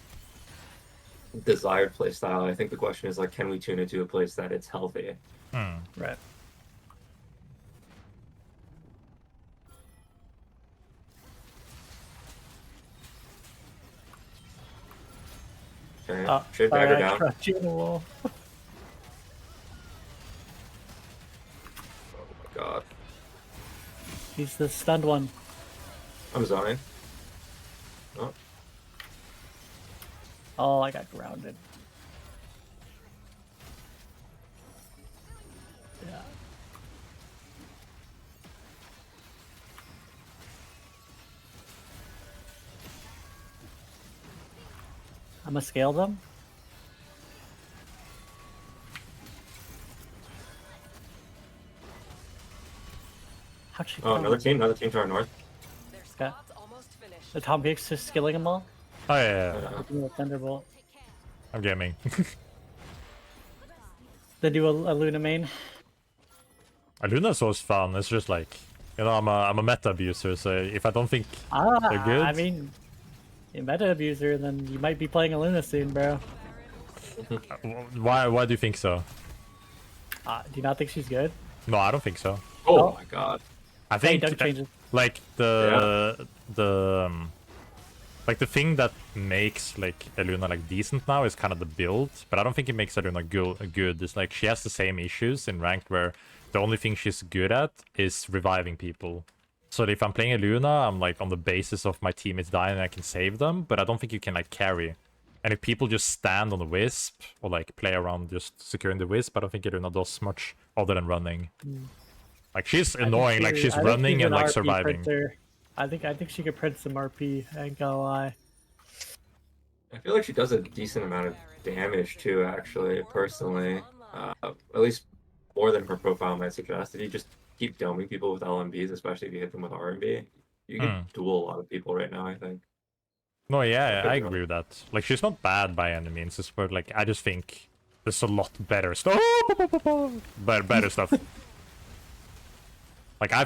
Speaker 4: desired play style. I think the question is like, can we tune it to a place that it's healthy?
Speaker 3: Right.
Speaker 4: Okay. Should dagger down.
Speaker 3: Crushed you in the wall.
Speaker 4: Oh my god.
Speaker 3: He's the stunned one.
Speaker 4: I'm zoning. Oh.
Speaker 3: Oh, I got grounded. Yeah. I'm gonna scale them. How'd she
Speaker 4: Oh, another team to our north.
Speaker 5: Their
Speaker 3: Okay.
Speaker 5: squad's almost finished.
Speaker 3: The Tom Hicks just skilling them all?
Speaker 2: Oh yeah.
Speaker 3: Give me a Thunderbolt.
Speaker 2: I'm gaming.
Speaker 3: They do a Luna main.
Speaker 2: Luna's always fun. It's just like, you know, I'm a meta abuser, so if I don't think they're good,
Speaker 3: I mean, you're meta abuser, then you might be playing a Luna soon, bro.
Speaker 2: why do you think so?
Speaker 3: Do you not think she's good?
Speaker 2: No, I don't think so.
Speaker 4: Oh my god.
Speaker 2: I think
Speaker 3: don't change it.
Speaker 2: like the like the thing that makes like Eluna like decent now is kind of the build, but I don't think it makes Eluna good. It's like she has the same issues in ranked where the only thing she's good at is reviving people. So if I'm playing Eluna, I'm like on the basis of my teammates dying and I can save them, but I don't think you can like carry. And if people just stand on the wisp or like play around just securing the wisp, I don't think Eluna does much other than running. Like she's annoying, like she's running and like surviving.
Speaker 3: Printer. I think she could print some RP, I ain't gonna lie.
Speaker 4: I feel like she does a decent amount of damage too, actually, personally. At least more than her profile might suggest. If you just keep doming people with LMBs, especially if you hit them with RMB, you can duel a lot of people right now, I think.
Speaker 2: No, yeah, I agree with that. Like she's not bad by any means, it's but like I just think There's a lot better stuff. Better stuff. Like, I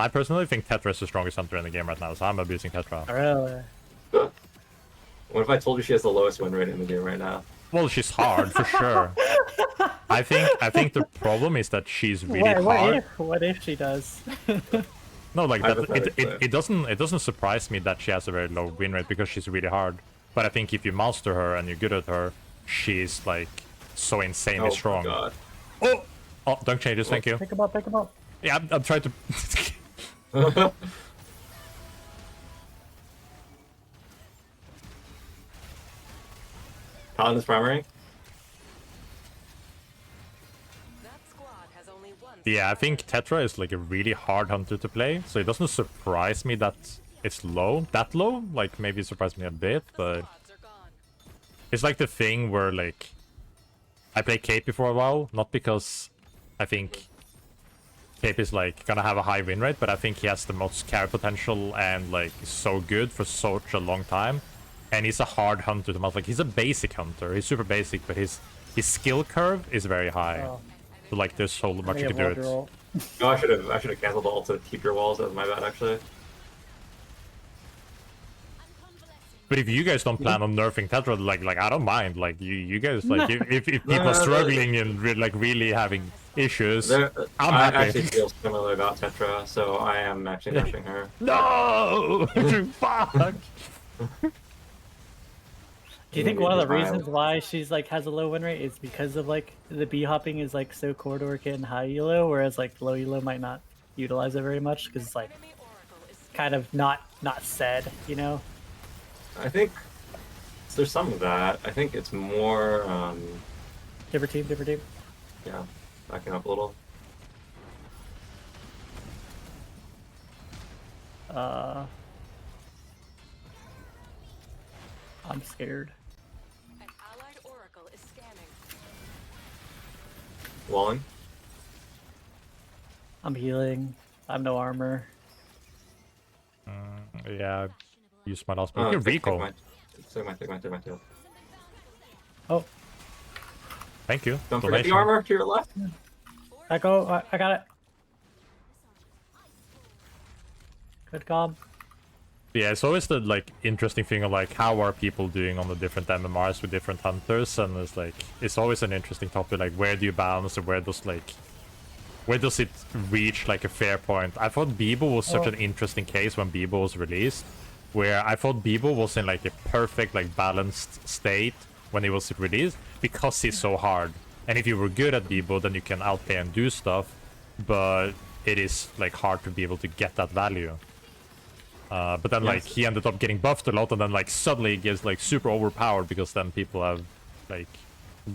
Speaker 2: personally think Tetra is the strongest hunter in the game right now, so I'm abusing Tetra.
Speaker 3: Really?
Speaker 4: What if I told you she has the lowest win rate in the game right now?
Speaker 2: Well, she's hard, for sure. I think the problem is that she's really hard.
Speaker 3: What if she does?
Speaker 2: No, like that. It doesn't surprise me that she has a very low win rate because she's really hard. But I think if you master her and you're good at her, she's like so insanely strong.
Speaker 4: Oh my god.
Speaker 2: Oh, dunk changes. Thank you.
Speaker 3: Pick him up. Pick him up.
Speaker 2: Yeah, I'm trying to.
Speaker 4: Paladin's primary?
Speaker 5: That squad has only one.
Speaker 2: Yeah, I think Tetra is like a really hard hunter to play, so it doesn't surprise me that it's low. That low? Like, maybe it surprised me a bit, but
Speaker 5: Squads are gone.
Speaker 2: it's like the thing where, like, I played Cape for a while, not because I think Cape is, like, gonna have a high win rate, but I think he has the most carry potential and, like, is so good for such a long time. And he's a hard hunter to mount. Like, he's a basic hunter. He's super basic, but his skill curve is very high.
Speaker 3: Oh.
Speaker 2: So, like, there's so much you can do it.
Speaker 4: No, I should have canceled the ult to keep your walls. That was my bad, actually.
Speaker 2: But if you guys don't plan on nerfing Tetra, like I don't mind. Like you guys, like if people are struggling and really having issues, I'm happy.
Speaker 4: I actually feel similar about Tetra, so I am actually nerfing her.
Speaker 2: No, fuck.
Speaker 3: Do you think one of the reasons why she's like has a low win rate is because of like the B hopping is like so core to work in high elo, whereas like low elo might not utilize it very much because it's like
Speaker 5: Enemy Oracle is
Speaker 3: kind of not said, you know?
Speaker 4: I think there's some of that. I think it's more,
Speaker 3: Different team.
Speaker 4: yeah, backing up a little.
Speaker 3: I'm scared.
Speaker 5: an allied Oracle is scanning.
Speaker 4: Walling.
Speaker 3: I'm healing. I have no armor.
Speaker 2: Yeah, use my last move.
Speaker 4: Oh,
Speaker 2: You
Speaker 4: take
Speaker 2: recall.
Speaker 4: my tail.
Speaker 3: Oh,
Speaker 2: Thank you.
Speaker 4: Don't forget the
Speaker 2: Donation.
Speaker 4: armor to your left.
Speaker 3: I got it. Good calm.
Speaker 2: Yeah, it's always the like interesting thing of like how are people doing on the different MMRs with different hunters, and it's like it's always an interesting topic. Like where do you balance, or where does it reach like a fair point? I thought Bebo was such an interesting case when Bebo was released, where I thought Bebo was in like a perfect like balanced state when he was released because he's so hard. And if you were good at Bebo, then you can outplay and do stuff, but it is like hard to be able to get that value. But then like he ended up getting buffed a lot, and then like suddenly he gets like super overpowered because then people have like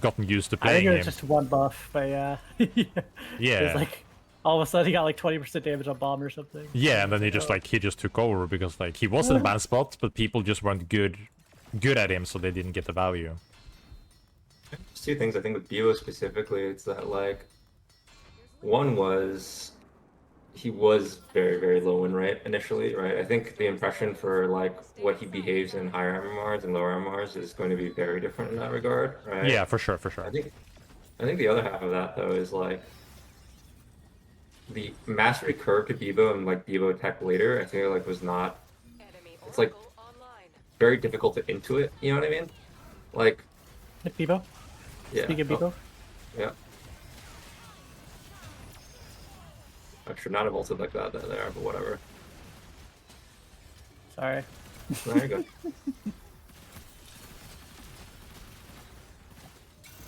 Speaker 2: gotten used to
Speaker 3: I think
Speaker 2: playing
Speaker 3: it
Speaker 2: him.
Speaker 3: was just one buff, but yeah.
Speaker 2: Yeah.
Speaker 3: It's like all of a sudden he got like 20% damage on bomb or something.
Speaker 2: Yeah, and then he just took over because like he was in a bad spot, but people just weren't good at him, so they didn't get the value.
Speaker 4: There's two things I think with Bebo specifically. It's that like one was he was very, very low win rate initially, right? I think the impression for like what he behaves in higher MMRs and lower MMRs is going to be very different in that regard, right?
Speaker 2: Yeah, for sure.
Speaker 4: I think the other half of that though is like the mastery curve to Bebo and like Bebo tech later, I think like was not
Speaker 5: Enemy
Speaker 4: It's like-
Speaker 5: Oracle online.
Speaker 4: very difficult to intuit, you know what I mean? Like
Speaker 3: Hit Bebo.
Speaker 4: yeah.
Speaker 3: Speaking of Bebo.
Speaker 4: Yeah. I should not have ulted like that there, but whatever.
Speaker 3: Sorry.
Speaker 4: There you go.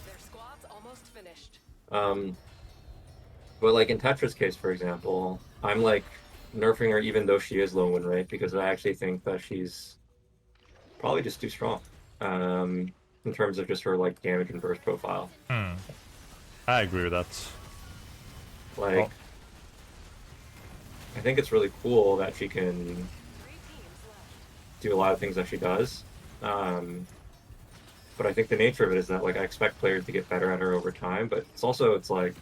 Speaker 5: Their squad's almost finished.
Speaker 4: But like in Tetra's case, for example, I'm like nerfing her even though she is low win rate because I actually think that she's probably just too strong in terms of just her like damage and burst profile.
Speaker 2: I agree with that.
Speaker 4: Like,
Speaker 2: Oh.
Speaker 4: I think it's really cool that she can
Speaker 5: 3 teams left.
Speaker 4: do a lot of things that she does. But I think the nature of it is that like I expect players to get better at her over time, but it's like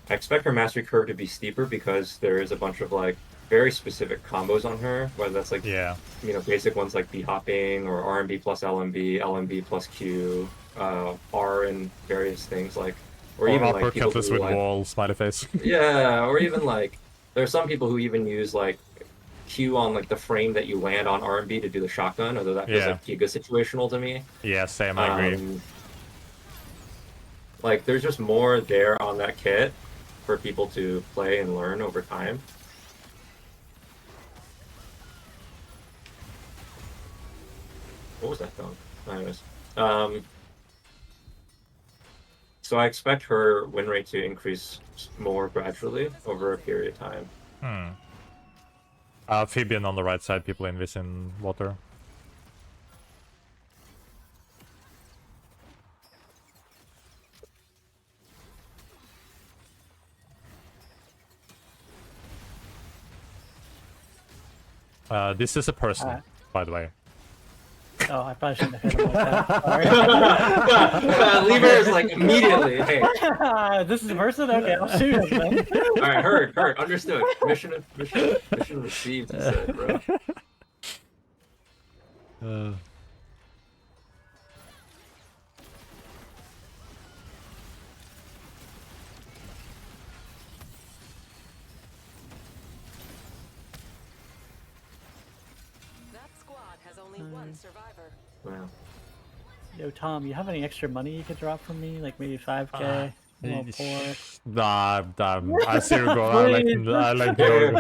Speaker 4: I expect her mastery curve to be steeper because there is a bunch of like very specific combos on her, whether that's like
Speaker 2: Yeah.
Speaker 4: basic ones like B hopping or RMB plus LMB, LMB plus Q, R and various things like, or even like
Speaker 2: upper
Speaker 4: people
Speaker 2: cutlass
Speaker 4: who
Speaker 2: with
Speaker 4: like,
Speaker 2: wall smiley face.
Speaker 4: yeah, or even like there are some people who even use like Q on like the frame that you land on RMB to do the shotgun, although that feels
Speaker 2: Yeah.
Speaker 4: like giga situational to me.
Speaker 2: Yeah, same. I agree.
Speaker 4: Like there's just more there on that kit for people to play and learn over time. What was that dunk? Anyways, so I expect her win rate to increase more gradually over a period of time.
Speaker 2: Phoebian on the right side, people invis in water. This is a person, by the way.
Speaker 3: Oh, I probably shouldn't have hit him like that. Sorry.
Speaker 4: Lemur is like immediately, hey.
Speaker 3: This is a person? Okay, I'll shoot him then.
Speaker 4: Alright, heard, understood. Mission received, he said, bro.
Speaker 5: That squad has only one survivor.
Speaker 4: Wow.
Speaker 3: Yo, Tom, you have any extra money you could drop from me? Like maybe 5K? I'm poor.
Speaker 2: Nah, I see you go. I like
Speaker 4: Come.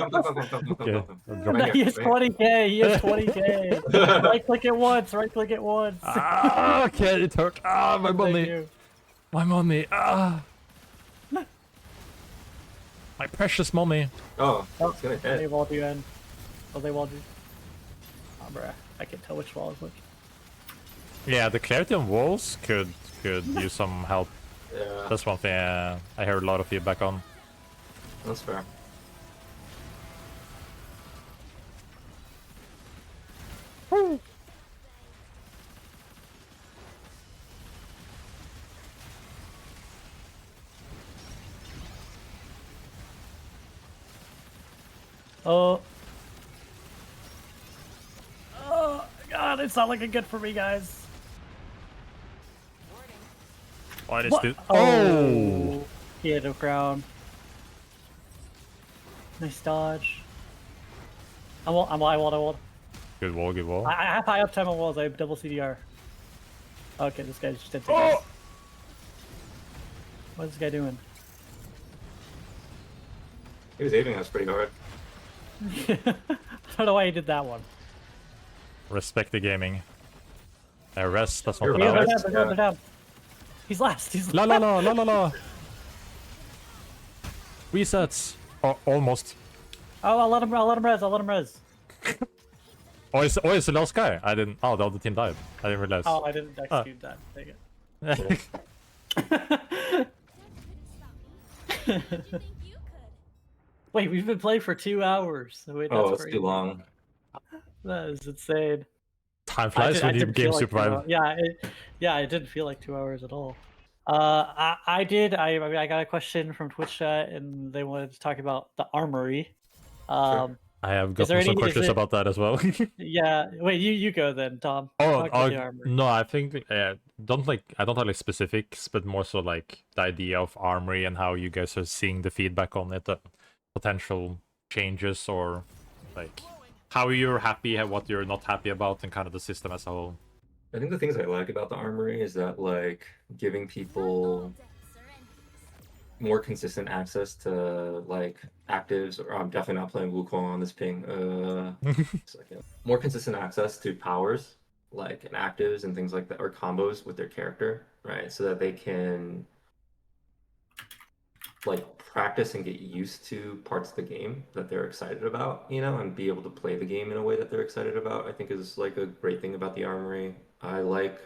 Speaker 3: He has 20K. He has 20K. Right click it once. Right click it once.
Speaker 2: Okay, it hurt. My
Speaker 3: Thank
Speaker 2: money.
Speaker 3: you.
Speaker 2: My money. My precious money.
Speaker 4: Oh, it's gonna
Speaker 3: They
Speaker 4: hit.
Speaker 3: walled you in. Oh, they walled you. Oh, bruh. I can tell which wall is which.
Speaker 2: Yeah, the clarity on walls could use some help.
Speaker 4: Yeah,
Speaker 2: That's one thing I heard a lot of feedback on.
Speaker 4: that's fair.
Speaker 3: Oh. Oh, God, it's not looking good for me, guys.
Speaker 2: What is
Speaker 3: What?
Speaker 2: this?
Speaker 3: Oh! He had a crown. Nice dodge. I walled.
Speaker 2: Good wall, good wall.
Speaker 3: I have high uptime on walls. I have double CDR. Okay, this guy's just didn't take it. What is this guy doing?
Speaker 4: He was aiming us pretty hard.
Speaker 3: I don't know why he did that one.
Speaker 2: Respect the gaming. Rest, that's not
Speaker 4: You're
Speaker 2: allowed.
Speaker 4: right.
Speaker 3: They're down. He's last. He's
Speaker 2: La la la la la la. Resets. Oh, almost.
Speaker 3: Oh, I'll let him res.
Speaker 2: Oh, it's the last guy. I didn't. Oh, the other team died. I didn't realize.
Speaker 3: Oh, I didn't execute that. Take it. Wait, we've been playing for 2 hours. Wait, that's
Speaker 4: It's
Speaker 3: crazy.
Speaker 4: too long.
Speaker 3: That is insane.
Speaker 2: Time flies when you
Speaker 3: didn't
Speaker 2: game
Speaker 3: feel like
Speaker 2: Supervive.
Speaker 3: it didn't feel like 2 hours at all. I did. I mean, I got a question from Twitch chat, and they wanted to talk about the armory.
Speaker 4: Sure.
Speaker 2: I have
Speaker 3: Is there
Speaker 2: gotten some
Speaker 3: any-
Speaker 2: questions
Speaker 3: is it-
Speaker 2: about that as well.
Speaker 3: Yeah. Wait, you go then, Tom.
Speaker 2: Oh,
Speaker 3: Talk about the armory.
Speaker 2: no, I think I don't have like specifics, but more so like the idea of armory and how you guys are seeing the feedback on it, the potential changes, or like how you're happy and what you're not happy about, and kind of the system as a whole.
Speaker 4: I think the things I like about the armory is that like giving people more consistent access to like actives, or I'm definitely not playing Wukong on this ping. Second. More consistent access to powers, like and actives and things like that, or combos with their character, right? So that they can like practice and get used to parts of the game that they're excited about, and be able to play the game in a way that they're excited about. I think is like a great thing about the armory. I like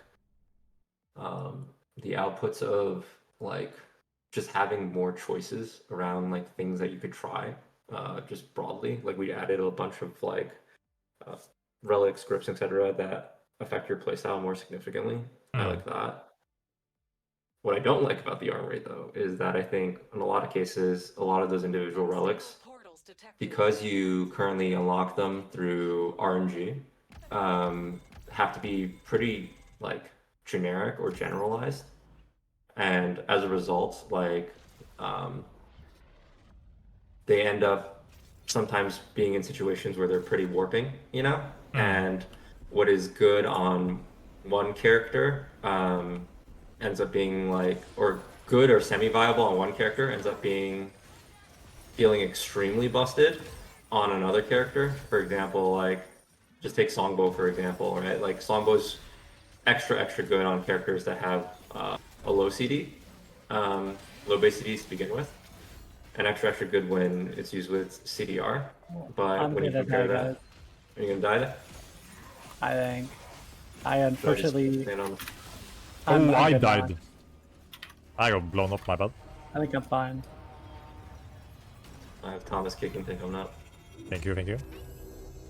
Speaker 4: the outputs of like just having more choices around like things that you could try, just broadly. Like we added a bunch of like relics, scripts, etc. that affect your playstyle more significantly. I like that. What I don't like about the armory though is that I think in a lot of cases, a lot of those individual relics because you currently unlock them through RNG, have to be pretty like generic or generalized, and as a result, like they end up sometimes being in situations where they're pretty warping, you know, and what is good on one character ends up being like, or good or semi-viable on one character ends up being feeling extremely busted on another character. For example, like just take Songbow for example, right? Like Songbow's extra good on characters that have a low CD, low base CDs to begin with, and extra good when it's used with CDR. But when you compare that, are you gonna die there?
Speaker 3: I think. I unfortunately.
Speaker 2: I died. I got blown up, my bad.
Speaker 3: I think I'm fine.
Speaker 4: I have Thomas kicking, think I'm not.
Speaker 2: Thank you, thank you.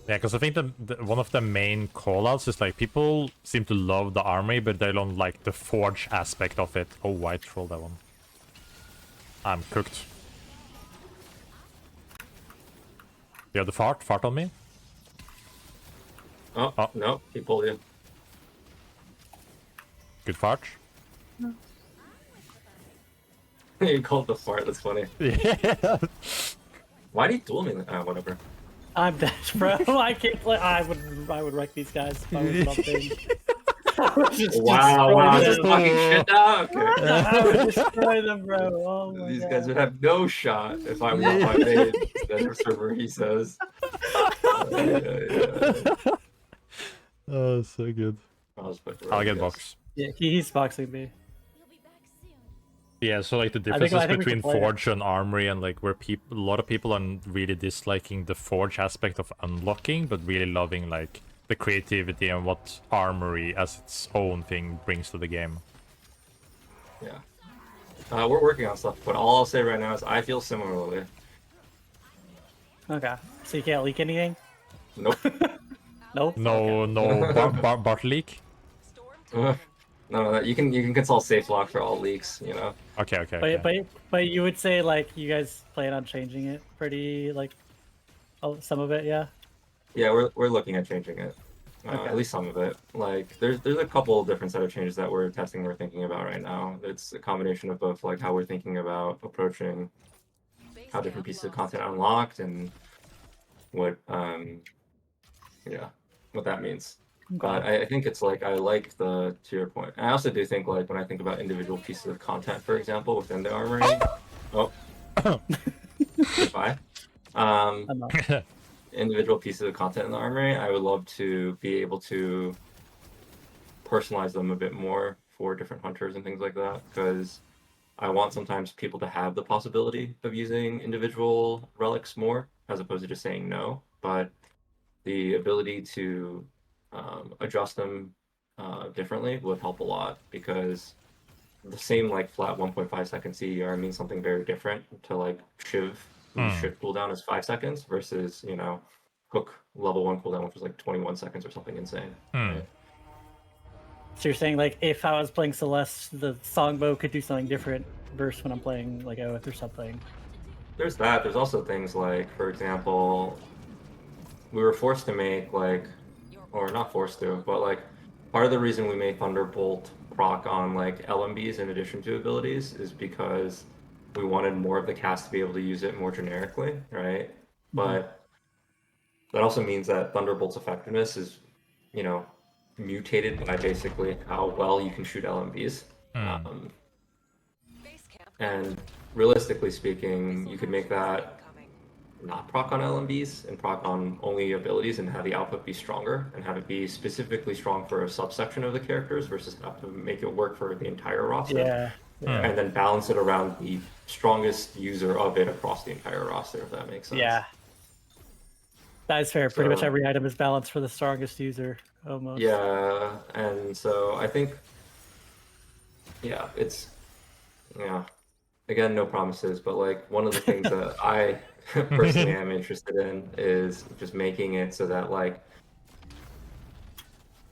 Speaker 2: Yeah, because I think one of the main callouts is like people seem to love the armory, but they don't like the forge aspect of it. Oh, I trolled that one. I'm cooked. You have the fart? Fart on me?
Speaker 4: Oh, no, he pulled you.
Speaker 2: Good fart.
Speaker 4: You called the fart, that's funny.
Speaker 2: Yeah.
Speaker 4: Why do you duel me? Whatever.
Speaker 3: I'm dead, bro. I can't play. I would wreck these guys if I was something.
Speaker 4: Wow, just fucking shit now? Okay.
Speaker 3: I would destroy them, bro. Oh my
Speaker 4: These
Speaker 3: God.
Speaker 4: guys would have no shot if I won my main. That's the server he says.
Speaker 2: Oh, so good. I'll get box.
Speaker 3: Yeah, he's boxing me.
Speaker 2: Yeah, so like the differences between Forge and Armory, and like where a lot of people are really disliking the Forge aspect of unlocking, but really loving like the creativity and what Armory as its own thing brings to the game.
Speaker 4: Yeah. We're working on stuff, but all I'll say right now is I feel similarly.
Speaker 3: Okay. So you can't leak anything?
Speaker 4: Nope.
Speaker 3: Nope?
Speaker 2: No,
Speaker 3: okay.
Speaker 2: no Bart leak?
Speaker 4: No, you can consult safe lock for all leaks, you know.
Speaker 2: Okay.
Speaker 3: But you would say like you guys plan on changing it pretty like some of it, yeah?
Speaker 4: Yeah, we're looking at changing it. At least some of it. Like there's a couple of different set of changes that we're testing, we're thinking about right now. It's a combination of both like how we're thinking about approaching how different pieces of content are unlocked and what what that means. But I think it's like, I like to your point. I also do think like when I think about individual pieces of content, for example, within the armory. Oh. Goodbye. Individual pieces of content in the armory, I would love to be able to personalize them a bit more for different hunters and things like that, because I want sometimes people to have the possibility of using individual relics more, as opposed to just saying no. But the ability to adjust them differently would help a lot, because the same like flat 1.5 second CER means something very different to like Shiv, whose Shiv cooldown is 5 seconds versus, you know, Hook level 1 cooldown, which is like 21 seconds or something insane. Right?
Speaker 3: So you're saying like if I was playing Celeste, the Songbow could do something different versus when I'm playing like Oath or something?
Speaker 4: There's that. There's also things like, for example, we were forced to make like, or not forced to, but like part of the reason we made Thunderbolt proc on like LMBs in addition to abilities is because we wanted more of the cast to be able to use it more generically, right? But that also means that Thunderbolt's effectiveness is, you know, mutated by basically how well you can shoot LMBs. And realistically speaking, you could make that not proc on LMBs and proc on only abilities and have the output be stronger and have it be specifically strong for a subsection of the characters versus have to make it work for the entire roster.
Speaker 3: Yeah.
Speaker 4: And then balance it around the strongest user of it across the entire roster, if that makes sense.
Speaker 3: Yeah. That's fair. Pretty much every item is balanced for the strongest user, almost.
Speaker 4: Yeah, and so I think, yeah, it's, again, no promises, but like one of the things that I personally am interested in is just making it so that like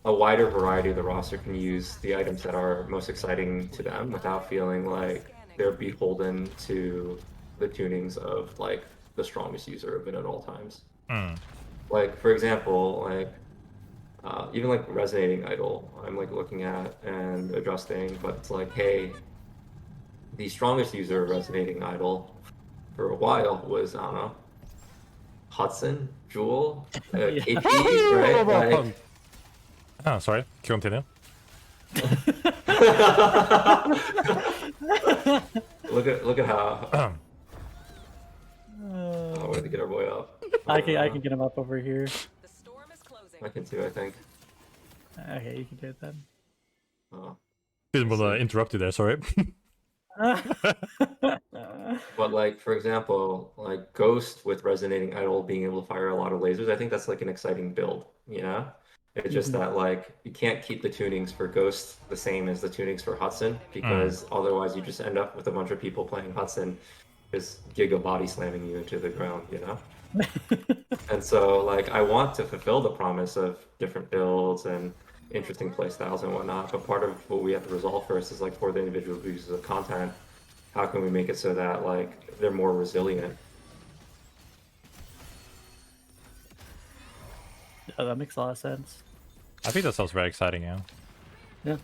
Speaker 4: a wider variety of the roster can use the items that are most exciting to them without feeling like they're beholden to the tunings of like the strongest user of it at all times.
Speaker 2: Mm.
Speaker 4: Like, for example, like even like Resonating Idol, I'm like looking at and adjusting, but it's like, hey, the strongest user of Resonating Idol for a while was, I don't know, Hudson, Jewel,
Speaker 3: Yeah.
Speaker 4: KP, right? Like,
Speaker 2: Oh, sorry. Continue.
Speaker 4: look at how.
Speaker 3: Uh,
Speaker 4: Oh, we have to get our boy up.
Speaker 3: I can get him up over here.
Speaker 5: The storm is closing.
Speaker 4: I can too, I think.
Speaker 3: Okay, you can do it then.
Speaker 4: Oh.
Speaker 2: Didn't want to interrupt you there, sorry.
Speaker 4: But like, for example, like Ghost with Resonating Idol being able to fire a lot of lasers, I think that's like an exciting build, you know? It's just that like you can't keep the tunings for Ghost the same as the tunings for Hudson, because otherwise you just end up with a bunch of people playing Hudson just giga body slamming you into the ground, you know? And so like I want to fulfill the promise of different builds and interesting playstyles and whatnot, but part of what we have to resolve first is like for the individual users of content, how can we make it so that like they're more resilient?
Speaker 3: Oh, that makes a lot of sense.
Speaker 2: I think that sounds very exciting, yeah.
Speaker 3: Yeah.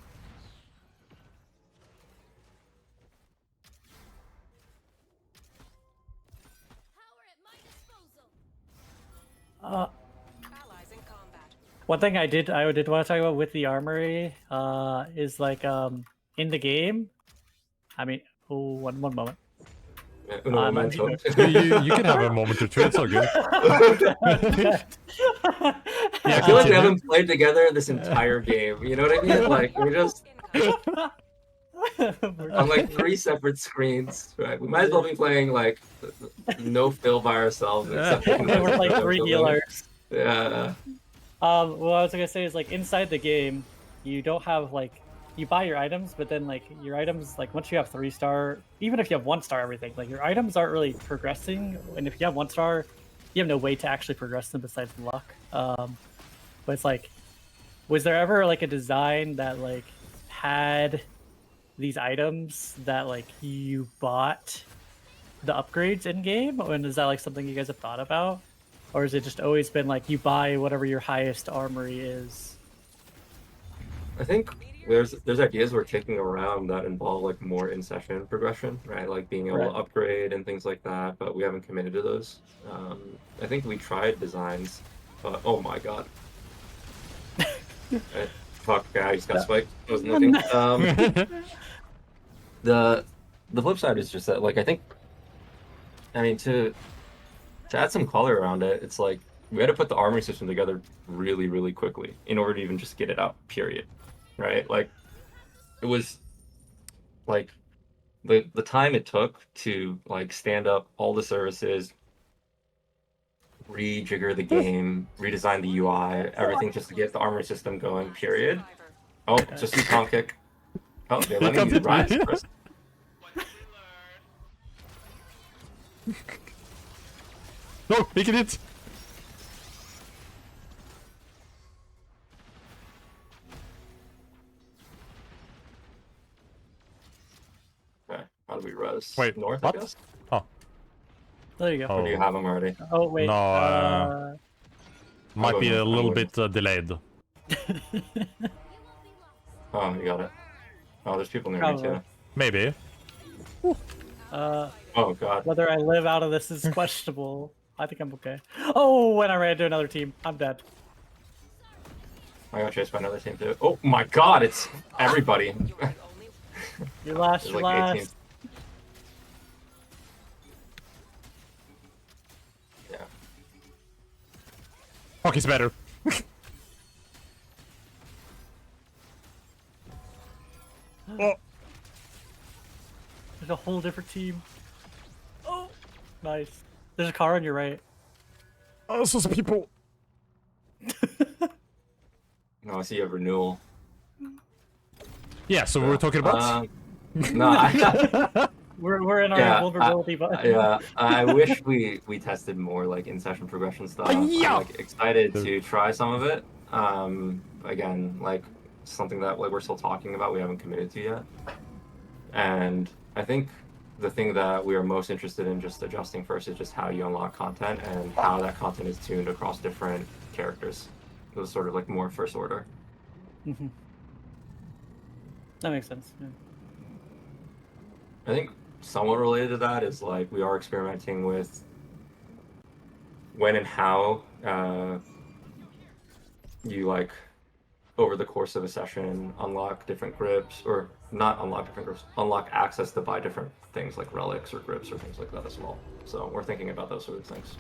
Speaker 5: Allies in combat.
Speaker 3: One thing I did want to talk about with the armory is like in the game. I mean, oh, one moment.
Speaker 4: Uno momento.
Speaker 2: You can have a moment or two, it's all good.
Speaker 4: I feel like we haven't played together this entire game. You know what I mean? Like we're just on like 3 separate screens, right? We might as well be playing like no fill by ourselves, except
Speaker 3: We're like 3 healers.
Speaker 4: Yeah.
Speaker 3: What I was gonna say is like inside the game, you don't have like you buy your items, but then like your items like once you have 3-star, even if you have 1-star everything, like your items aren't really progressing. And if you have 1-star, you have no way to actually progress them besides luck. But it's like, was there ever like a design that like had these items that like you bought the upgrades in game, and is that like something you guys have thought about, or has it just always been like you buy whatever your highest armory is?
Speaker 4: I think there's ideas we're kicking around that involve like more in-session progression, right? Like being able to upgrade and things like that, but we haven't committed to those. I think we tried designs, but oh my god. Fuck, I just got spiked. I was looking. The flip side is just that, like, I mean, to add some color around it, it's like we had to put the armory system together really, really quickly in order to even just get it out, period. Right? Like, it was like the time it took to like stand up all the services, rejigger the game, redesign the UI, everything just to get the armory system going, period. Oh, just do palm kick. Oh, they're letting you rise first.
Speaker 2: No, make it hit!
Speaker 4: Okay, how do we res?
Speaker 2: Wait,
Speaker 4: north,
Speaker 2: what?
Speaker 4: I guess?
Speaker 2: Oh.
Speaker 3: There you go.
Speaker 4: Or do you have them already?
Speaker 3: Oh wait.
Speaker 2: No, might be a little bit delayed.
Speaker 4: Oh, you got it. Oh, there's people near me too.
Speaker 2: Maybe.
Speaker 4: Oh god.
Speaker 3: Whether I live out of this is questionable. I think I'm okay. Oh, when I ran into another team, I'm dead.
Speaker 4: I got chased by another team too. Oh my god, it's everybody.
Speaker 3: You're last,
Speaker 4: There's
Speaker 3: you're
Speaker 4: like 18.
Speaker 3: last.
Speaker 4: Yeah.
Speaker 2: Hockey's better. Oh.
Speaker 3: There's a whole different team. Oh, nice. There's a car on your right.
Speaker 2: Oh, so some people.
Speaker 4: No, I see a renewal.
Speaker 2: Yeah, so we were talking about.
Speaker 4: No,
Speaker 3: We're in our vulnerability button.
Speaker 4: yeah, I wish we tested more like in-session progression stuff.
Speaker 2: Yeah.
Speaker 4: I'm like excited to try some of it. Again, like something that like we're still talking about, we haven't committed to yet. And I think the thing that we are most interested in just adjusting first is just how you unlock content and how that content is tuned across different characters. It was sort of like more first order.
Speaker 3: Mm-hmm. That makes sense. Yeah.
Speaker 4: I think somewhat related to that is like we are experimenting with when and how you like over the course of a session unlock different grips, or not unlock different grips, unlock access to buy different things like relics or grips or things like that as well. So we're thinking about those sort of things.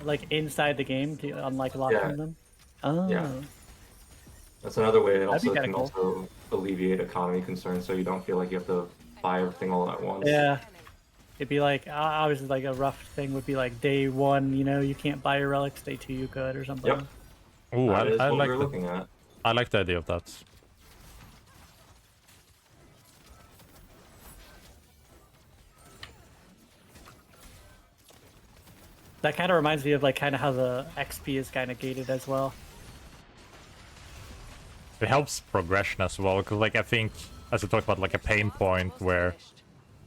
Speaker 3: Like inside the game to unlock a lot from them. Oh.
Speaker 4: Yeah. That's another way it
Speaker 3: That'd be
Speaker 4: also
Speaker 3: kinda
Speaker 4: can
Speaker 3: cool.
Speaker 4: also alleviate economy concerns, so you don't feel like you have to buy everything all at once.
Speaker 3: Yeah. It'd be like, obviously, like a rough thing would be like day 1, you know, you can't buy your relics. Day 2, you could, or something.
Speaker 4: Yep.
Speaker 2: Oh,
Speaker 4: That is
Speaker 2: I
Speaker 4: what
Speaker 2: like
Speaker 4: we're
Speaker 2: that.
Speaker 4: looking at.
Speaker 2: I like the idea of that.
Speaker 3: That kind of reminds me of like kind of how the XP is kind of gated as well.
Speaker 2: It helps progression as well, because like I think, as I talked about, like a pain point where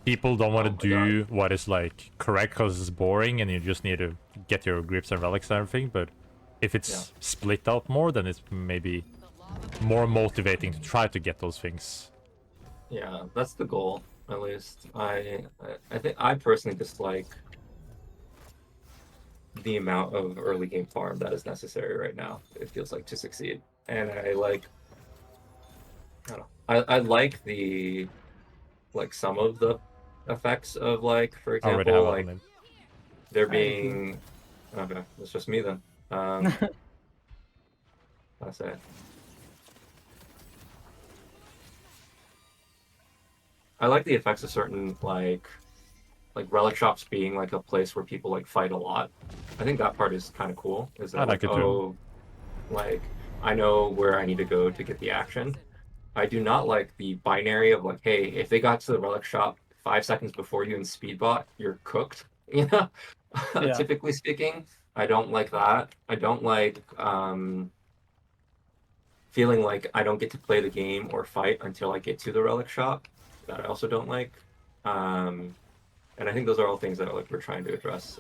Speaker 2: people don't want to do what is like correct because it's boring and you just need to get your grips and relics and everything. But if it's split out more, then it's maybe more motivating to try to get those things.
Speaker 4: Yeah, that's the goal, at least. I think I personally dislike the amount of early game farm that is necessary right now. It feels like to succeed, and I don't know. I like the some of the effects of like, for example, like there being. Okay, it's just me then. I say. I like the effects of certain like relic shops being like a place where people like fight a lot. I think that part is kind of cool. Is that
Speaker 2: I like it too.
Speaker 4: Like I know where I need to go to get the action. I do not like the binary of like, hey, if they got to the relic shop 5 seconds before you in speedbot, you're cooked. You know,
Speaker 3: Yeah.
Speaker 4: typically speaking, I don't like that. I don't like feeling like I don't get to play the game or fight until I get to the relic shop. That I also don't like. And I think those are all things that like we're trying to address.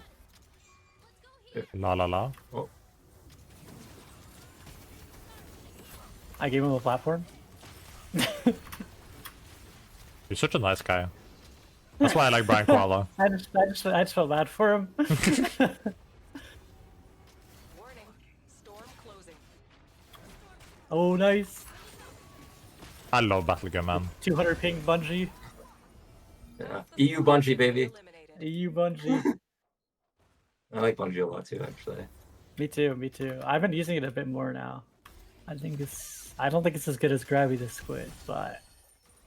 Speaker 2: La la la.
Speaker 4: Oh.
Speaker 3: I gave him a platform.
Speaker 2: You're such a nice guy. That's why I like Brian Koala.
Speaker 3: I just felt bad for him.
Speaker 5: Warning. Storm closing.
Speaker 3: Oh, nice.
Speaker 2: I love Battlegun, man.
Speaker 3: 200 ping Bungie.
Speaker 4: Yeah. EU Bungie, baby.
Speaker 3: EU Bungie.
Speaker 4: I like Bungie a lot too, actually.
Speaker 3: Me too, me too. I've been using it a bit more now. I don't think it's as good as Grabby the Squid, but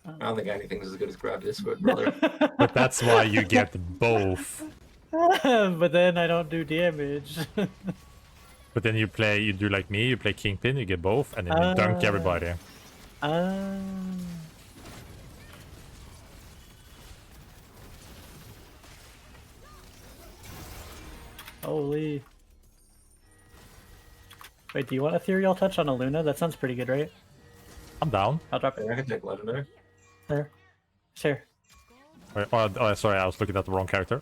Speaker 4: I don't think anything's as good as Grab This Squid, brother.
Speaker 2: But that's why you get both.
Speaker 3: but then I don't do damage.
Speaker 2: But then you do like me, you play Kingpin, you get both, and then you dunk everybody.
Speaker 3: Holy. Wait, do you want a Ethereal Touch on a Luna? That sounds pretty good, right?
Speaker 2: I'm down.
Speaker 3: I'll drop it.
Speaker 4: I can take Legendary.
Speaker 3: There. Sure.
Speaker 2: Wait, oh, sorry, I was looking at the wrong character.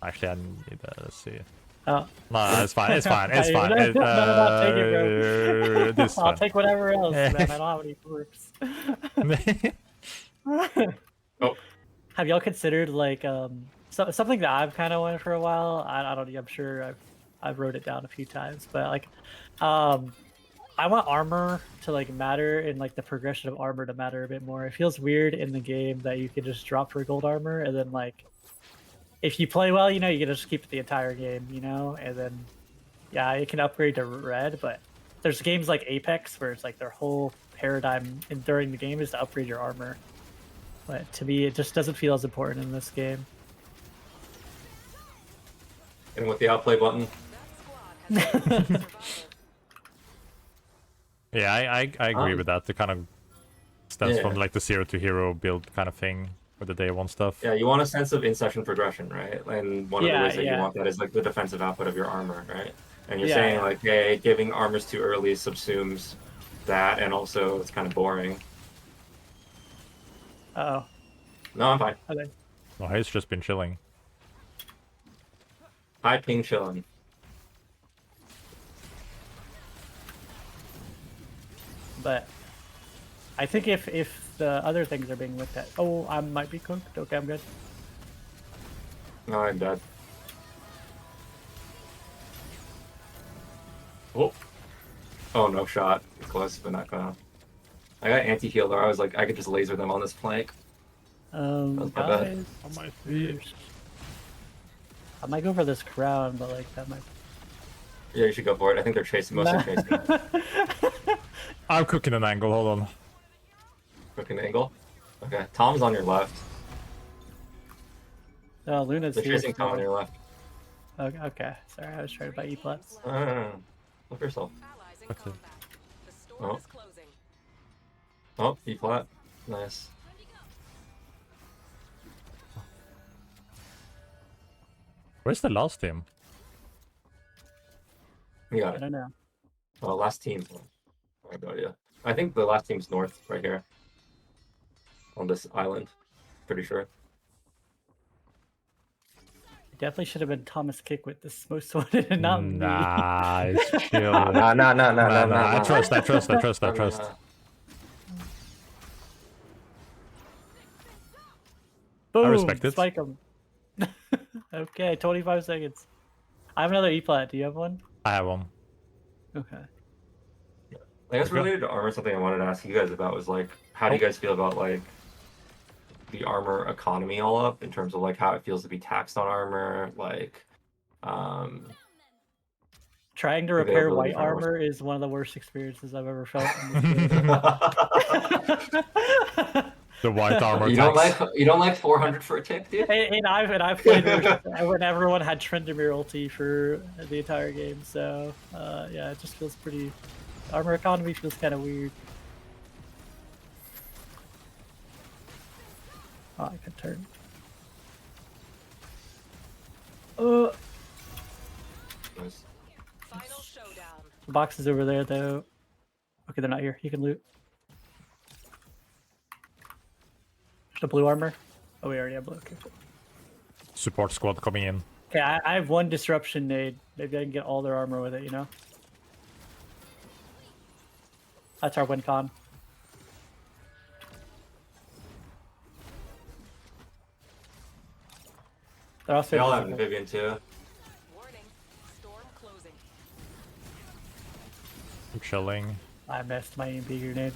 Speaker 2: Actually, I need let's see.
Speaker 3: Oh.
Speaker 2: No, it's fine. It's fine. It's fine.
Speaker 3: No, take it, bro.
Speaker 2: This
Speaker 3: I'll take whatever else, man. I don't have any groups.
Speaker 4: Oh.
Speaker 3: Have y'all considered like something that I've kind of wanted for a while? I don't. I'm sure I've wrote it down a few times, but like, I want armor to like matter, and like the progression of armor to matter a bit more. It feels weird in the game that you can just drop for gold armor, and then like, if you play well, you know, you can just keep it the entire game, you know, and then yeah, it can upgrade to red. But there's games like Apex where it's like their whole paradigm during the game is to upgrade your armor. But to me, it just doesn't feel as important in this game.
Speaker 4: And with the outplay button.
Speaker 2: Yeah, I agree with that. The kind of stems from like the 0 to hero build kind of thing with the day one stuff.
Speaker 4: Yeah, you want a sense of in-session progression, right? And one of the ways that you want that is like the defensive output of your armor, right? And you're saying like, hey, giving armors too early subsumes that, and also it's kind of boring.
Speaker 3: Uh-oh.
Speaker 4: No, I'm fine.
Speaker 3: Okay.
Speaker 2: Oh, he's just been chilling.
Speaker 4: Hi, ping chillin'.
Speaker 3: But I think if the other things are being looked at, oh, I might be cooked. Okay, I'm good.
Speaker 4: No, I'm dead. Oh. Oh, no shot. Close, but not gonna. I got anti-heal though. I was like, I could just laser them on this flank. That was my bad.
Speaker 3: Guys,
Speaker 2: On my feet.
Speaker 3: I might go for this crown, but like that might.
Speaker 4: Yeah, you should go for it. I think they're chasing, mostly chasing.
Speaker 2: I'm cooking an angle, hold on.
Speaker 4: Cooking angle. Okay, Tom's on your left.
Speaker 3: Oh, Luna's
Speaker 4: They're
Speaker 3: here.
Speaker 4: chasing Tom on your left.
Speaker 3: Okay, okay, sorry, I was trying to buy E-Plots.
Speaker 4: Look for yourself.
Speaker 5: Allies in
Speaker 2: What's it?
Speaker 5: combat. The storm
Speaker 4: Oh.
Speaker 5: is closing.
Speaker 4: Oh, E-flat. Nice.
Speaker 2: Where's the last team?
Speaker 4: You got
Speaker 3: I
Speaker 4: it.
Speaker 3: don't know.
Speaker 4: Oh, last team. Oh, I have no idea. I think the last team's north, right here. On this island. Pretty sure.
Speaker 3: Definitely should have been Thomas Kickwit this most wanted and not me.
Speaker 2: Nah, it's chill.
Speaker 4: Nah.
Speaker 2: I trust.
Speaker 4: No, no.
Speaker 3: Boom!
Speaker 2: I respect it.
Speaker 3: Spike him. Okay, 25 seconds. I have another E-Plat. Do you have one?
Speaker 2: I have one.
Speaker 3: Okay.
Speaker 4: I guess related to armor, something I wanted to ask you guys about was like, how do you guys feel about like the armor economy all up in terms of like how it feels to be taxed on armor, like
Speaker 3: Trying to repair
Speaker 4: Availability
Speaker 3: white
Speaker 4: for armor.
Speaker 3: armor is one of the worst experiences I've ever felt in this game.
Speaker 2: The white armor
Speaker 4: you don't like 400 for a tick, dude?
Speaker 3: and I've played when everyone had Trendemir ulti for the entire game, so yeah, it just feels pretty. Armor economy feels kind of weird. Oh, I could turn.
Speaker 4: Nice.
Speaker 5: Final showdown.
Speaker 3: The box is over there, though. Okay, they're not here. You can loot. There's the blue armor. Oh, we already have blue. Okay, cool.
Speaker 2: Support squad coming in.
Speaker 3: Okay, I have one disruption nade. Maybe I can get all their armor with it, you know? That's our win con. They're also
Speaker 4: They all have
Speaker 3: invisible.
Speaker 4: Vivian too.
Speaker 5: Warning. Storm closing.
Speaker 2: I'm chilling.
Speaker 3: I missed my EMP grenade.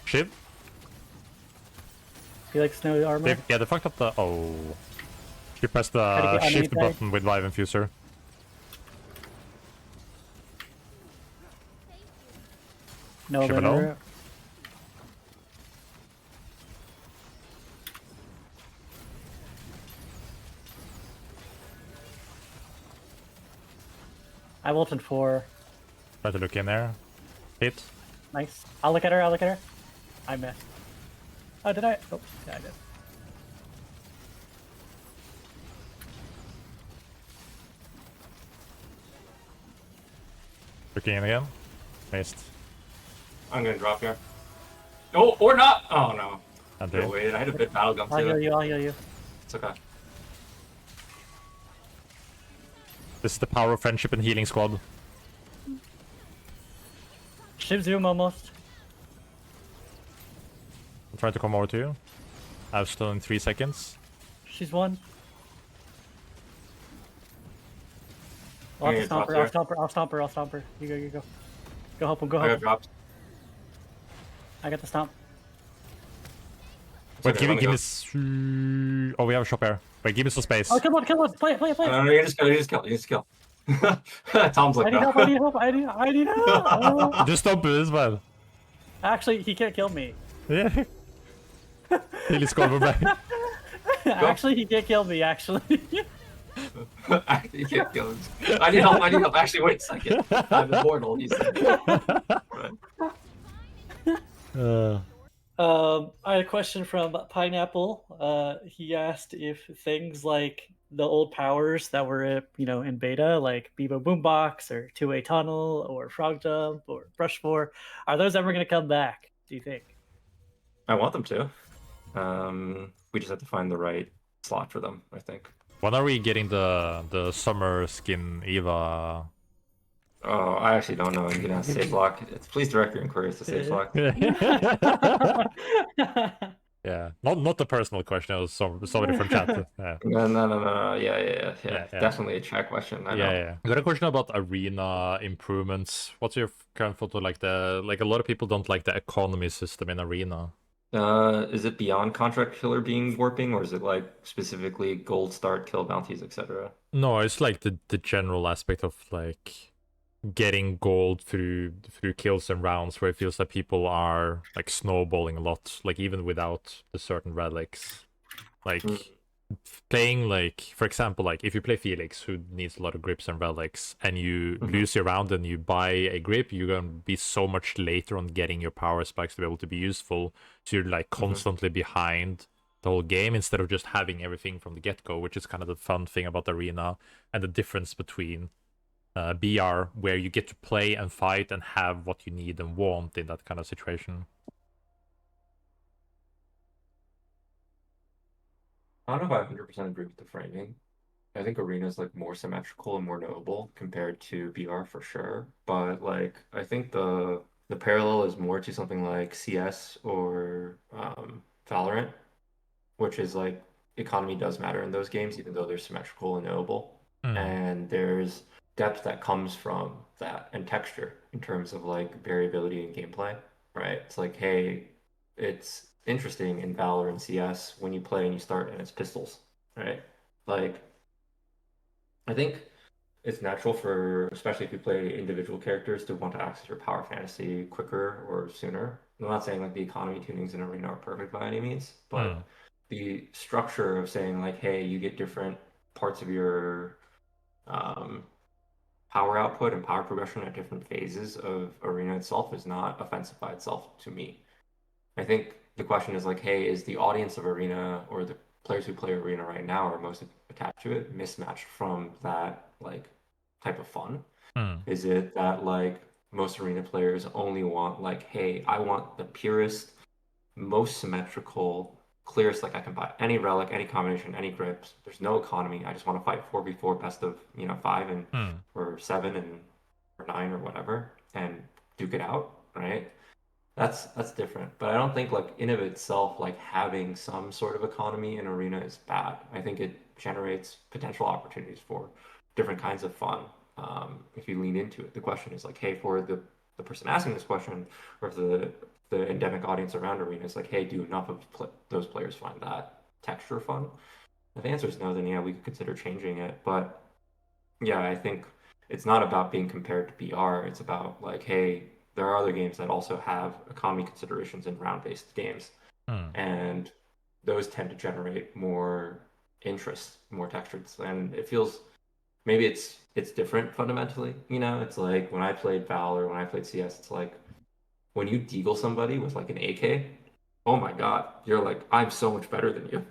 Speaker 2: Shit.
Speaker 3: You like snowy armor?
Speaker 2: They fucked up the. Oh. She pressed
Speaker 3: to
Speaker 2: the
Speaker 3: get
Speaker 2: shift
Speaker 3: underneath
Speaker 2: button with Vive Infuser.
Speaker 3: No,
Speaker 2: Ship it
Speaker 3: Lemur.
Speaker 2: on.
Speaker 3: I ult in 4.
Speaker 2: Try to look in there. Hit.
Speaker 3: Nice. I'll look at her, I'll look at her. I missed. Oh, did I? Oh, yeah, I did.
Speaker 2: Looking in again. Missed.
Speaker 4: I'm gonna drop here. Oh, or not! Oh no.
Speaker 2: And
Speaker 4: No, wait, I had a bit battle gun
Speaker 3: I'll heal
Speaker 4: too.
Speaker 3: you, I'll heal you.
Speaker 4: It's okay.
Speaker 2: This is the power of friendship and healing squad.
Speaker 3: Shiv zoom almost.
Speaker 2: I'm trying to come over to you. I've still in 3 seconds.
Speaker 3: She's one.
Speaker 4: Yeah,
Speaker 3: I'll have to
Speaker 4: it's
Speaker 3: stomp
Speaker 4: off
Speaker 3: her,
Speaker 4: there.
Speaker 3: I'll stomp her, I'll stomp her, I'll stomp her. You go, you go. Go help him, go
Speaker 4: I got
Speaker 3: help him.
Speaker 4: dropped.
Speaker 3: I got the stomp.
Speaker 2: Wait,
Speaker 4: okay, let me
Speaker 2: give
Speaker 4: go.
Speaker 2: me. Oh, we have a shop here. Wait, give me some space.
Speaker 3: Oh, come on, play it, play it, play it.
Speaker 4: No, you just kill. Tom's like,
Speaker 3: I need
Speaker 4: no.
Speaker 3: help, I need help, I need help. Oh.
Speaker 2: Just stop it as well.
Speaker 3: Actually, he can't kill me.
Speaker 2: Yeah. Healing squad, we're back.
Speaker 3: Actually, he can't kill me, actually.
Speaker 4: You can't kill him. I need help. Actually, wait a second. I'm immortal, he said.
Speaker 2: Uh,
Speaker 3: I had a question from Pineapple. He asked if things like the old powers that were in beta, like Bebo Boombox or two-way tunnel or frog jump or brush 4, are those ever going to come back, do you think?
Speaker 4: I want them to. We just have to find the right slot for them, I think.
Speaker 2: When are we getting the summer skin Eva?
Speaker 4: Oh, I actually don't know. You can ask SafeLock. Please direct your inquiries to SafeLock.
Speaker 2: Yeah, not the personal question. It was somebody from chat. Yeah.
Speaker 4: No. Yeah. Definitely a chat question. I know.
Speaker 2: Yeah. I got a question about arena improvements. What's your current thought on like a lot of people don't like the economy system in arena.
Speaker 4: Is it beyond contract killer being warping, or is it like specifically gold start, kill bounties, etc.?
Speaker 2: No, it's like the general aspect of like getting gold through kills and rounds, where it feels like people are like snowballing a lot, like even without the certain relics. Like playing, like, for example, like if you play Felix, who needs a lot of grips and relics, and you lose your round and you buy a grip, you're gonna be so much later on getting your power spikes to be able to be useful. So you're like constantly behind the whole game instead of just having everything from the get-go, which is kind of the fun thing about arena and the difference between BR, where you get to play and fight and have what you need and want in that kind of situation.
Speaker 4: I don't know if I 100% agree with the framing. I think Arena is like more symmetrical and more knowable compared to BR for sure. But like I think the parallel is more to something like CS or Valorant, which is like economy does matter in those games, even though they're symmetrical and knowable. And there's depth that comes from that and texture in terms of like variability in gameplay, right? It's like, hey, it's interesting in Valor and CS when you play and you start and it's pistols, right? Like I think it's natural for, especially if you play individual characters, to want to access your power fantasy quicker or sooner. I'm not saying like the economy tunings in Arena are perfect by any means, but the structure of saying like, hey, you get different parts of your um, power output and power progression at different phases of Arena itself is not offensive by itself to me. I think the question is like, hey, is the audience of Arena or the players who play Arena right now are most attached to it mismatched from that like type of fun? Is it that like most Arena players only want like, hey, I want the purest, most symmetrical, clearest, like I can buy any relic, any combination, any grips. There's no economy. I just want to fight 4v4 best of, 5 and or 7 and or 9 or whatever and duke it out, right? That's different. But I don't think like in of itself, like having some sort of economy in Arena is bad. I think it generates potential opportunities for different kinds of fun if you lean into it. The question is like, hey, for the person asking this question, or if the endemic audience around Arena is like, hey, do enough of those players find that texture fun? If the answer is no, then yeah, we could consider changing it. But yeah, I think it's not about being compared to BR. It's about like, hey, there are other games that also have economy considerations in round-based games, and those tend to generate more interest, more textured, and it feels maybe it's different fundamentally. It's like when I played Val or when I played CS, it's like when you deagle somebody with like an AK, oh my God, you're like, I'm so much better than you.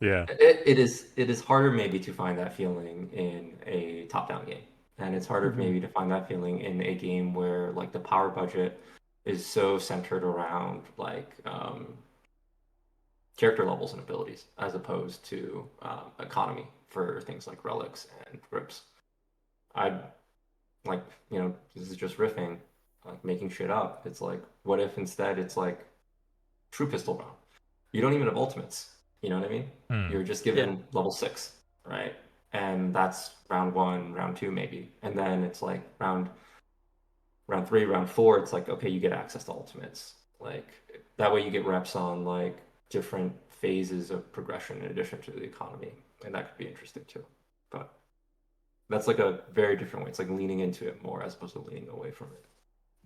Speaker 2: Yeah.
Speaker 4: It is harder maybe to find that feeling in a top-down game. And it's harder maybe to find that feeling in a game where like the power budget is so centered around like character levels and abilities as opposed to economy for things like relics and grips. I like, this is just riffing, like making shit up. It's like, what if instead it's like true pistol round? You don't even have ultimates. You know what I mean? You're just given level 6, right? And that's round 1, round 2 maybe. And then it's like round 3, round 4, it's like, okay, you get access to ultimates. Like that way you get reps on like different phases of progression in addition to the economy. And that could be interesting too. But that's like a very different way. It's like leaning into it more as opposed to leaning away from it.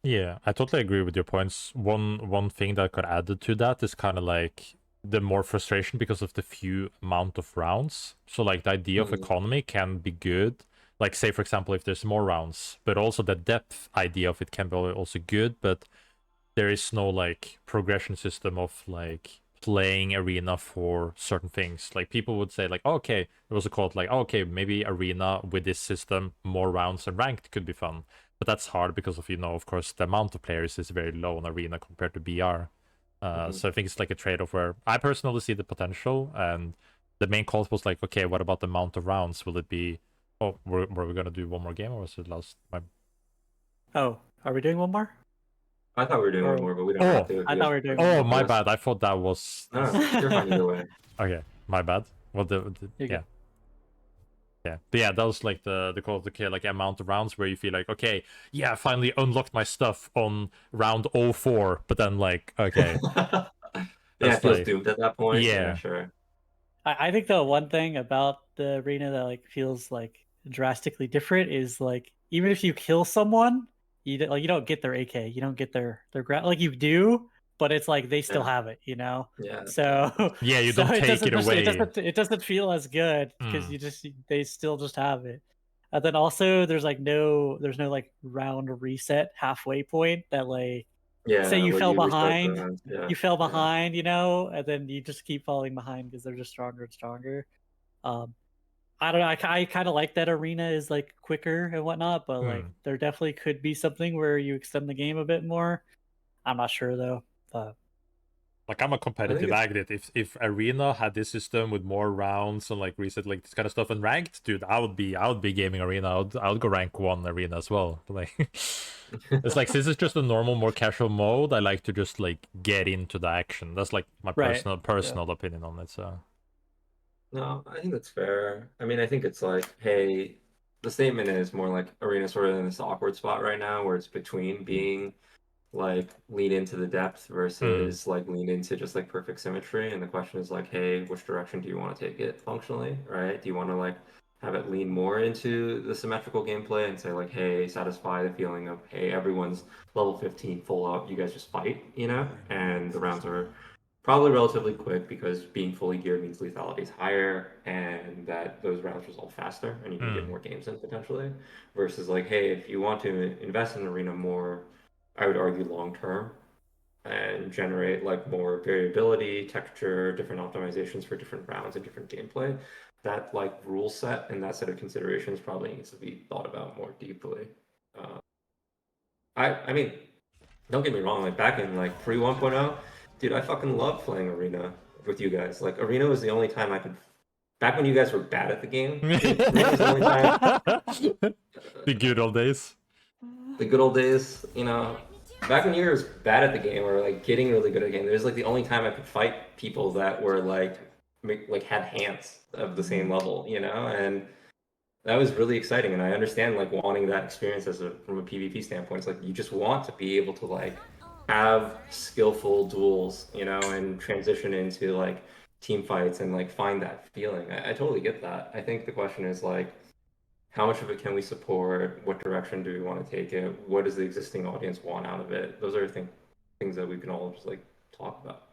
Speaker 2: Yeah, I totally agree with your points. One thing that got added to that is kind of like the more frustration because of the few amount of rounds. So like the idea of economy can be good. Like say for example, if there's more rounds, but also the depth idea of it can be also good, but there is no like progression system of like playing arena for certain things. Like people would say like, oh, okay, there was a quote like, oh, okay, maybe arena with this system, more rounds and ranked could be fun. But that's hard because of, of course, the amount of players is very low in arena compared to BR. So I think it's like a trade-off where I personally see the potential, and the main call was like, okay, what about the amount of rounds? Will it be, oh, were we gonna do one more game, or was it last?
Speaker 3: Oh, are we doing one more?
Speaker 4: I thought we were doing one more, but we don't have to.
Speaker 3: I thought we were doing.
Speaker 2: Oh, my bad. I thought that was.
Speaker 4: No, you're fine either way.
Speaker 2: Okay, my bad. Well, yeah. Yeah, but yeah, that was like the call of the kid, like amount of rounds where you feel like, okay, yeah, I finally unlocked my stuff on round 04, but then like, okay.
Speaker 4: Yeah, it feels
Speaker 2: like,
Speaker 4: doomed at that point.
Speaker 2: Yeah,
Speaker 4: sure.
Speaker 3: I think the one thing about the arena that like feels like drastically different is like even if you kill someone, you don't get their AK, you don't get their ground, like you do, but it's like they still have it,
Speaker 4: Yeah.
Speaker 3: So
Speaker 2: yeah, you don't take it away.
Speaker 3: It doesn't feel as good because they still just have it. And then also there's no like round reset halfway point that like say you fell behind, and then you just keep falling behind because they're just stronger and stronger. I don't know. I kind of like that arena is like quicker and whatnot, but like there definitely could be something where you extend the game a bit more. I'm not sure though.
Speaker 2: Like I'm a competitive addict. If arena had this system with more rounds and like reset like this kind of stuff and ranked, dude, I would be gaming arena. I would go rank 1 arena as well. Like it's like since it's just a normal, more casual mode, I like to just like get into the action. That's like my personal opinion on it. So
Speaker 4: no, I think that's fair. I mean, I think it's like, hey, the statement is more like arena sort of in this awkward spot right now where it's between being like lean into the depth versus like lean into just like perfect symmetry. And the question is like, hey, which direction do you want to take it functionally, right? Do you want to like have it lean more into the symmetrical gameplay and say like, hey, satisfy the feeling of, hey, everyone's level 15 full up, you guys just fight, and the rounds are probably relatively quick because being fully geared means lethality is higher and that those rounds resolve faster and you can get more games in potentially, versus like, hey, if you want to invest in arena more, I would argue long term and generate like more variability, texture, different optimizations for different rounds and different gameplay. That like rule set and that set of considerations probably needs to be thought about more deeply. I mean, don't get me wrong, like back in like pre 1.0, dude, I fucking loved playing arena with you guys. Like arena was the only time I could. Back when you guys were bad at the game, arena was the only time.
Speaker 2: The good old days.
Speaker 4: The good old days, back when you were bad at the game or like getting really good at the game, it was like the only time I could fight people that were like had hands of the same level, and that was really exciting. And I understand like wanting that experience from a PvP standpoint. It's like you just want to be able to like have skillful duels, and transition into like team fights and like find that feeling. I totally get that. I think the question is like, how much of it can we support? What direction do we want to take it? What does the existing audience want out of it? Those are things that we can all just like talk about.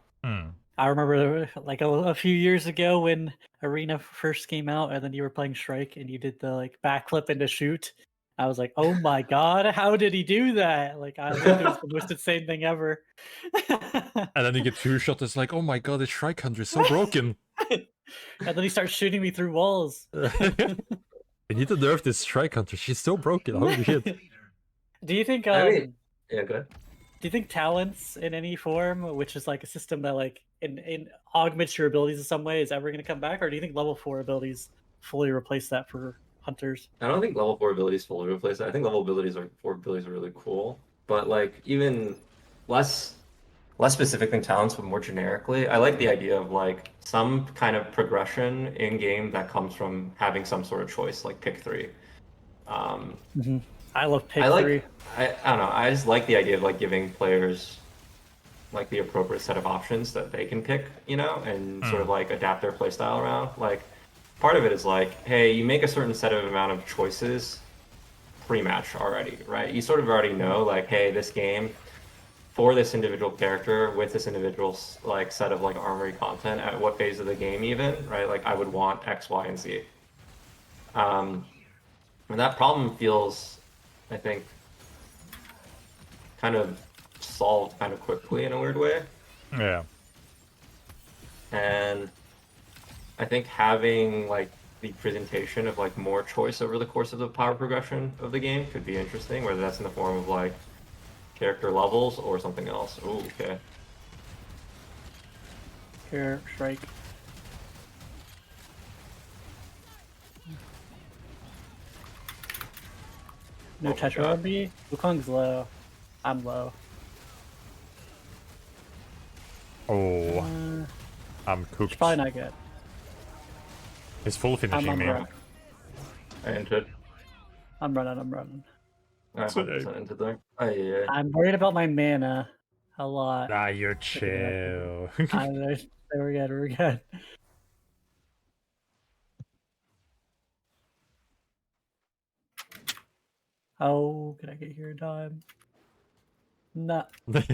Speaker 3: I remember like a few years ago when Arena first came out, and then you were playing Strike, and you did the like backflip into shoot. I was like, oh my god, how did he do that? Like I think it was the most insane thing ever.
Speaker 2: And then you get 2 shots. It's like, oh my god, this Strike Hunter is so broken.
Speaker 3: And then he starts shooting me through walls.
Speaker 2: We need to nerf this Strike Hunter. She's so broken. Holy shit.
Speaker 3: Do you think?
Speaker 4: I mean, yeah, go ahead.
Speaker 3: Do you think talents in any form, which is like a system that like in augments your abilities in some way, is ever going to come back, or do you think level 4 abilities fully replace that for hunters?
Speaker 4: I don't think level 4 abilities fully replace that. I think level 4 abilities are really cool, but like even less specific than talents, but more generically, I like the idea of like some kind of progression in game that comes from having some sort of choice, like pick 3.
Speaker 3: I love pick 3.
Speaker 4: I don't know. I just like the idea of like giving players like the appropriate set of options that they can pick, and sort of like adapt their playstyle around. Like part of it is like, hey, you make a certain set of amount of choices pre-match already, right? You sort of already know like, hey, this game for this individual character with this individual like set of like armory content at what phase of the game even, right? Like I would want X, Y, and Z. And that problem feels, I think, kind of solved kind of quickly in a weird way.
Speaker 2: Yeah.
Speaker 4: and I think having like the presentation of like more choice over the course of the power progression of the game could be interesting, whether that's in the form of like character levels or something else. Ooh, okay.
Speaker 3: Here, strike. No
Speaker 4: Oh my
Speaker 3: Tetra
Speaker 4: God.
Speaker 3: RB? Wukong's low. I'm low.
Speaker 2: Oh, I'm
Speaker 3: It's
Speaker 2: cooked.
Speaker 3: probably not good.
Speaker 2: He's full finishing
Speaker 3: on
Speaker 2: me.
Speaker 3: the run.
Speaker 4: I entered.
Speaker 3: I'm running.
Speaker 4: I 100% entered there. Oh, yeah.
Speaker 3: I'm worried about my mana a lot.
Speaker 2: Ah, you're chill.
Speaker 3: We're good. Oh, can I get here in time? No.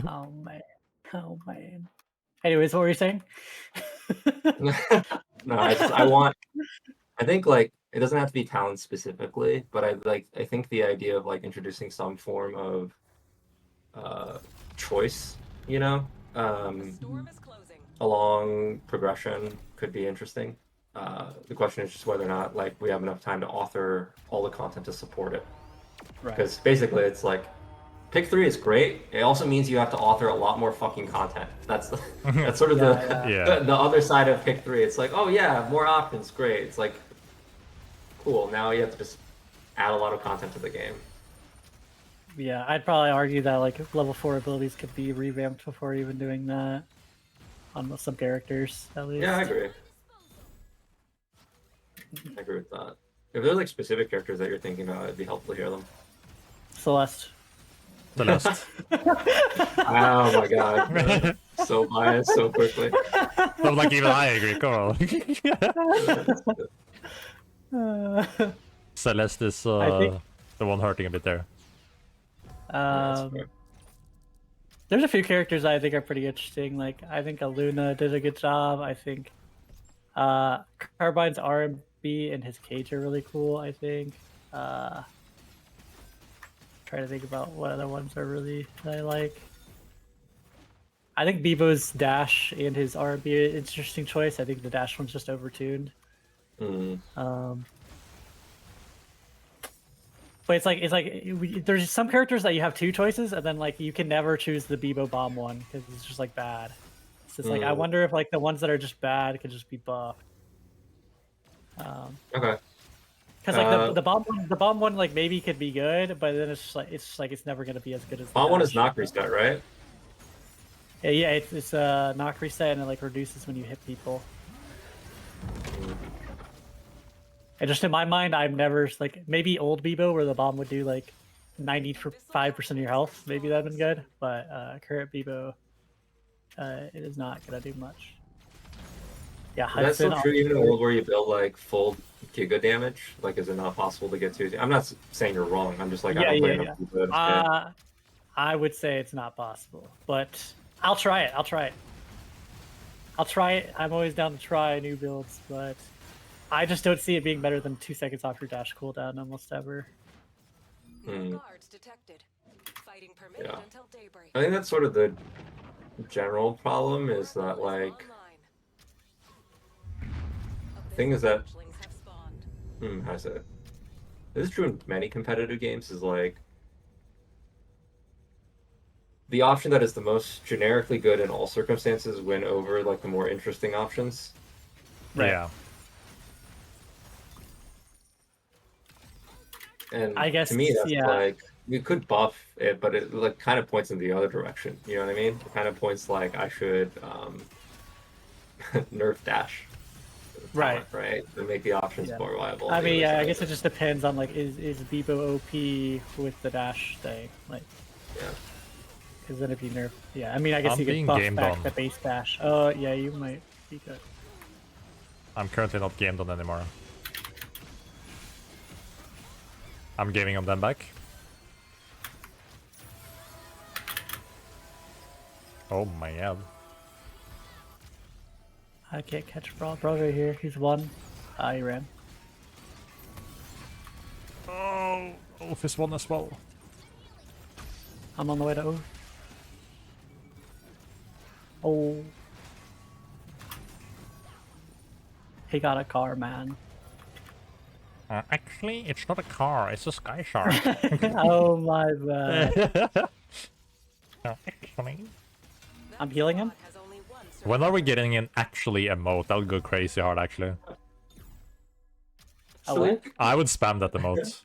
Speaker 3: Oh man. Oh man. Anyways, what were you saying?
Speaker 4: No, I think like it doesn't have to be talent specifically, but I think the idea of like introducing some form of choice, you know,
Speaker 5: Storm is closing.
Speaker 4: along progression could be interesting. The question is just whether or not like we have enough time to author all the content to support it.
Speaker 3: Right.
Speaker 4: Because basically it's like pick 3 is great. It also means you have to author a lot more fucking content. That's sort of the other side of pick 3. It's like, oh yeah, more options, great. It's like cool. Now you have to just add a lot of content to the game.
Speaker 3: Yeah, I'd probably argue that like level 4 abilities could be revamped before even doing that on some characters at least.
Speaker 4: Yeah, I agree. I agree with that. If there's like specific characters that you're thinking about, it'd be helpful to hear them.
Speaker 3: Celeste.
Speaker 2: Celeste.
Speaker 4: Oh my god. So biased so quickly.
Speaker 2: Not like even I agree, come on. Celeste is the one hurting a bit there.
Speaker 3: There's a few characters I think are pretty interesting. Like I think Aluna did a good job. I think Carbine's R&B and his cage are really cool. I think. Trying to think about what other ones are really that I like. I think Bebo's dash and his R&B are an interesting choice. I think the dash one's just overtuned. But it's like there's some characters that you have 2 choices, and then like you can never choose the Bebo bomb one because it's just like bad. So it's like I wonder if like the ones that are just bad could just be buffed.
Speaker 4: Okay.
Speaker 3: Because like the bomb one like maybe could be good, but then it's it's never gonna be as good as the
Speaker 4: Bomb one is
Speaker 3: dash.
Speaker 4: knock reset, right?
Speaker 3: Yeah, it's a knock reset and it like reduces when you hit people. And just in my mind, I've never like maybe old Bebo where the bomb would do like 95% of your health. Maybe that'd been good, but current Bebo, it is not gonna do much. Yeah,
Speaker 4: That's still true even in a world where you build like full Giga damage. Like, is it not possible to get to? I'm not saying you're wrong. I'm just like I don't play enough Bebo.
Speaker 3: I would say it's not possible, but I'll try it. I'll try it. I'm always down to try new builds, but I just don't see it being better than 2 seconds off your dash cooldown almost ever.
Speaker 5: Guards detected. Fighting permitted until daybreak.
Speaker 4: I think that's sort of the general problem is that like thing is that how to say it? This is true in many competitive games is like the option that is the most generically good in all circumstances win over like the more interesting options.
Speaker 2: Right. Yeah.
Speaker 4: And
Speaker 3: I guess
Speaker 4: to me that's like you could buff it, but it like kind of points in the other direction. You know what I mean? It kind of points like I should nerf dash. Talent, right? To make the options more viable.
Speaker 3: I mean, I guess it just depends on like is Bebo OP with the dash thing, like.
Speaker 4: Yeah.
Speaker 3: Because then if you nerf, I mean, I guess you could buff back the base dash. Oh, yeah, you might be good.
Speaker 2: I'm currently not gamed on anymore. I'm gaming on them back. Oh my god.
Speaker 3: I can't catch Brawl. Brawl's right here. He's one. He ran.
Speaker 2: Oh, Ulf is one as well.
Speaker 3: I'm on the way to Ulf. Oh. He got a car, man.
Speaker 2: Actually, it's not a car, it's a sky shark.
Speaker 3: Oh my bad.
Speaker 2: Actually.
Speaker 3: I'm healing him.
Speaker 5: Has only one
Speaker 2: When are we getting an actually emote? That'll go crazy hard, actually.
Speaker 3: Oh, what?
Speaker 2: I would spam that emote.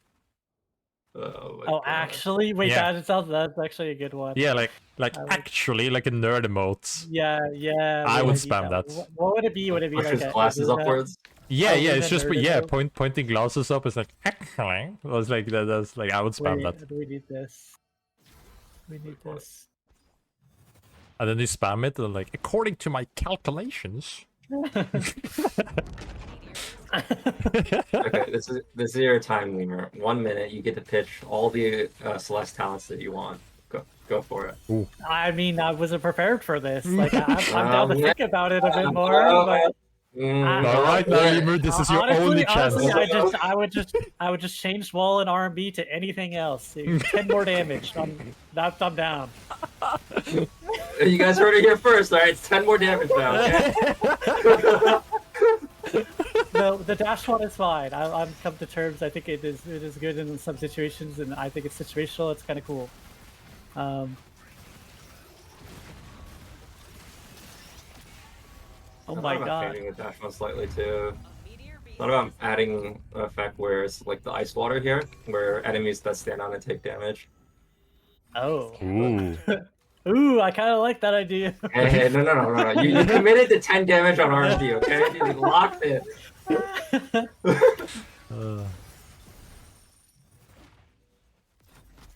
Speaker 4: Oh, my
Speaker 3: Oh,
Speaker 4: God.
Speaker 3: actually, wait,
Speaker 2: Yeah.
Speaker 3: that's actually a good one.
Speaker 2: Yeah, like
Speaker 3: like-
Speaker 2: actually, like a nerd emote.
Speaker 3: Yeah.
Speaker 2: I
Speaker 3: wait,
Speaker 2: would
Speaker 3: need
Speaker 2: spam that.
Speaker 3: What would it be? Would it be
Speaker 4: Push
Speaker 3: like
Speaker 4: his
Speaker 3: a
Speaker 4: glasses
Speaker 3: Luna?
Speaker 4: upwards.
Speaker 2: Yeah,
Speaker 3: Oh,
Speaker 2: yeah,
Speaker 3: Luna
Speaker 2: it's just
Speaker 3: nerd emote?
Speaker 2: pointing glasses up. It's like actually. It was like that's like I would spam
Speaker 3: Wait,
Speaker 2: that,
Speaker 3: do we need this? We need this.
Speaker 2: and then you spam it and like according to my calculations.
Speaker 4: Okay, this is your time, Lemur. 1 minute, you get to pitch all the Celeste talents that you want. Go for it.
Speaker 3: I mean, I wasn't prepared for this. Like, I'm down to
Speaker 4: yeah.
Speaker 3: think about it a bit more. But
Speaker 2: All right, now Lemur, this is your only chance.
Speaker 3: honestly, I would just change wall and R&B to anything else. 10 more damage. I'm down.
Speaker 4: You guys heard it here first, alright? It's 10 more damage now, okay?
Speaker 3: The dash one is fine. I'm come to terms. I think it is good in some situations, and I think it's situational. It's kind of cool. Oh my god!
Speaker 4: Changing the dash one slightly too. Thought about adding an effect where it's like the ice water here, where enemies that stand on and take damage.
Speaker 3: Oh.
Speaker 2: Ooh.
Speaker 3: Ooh, I kind of like that idea.
Speaker 4: Hey, no. You committed to 10 damage on R&D, okay? You locked it.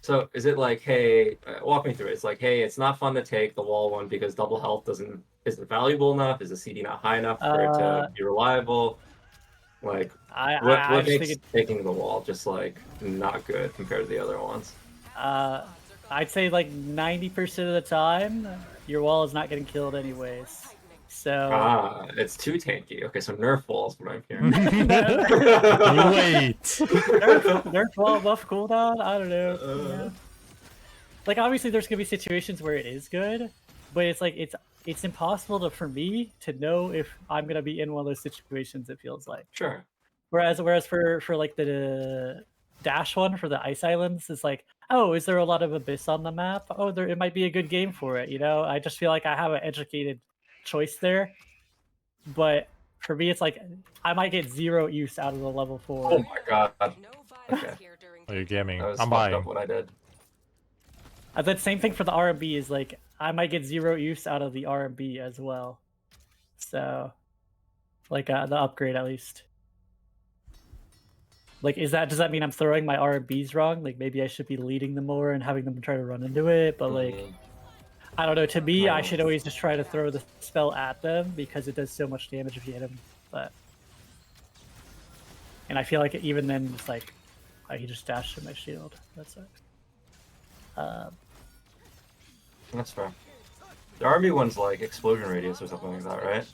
Speaker 4: So is it like, hey, walk me through it. It's like, hey, it's not fun to take the wall one because double health isn't valuable enough. Is the CD not high enough for it to be reliable? Like, what makes taking the wall just like not good compared to the other ones?
Speaker 3: I'd say like 90% of the time, your wall is not getting killed anyways. So
Speaker 4: it's too tanky. Okay, so nerf wall is what I'm hearing.
Speaker 2: Wait.
Speaker 3: nerf wall buff cooldown? I don't know. Yeah. Like obviously there's gonna be situations where it is good, but it's like it's impossible for me to know if I'm gonna be in one of those situations, it feels like.
Speaker 4: Sure.
Speaker 3: Whereas for like the dash one for the ice islands, it's like, oh, is there a lot of abyss on the map? Oh, it might be a good game for it, you know? I just feel like I have an educated choice there, but for me it's like I might get 0 use out of the level 4.
Speaker 4: Oh my god.
Speaker 5: Okay.
Speaker 2: Are you gaming?
Speaker 4: That was
Speaker 2: I'm
Speaker 4: fucked
Speaker 2: buying.
Speaker 4: up what I did.
Speaker 3: And then same thing for the R&B is like I might get 0 use out of the R&B as well. So like the upgrade at least. Like does that mean I'm throwing my R&Bs wrong? Like maybe I should be leading them more and having them try to run into it, but like I don't know, to me I should always just try to throw the spell at them because it does so much damage if you hit them. And I feel like even then it's like he just dashed in my shield. That sucks.
Speaker 4: That's fair. The RB one's like explosion radius or something like that, right?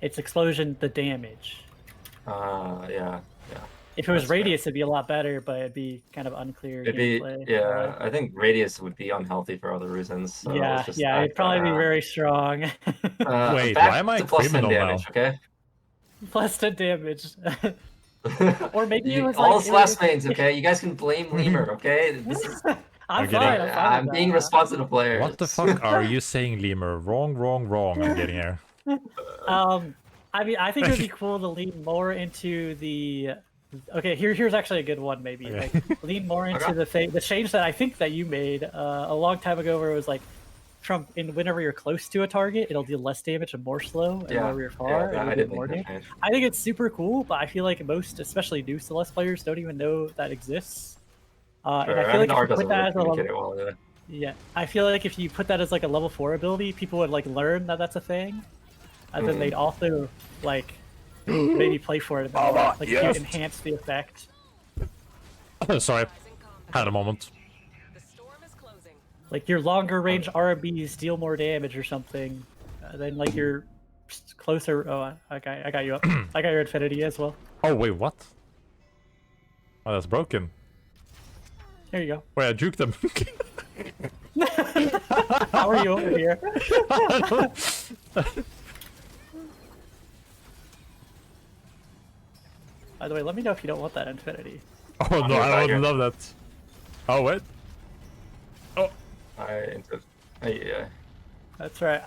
Speaker 3: It's explosion, the damage.
Speaker 4: Yeah.
Speaker 3: If it was
Speaker 4: That's
Speaker 3: radius, it'd be a lot better, but it'd be kind of unclear gameplay.
Speaker 4: Yeah, I think radius would be unhealthy for other reasons. So
Speaker 3: it'd probably be very strong.
Speaker 2: Wait,
Speaker 4: back
Speaker 2: why am I
Speaker 4: to plus 10
Speaker 2: criminal
Speaker 4: damage,
Speaker 2: now?
Speaker 4: okay?
Speaker 3: Plus 10 damage. Or maybe it was
Speaker 4: all
Speaker 3: like...
Speaker 4: Celeste mains, okay? You guys can blame Lemur, okay? This is...
Speaker 3: I'm
Speaker 2: getting-
Speaker 3: fine.
Speaker 4: I'm being responsive to players.
Speaker 2: What the fuck are you saying, Lemur? Wrong. I'm getting here.
Speaker 3: I mean, I think it would be cool to lean more into the... Okay, here's actually a good one, maybe.
Speaker 2: Okay.
Speaker 3: Like, lean more into the change that I think that you made a long time ago, where it was like, whenever you're close to a target, it'll deal less damage and more slow, and whenever you're far,
Speaker 4: I
Speaker 3: it'll do
Speaker 4: didn't
Speaker 3: more
Speaker 4: think
Speaker 3: damage.
Speaker 4: that changed.
Speaker 3: I think it's super cool, but I feel like most, especially new Celeste players, don't even know that exists. And I feel like if you put that as a level, yeah, I feel like if you put that as like a level 4 ability, people would like learn that that's a thing, and then they'd also like maybe play for it a bit more. Like if you enhance the effect.
Speaker 2: Sorry, had a moment.
Speaker 5: The storm is closing.
Speaker 3: Like your longer range RBs deal more damage or something, then like your closer. Oh, I got you up. I got your Infinity as well.
Speaker 2: Oh wait, what? Oh, that's broken.
Speaker 3: There you go.
Speaker 2: Wait, I juked them.
Speaker 3: How are you over here? By the way, let me know if you don't want that infinity.
Speaker 2: Oh no, I would love that. Oh wait. Oh.
Speaker 4: Yeah.
Speaker 3: That's right.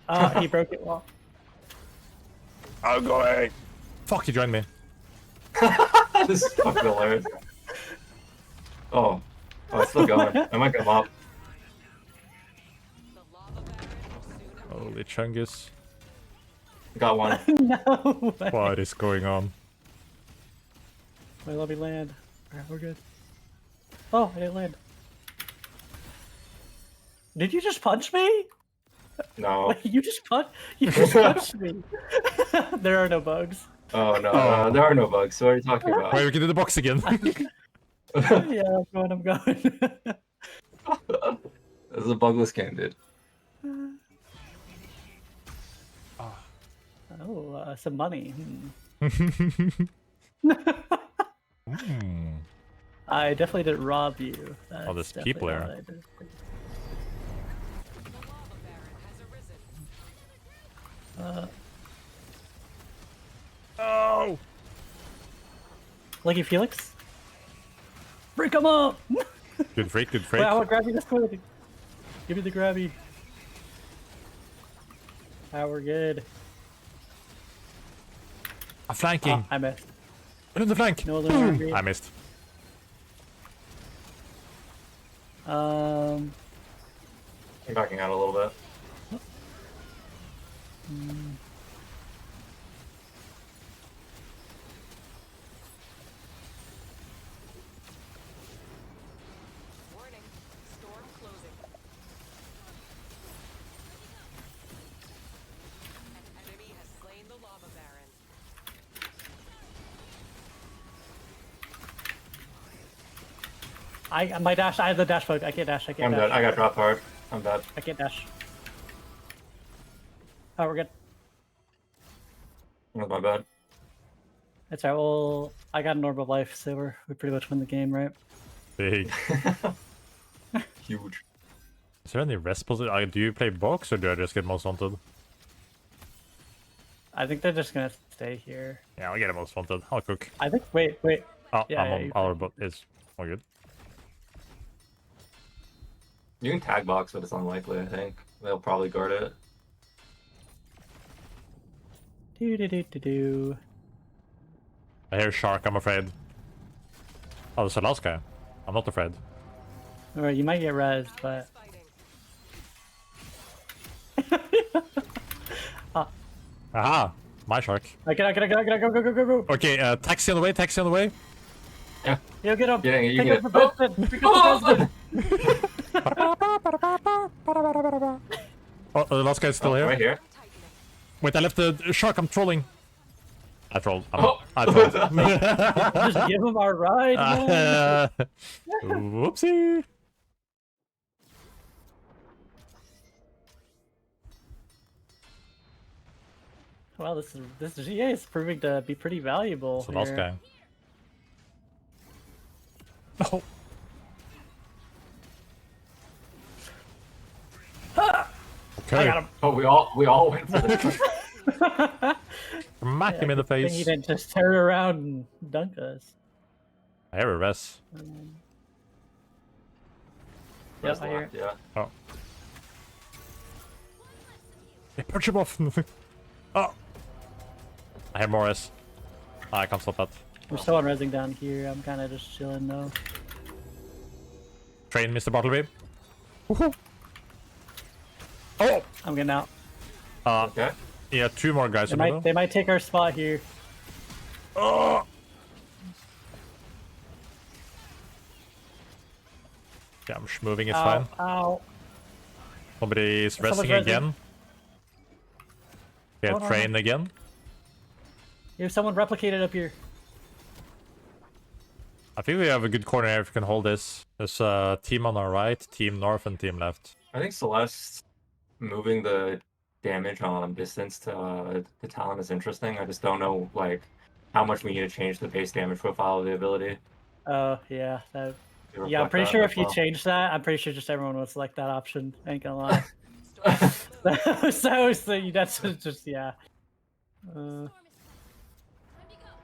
Speaker 3: Oh, he broke it well.
Speaker 2: I'm going. Fuck, he joined me.
Speaker 4: This is fucking hilarious. Oh, it's still going. I might come up.
Speaker 2: Holy chungus.
Speaker 4: Got one.
Speaker 3: No way.
Speaker 2: What is going on?
Speaker 3: Wait, let me land. Alright, we're good. Oh, I didn't land. Did you just punch me?
Speaker 4: No.
Speaker 3: Wait, you just punched me. There are no bugs.
Speaker 4: Oh no, there are no bugs. So what are you talking about?
Speaker 2: Wait, we can do the box again.
Speaker 3: Yeah, I'm going.
Speaker 4: This is a bugless game, dude.
Speaker 3: Oh, some money. I definitely didn't rob you.
Speaker 2: Oh, there's
Speaker 3: That's
Speaker 2: people
Speaker 3: definitely
Speaker 2: there.
Speaker 3: not what I did.
Speaker 2: Oh!
Speaker 3: Lucky Felix? Break him up!
Speaker 2: Good freak, good freak.
Speaker 3: Wait, I want to grab you this quick. Give me the grabby. Ah, we're good.
Speaker 2: I'm flanking.
Speaker 3: I missed.
Speaker 2: In the flank.
Speaker 3: No Lemur.
Speaker 2: I missed.
Speaker 4: I'm backing out a little bit.
Speaker 5: Warning. Storm closing. An enemy has slain the lava baron.
Speaker 3: My dash. I have the dash bug. I can't dash. I can't
Speaker 4: I'm
Speaker 3: dash.
Speaker 4: dead. I got dropped hard. I'm dead.
Speaker 3: I can't dash. Oh, we're good.
Speaker 4: That was my bad.
Speaker 3: That's right. Well, I got a normal life, so we pretty much win the game, right?
Speaker 2: Big.
Speaker 4: Huge.
Speaker 2: Is there any rest position? Do you play box or do I just get most wanted?
Speaker 3: I think they're just gonna stay here.
Speaker 2: Yeah, I'll get a most wanted. I'll cook.
Speaker 3: I think. Wait.
Speaker 2: Oh,
Speaker 3: Yeah,
Speaker 2: I'm
Speaker 3: yeah,
Speaker 2: on our bot. It's all good.
Speaker 4: You can tag box, but it's unlikely, I think. They'll probably guard it.
Speaker 3: Do.
Speaker 2: I hear shark, I'm afraid. Oh, there's the last guy. I'm not afraid.
Speaker 3: Alright, you might get rezzed, but
Speaker 5: Fighting.
Speaker 2: Aha! My shark.
Speaker 3: I go.
Speaker 2: Okay, taxi on the way, taxi on the way.
Speaker 4: Yeah.
Speaker 3: You get him.
Speaker 4: Yeah, you
Speaker 3: Pick
Speaker 4: get
Speaker 3: up
Speaker 4: it.
Speaker 3: the president. Pick up the president.
Speaker 2: Oh, the last guy's still here.
Speaker 4: Right here.
Speaker 2: Wait, I left the shark, I'm trolling. I trolled. I trolled.
Speaker 3: Just give him our ride, man.
Speaker 2: Whoopsie.
Speaker 3: Well, this GA is proving to be pretty valuable.
Speaker 2: It's the last
Speaker 3: here.
Speaker 2: guy. Oh. Okay.
Speaker 3: I got him.
Speaker 4: Oh, we all went for this.
Speaker 2: Smack him in the
Speaker 3: Good thing
Speaker 2: face.
Speaker 3: he didn't just turn around and dunk us.
Speaker 2: I hear a res.
Speaker 3: Yep, I hear it.
Speaker 4: Yeah.
Speaker 2: Oh. Hey, punch him off. Oh. I have more res. I can't stop that.
Speaker 3: We're still on resing down here. I'm kind of just chilling though.
Speaker 2: Train, Mr. Bartleby. Woohoo. Oh!
Speaker 3: I'm getting out.
Speaker 4: Okay.
Speaker 2: Yeah, two more guys.
Speaker 3: They might take our spot here.
Speaker 2: Oh! Yeah, I'm moving, it's fine.
Speaker 3: Ow.
Speaker 2: Somebody is
Speaker 3: Someone's
Speaker 2: resting
Speaker 3: resing.
Speaker 2: again. Yeah,
Speaker 3: Oh, no,
Speaker 2: train again.
Speaker 3: There's someone replicated up here.
Speaker 2: I think we have a good corner here if we can hold this. There's a team on our right, team north, and team left.
Speaker 4: I think Celeste moving the damage on distance to the talent is interesting. I just don't know like how much we need to change the base damage profile of the ability.
Speaker 3: Oh yeah,
Speaker 4: to
Speaker 3: yeah. I'm
Speaker 4: reflect
Speaker 3: pretty
Speaker 4: that
Speaker 3: sure
Speaker 4: as
Speaker 3: if you
Speaker 4: well.
Speaker 3: change that, I'm pretty sure just everyone would select that option. Ain't gonna lie. So you that's just yeah.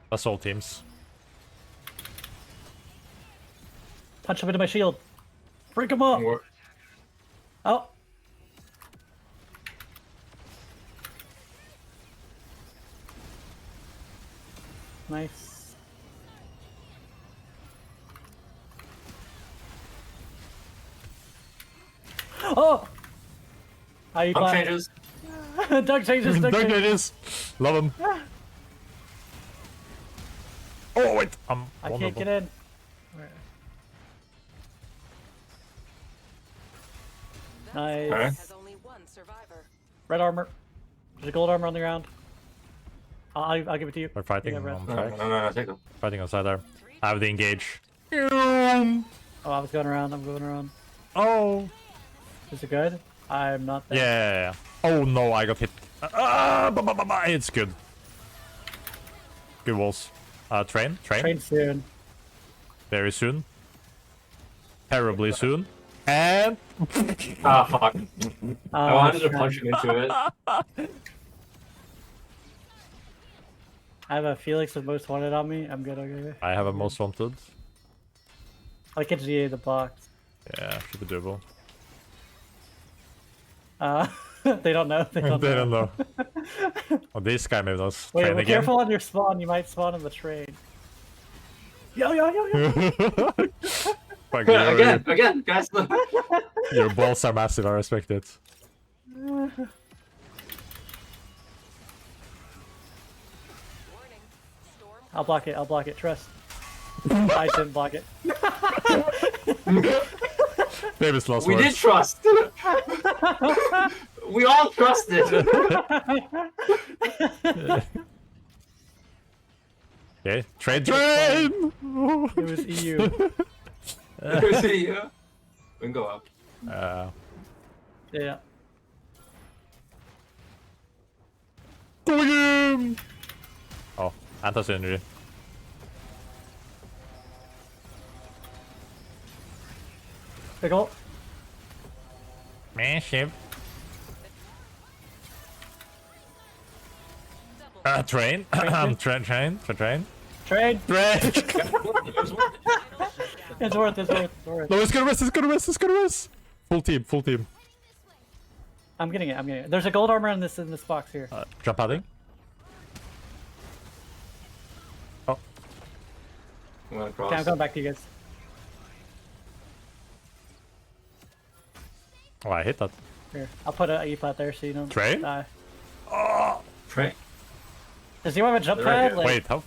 Speaker 2: That's all teams.
Speaker 3: Punch him into my shield. Break him up.
Speaker 4: Or-
Speaker 3: Oh. Nice. Oh! How you
Speaker 4: Pump
Speaker 3: find
Speaker 4: changes.
Speaker 3: Doug changes. Doug
Speaker 2: Doug
Speaker 3: changes.
Speaker 2: changes. Love him. Oh wait, I'm
Speaker 3: I can't
Speaker 2: vulnerable.
Speaker 3: get in. Nice.
Speaker 4: Alright.
Speaker 5: Has only one survivor.
Speaker 3: Red armor. There's a gold armor on the ground. I'll give it to you.
Speaker 2: We're fighting
Speaker 3: You got red.
Speaker 2: on
Speaker 4: No,
Speaker 2: track.
Speaker 4: no, take them.
Speaker 2: Fighting on side there. I have the engage.
Speaker 3: Oh, I was going around. I'm going around.
Speaker 2: Oh.
Speaker 3: Is it good? I'm not there.
Speaker 2: Yeah. Oh no, I got hit. It's good. Good walls. Train.
Speaker 3: Train soon.
Speaker 2: Very soon. Terribly soon. And
Speaker 4: Ah, fuck. I wanted to
Speaker 3: crap.
Speaker 4: punch him into it.
Speaker 3: I have a Felix with most wanted on me. I'm good. Okay.
Speaker 2: I have a most wanted.
Speaker 3: I can GA the box.
Speaker 2: Yeah, should be doable.
Speaker 3: They don't know. They don't
Speaker 2: They
Speaker 3: know.
Speaker 2: don't know. Oh, this guy maybe knows.
Speaker 3: Wait,
Speaker 2: Train
Speaker 3: well,
Speaker 2: again.
Speaker 3: careful on your spawn. You might spawn in the train. Yo.
Speaker 2: Fuck, your,
Speaker 4: Again, guys.
Speaker 2: your balls are massive, I respect it.
Speaker 5: Warning. Storm.
Speaker 3: I'll block it. Trust. I didn't block it.
Speaker 2: Famous last
Speaker 4: We
Speaker 2: words.
Speaker 4: did trust. We all trusted.
Speaker 2: Okay, train!
Speaker 3: It was EU.
Speaker 4: See ya. We can go up.
Speaker 3: Yeah.
Speaker 2: Going in! Oh, anti-synergy.
Speaker 3: Pickle.
Speaker 2: Man, ship.
Speaker 5: Double.
Speaker 2: Train. Train.
Speaker 3: Train.
Speaker 2: Train.
Speaker 3: Train.
Speaker 4: It was worth it.
Speaker 3: It's worth.
Speaker 2: No, it's gonna rest. Full team.
Speaker 3: I'm getting it. There's a gold armor in this box here.
Speaker 2: Jump padding. Oh,
Speaker 4: Went across.
Speaker 3: Okay, I'm going back to you guys.
Speaker 2: oh, I hit that.
Speaker 3: Here, I'll put a E-plat there so you don't
Speaker 2: Train?
Speaker 3: die.
Speaker 4: Train.
Speaker 3: Does he have a jump
Speaker 4: They're right
Speaker 3: pad?
Speaker 4: here.
Speaker 3: Like,
Speaker 2: Wait, how?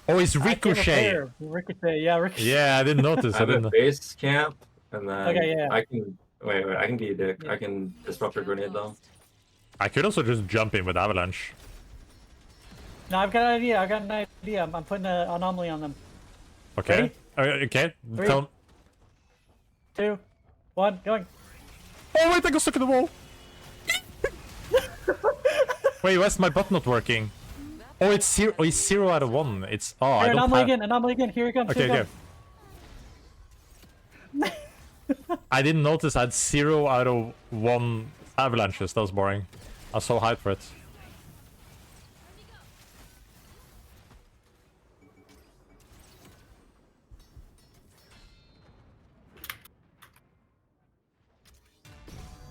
Speaker 2: Oh, it's
Speaker 3: I can't
Speaker 2: ricochet.
Speaker 3: repair. Ricochet, yeah, ricochet.
Speaker 2: Yeah, I didn't notice.
Speaker 4: I
Speaker 2: I
Speaker 4: have a
Speaker 2: didn't.
Speaker 4: base camp, and then
Speaker 3: Okay, yeah.
Speaker 4: I can wait. I can be a dick.
Speaker 3: Yeah.
Speaker 4: I can disrupt a grenade though.
Speaker 2: I could also just jump in with avalanche.
Speaker 3: No, I've got an idea. I'm putting an anomaly on them.
Speaker 2: Okay. Okay.
Speaker 3: Three.
Speaker 2: Tell.
Speaker 3: 2, 1, going.
Speaker 2: Oh wait, I got stuck in the wall. Wait, why's my button not working? Oh, it's zero. Oh, it's 0 out of 1. It's I
Speaker 3: Here,
Speaker 2: don't
Speaker 3: anomaly
Speaker 2: have.
Speaker 3: again. Here it comes.
Speaker 2: Okay,
Speaker 3: here it
Speaker 2: okay. I didn't notice I had 0 out of 1 avalanches. That was boring. I was so hyped for it.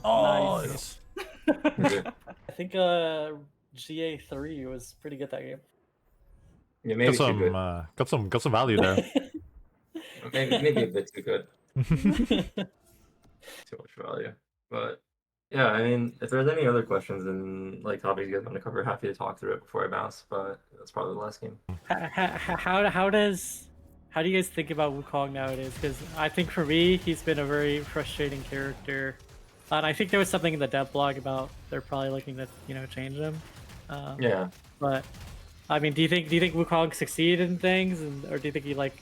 Speaker 2: Oh,
Speaker 3: Nice.
Speaker 4: Okay.
Speaker 3: I think GA3 was pretty good that game.
Speaker 4: Yeah, maybe
Speaker 2: got
Speaker 4: too
Speaker 2: some,
Speaker 4: good.
Speaker 2: got some value there.
Speaker 4: Maybe a bit too good. Too much value. But yeah, I mean, if there's any other questions and like topics you guys want to cover, happy to talk through it before I bounce. But that's probably the last game.
Speaker 3: How do you guys think about Wukong nowadays? Because I think for me, he's been a very frustrating character, and I think there was something in the dev blog about they're probably looking to change him.
Speaker 4: Yeah.
Speaker 3: But I mean, do you think Wukong succeeded in things, or do you think he like,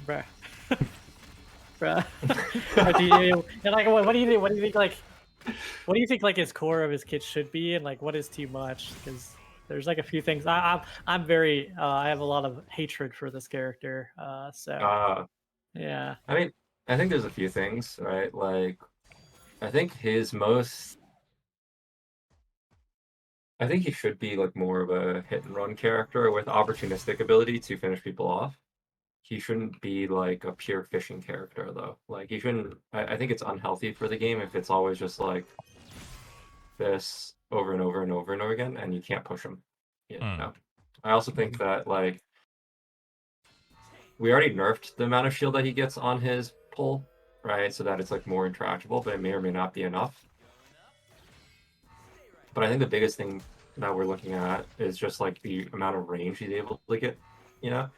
Speaker 3: bruh, bruh? Or do you and like what do you think? What do you think like? What do you think like his core of his kit should be, and like what is too much? Because there's like a few things. I'm very I have a lot of hatred for this character. So yeah.
Speaker 4: I mean, I think there's a few things, right? Like, I think his most I think he should be like more of a hit and run character with opportunistic ability to finish people off. He shouldn't be like a pure fishing character though. Like he shouldn't. I think it's unhealthy for the game if it's always just like this over and over and over and over again, and you can't push him. You know. I also think that like we already nerfed the amount of shield that he gets on his pull, right? So that it's like more interactable, but it may or may not be enough. But I think the biggest thing that we're looking at is just like the amount of range he's able to get, you know,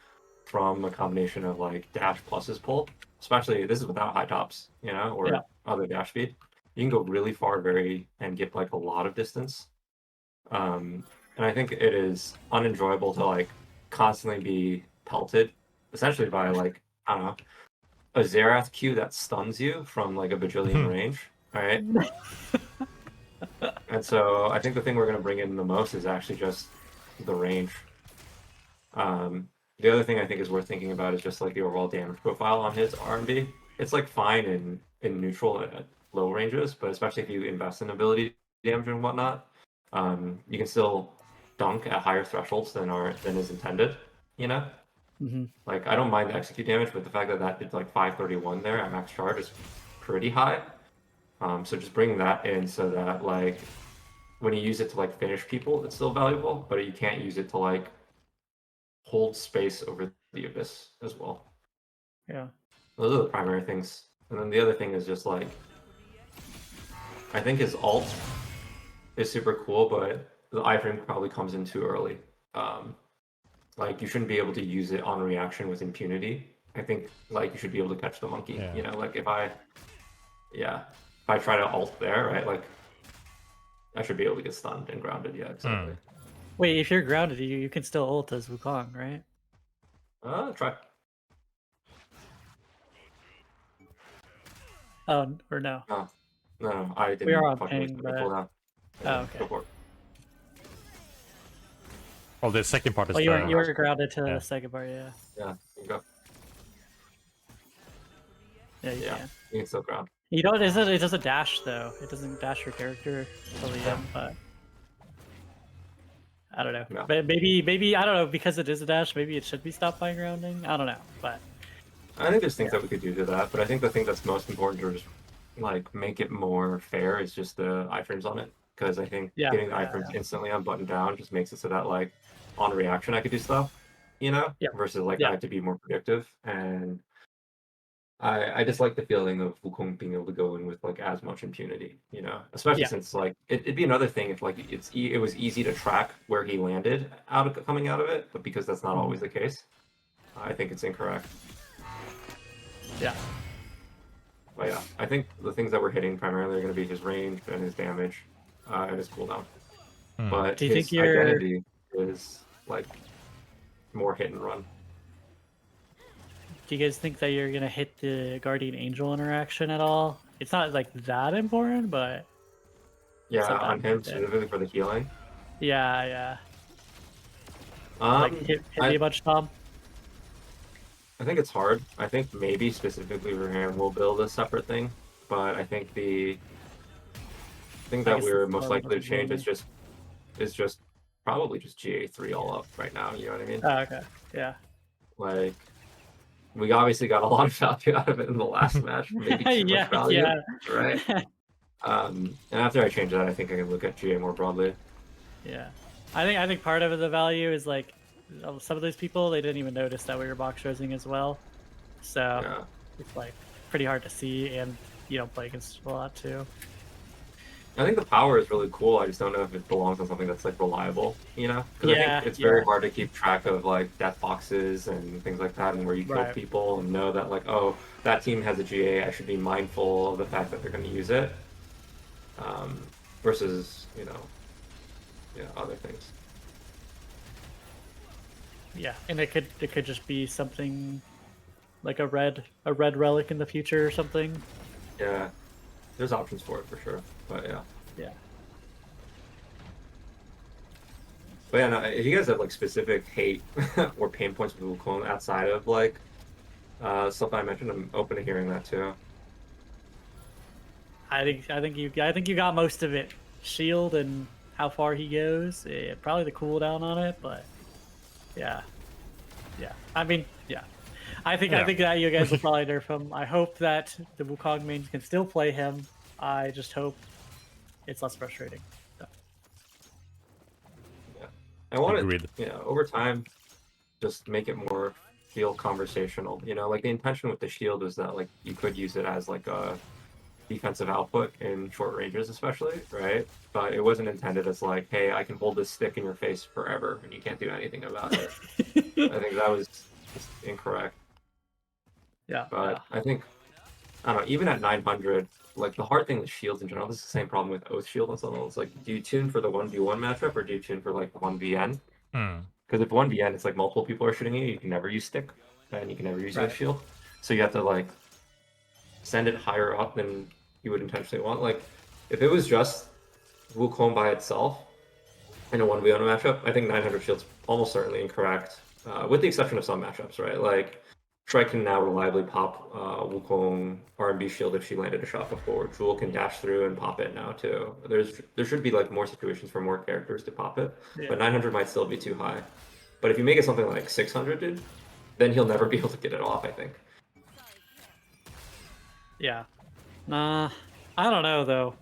Speaker 4: from a combination of like dash plus his pull. Especially this is without high tops, you know, or other dash speed. You can go really far and get like a lot of distance. And I think it is unenjoyable to like constantly be pelted, essentially by like, I don't know, a Xerath Q that stuns you from like a bajillion range, right? And so I think the thing we're going to bring in the most is actually just the range. The other thing I think is worth thinking about is just like the overall damage profile on his R&B. It's like fine in neutral at low ranges, but especially if you invest in ability damage and whatnot, you can still dunk at higher thresholds than is intended. You know, like I don't mind the execute damage, but the fact that that did like 531 there at max charge is pretty high. So just bring that in so that like when you use it to like finish people, it's still valuable, but you can't use it to like hold space over the abyss as well.
Speaker 3: Yeah.
Speaker 4: Those are the primary things. And then the other thing is just like I think his ult is super cool, but the iframe probably comes in too early. Like you shouldn't be able to use it on reaction with impunity. I think like you should be able to catch the monkey.
Speaker 2: Yeah.
Speaker 4: You know, like if I try to ult there, right, like I should be able to get stunned and grounded. Yeah, exactly.
Speaker 3: Wait, if you're grounded, you can still ult as Wukong, right?
Speaker 4: Try.
Speaker 3: Oh, or no?
Speaker 4: No, I didn't.
Speaker 3: We are on
Speaker 4: fucking
Speaker 3: ping, but...
Speaker 4: cooldown.
Speaker 3: Oh, okay.
Speaker 4: Go for it.
Speaker 2: Well, the second part is
Speaker 3: you were grounded to the second part, yeah.
Speaker 4: Yeah, you can go.
Speaker 3: Yeah, you can.
Speaker 4: You can still ground.
Speaker 3: You know, it doesn't dash though. It doesn't dash your character till the end, but I don't know.
Speaker 4: No.
Speaker 3: But maybe I don't know, because it is a dash. Maybe it should be stopped by grounding. I don't know, but
Speaker 4: I think there's things that we could do to that, but I think the thing that's most important to just like make it more fair is just the iframes on it, because I think getting the iframes instantly on button down just makes it so that like on reaction I could do stuff, you know, versus like I have to be more predictive. And I just like the feeling of Wukong being able to go in with like as much impunity, you know, especially since like it'd be another thing if like it was easy to track where he landed coming out of it, but because that's not always the case, I think it's incorrect.
Speaker 3: Yeah.
Speaker 4: But yeah, I think the things that we're hitting primarily are going to be his range and his damage and his cooldown. But
Speaker 3: do you
Speaker 4: his
Speaker 3: think
Speaker 4: identity is like more hit and run.
Speaker 3: Do you guys think that you're gonna hit the Guardian Angel interaction at all? It's not like that important, but
Speaker 4: on him specifically for the healing.
Speaker 3: Yeah.
Speaker 4: Like
Speaker 3: hit me a bunch, Tom.
Speaker 4: I think it's hard. I think maybe specifically for him we'll build a separate thing, but I think the thing that we're most likely to change is just probably just GA3 all up right now. You know what I mean?
Speaker 3: Oh, okay. Yeah.
Speaker 4: Like. We obviously got a lot of value out of it in the last match, maybe too much value, right? And after I change that, I think I can look at GA more broadly.
Speaker 3: Yeah, I think part of the value is like some of those people, they didn't even notice that we were box rosing as well, so it's like pretty hard to see, and you don't play against a lot too.
Speaker 4: I think the power is really cool. I just don't know if it belongs on something that's like reliable, you know? Because I think it's very hard to keep track of like death boxes and things like that, and where you kill people, and know that like, oh, that team has a GA. I should be mindful of the fact that they're going to use it, versus other things.
Speaker 3: Yeah, and it could just be something like a red relic in the future or something.
Speaker 4: Yeah, there's options for it for sure. But yeah. But yeah, no, if you guys have like specific hate or pain points with Wukong outside of like stuff I mentioned, I'm open to hearing that too.
Speaker 3: I think you got most of it. Shield and how far he goes. Probably the cooldown on it, but yeah. I mean, yeah. I think that you guys will probably nerf him. I hope that the Wukong mains can still play him. I just hope it's less frustrating. So.
Speaker 4: Yeah, I want it. Over time, just make it more feel conversational. Like the intention with the shield was that like you could use it as like a defensive output in short ranges, especially, right? But it wasn't intended as like, hey, I can hold this stick in your face forever and you can't do anything about it. I think that was just incorrect.
Speaker 3: Yeah.
Speaker 4: But I think, I don't know, even at 900, like the hard thing with shields in general, this is the same problem with Oath Shield and something. It's like, do you tune for the 1v1 matchup or do you tune for like 1vn? Because if 1vn, it's like multiple people are shooting you can never use stick and you can never use Oath Shield. So you have to like send it higher up than you would intentionally want. Like, if it was just Wukong by itself in a 1v1 matchup, I think 900 shield's almost certainly incorrect, with the exception of some matchups, right? Like, Shrike can now reliably pop Wukong R&B shield if she landed a shot before. Jewel can dash through and pop it now too. There should be like more situations for more characters to pop it, but 900 might still be too high. But if you make it something like 600, dude, then he'll never be able to get it off, I think.
Speaker 3: Yeah. I don't know though.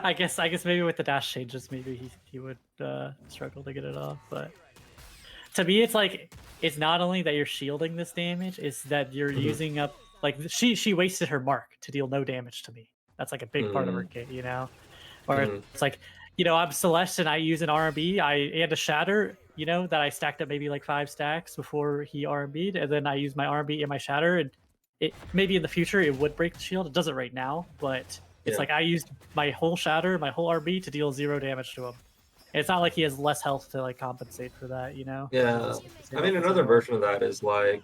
Speaker 3: I guess maybe with the dash changes, maybe he would struggle to get it off. But to me, it's like it's not only that you're shielding this damage; it's that you're using up like she wasted her mark to deal no damage to me. That's like a big part of her kit, Or it's like, I'm Celeste and I use an RMB, and a Shatter, that I stacked up maybe like 5 stacks before he RMB'd, and then I use my RMB and my Shatter, and it maybe in the future it would break the shield. It doesn't right now, but it's like I used my whole Shatter, my whole RB to deal 0 damage to him. And it's not like he has less health to like compensate for that,
Speaker 4: Yeah, I mean another version of that is like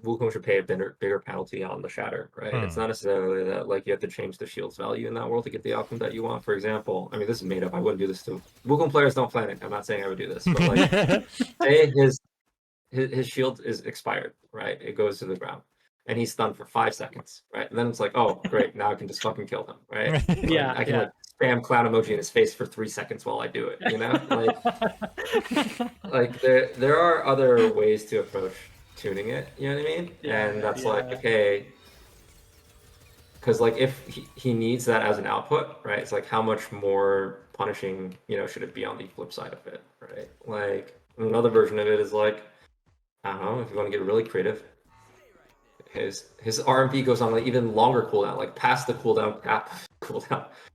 Speaker 4: Wukong should pay a bigger penalty on the Shatter, right? It's not necessarily that like you have to change the shield's value in that world to get the outcome that you want. For example, I mean this is made up. I wouldn't do this to Wukong players. Don't plan it. I'm not saying I would do this, but like say his shield is expired, right? It goes to the ground, and he's stunned for 5 seconds, right? And then it's like, oh great, now I can just fucking kill him, right? Like, I can like spam clown emoji in his face for 3 seconds while I do it, like there are other ways to approach tuning it, you know what I mean? And that's like, okay, because like if he needs that as an output, right? It's like how much more punishing, should it be on the flip side of it, right? Like another version of it is like, I don't know, if you want to get really creative, his RMP goes on like even longer cooldown, like past the cooldown.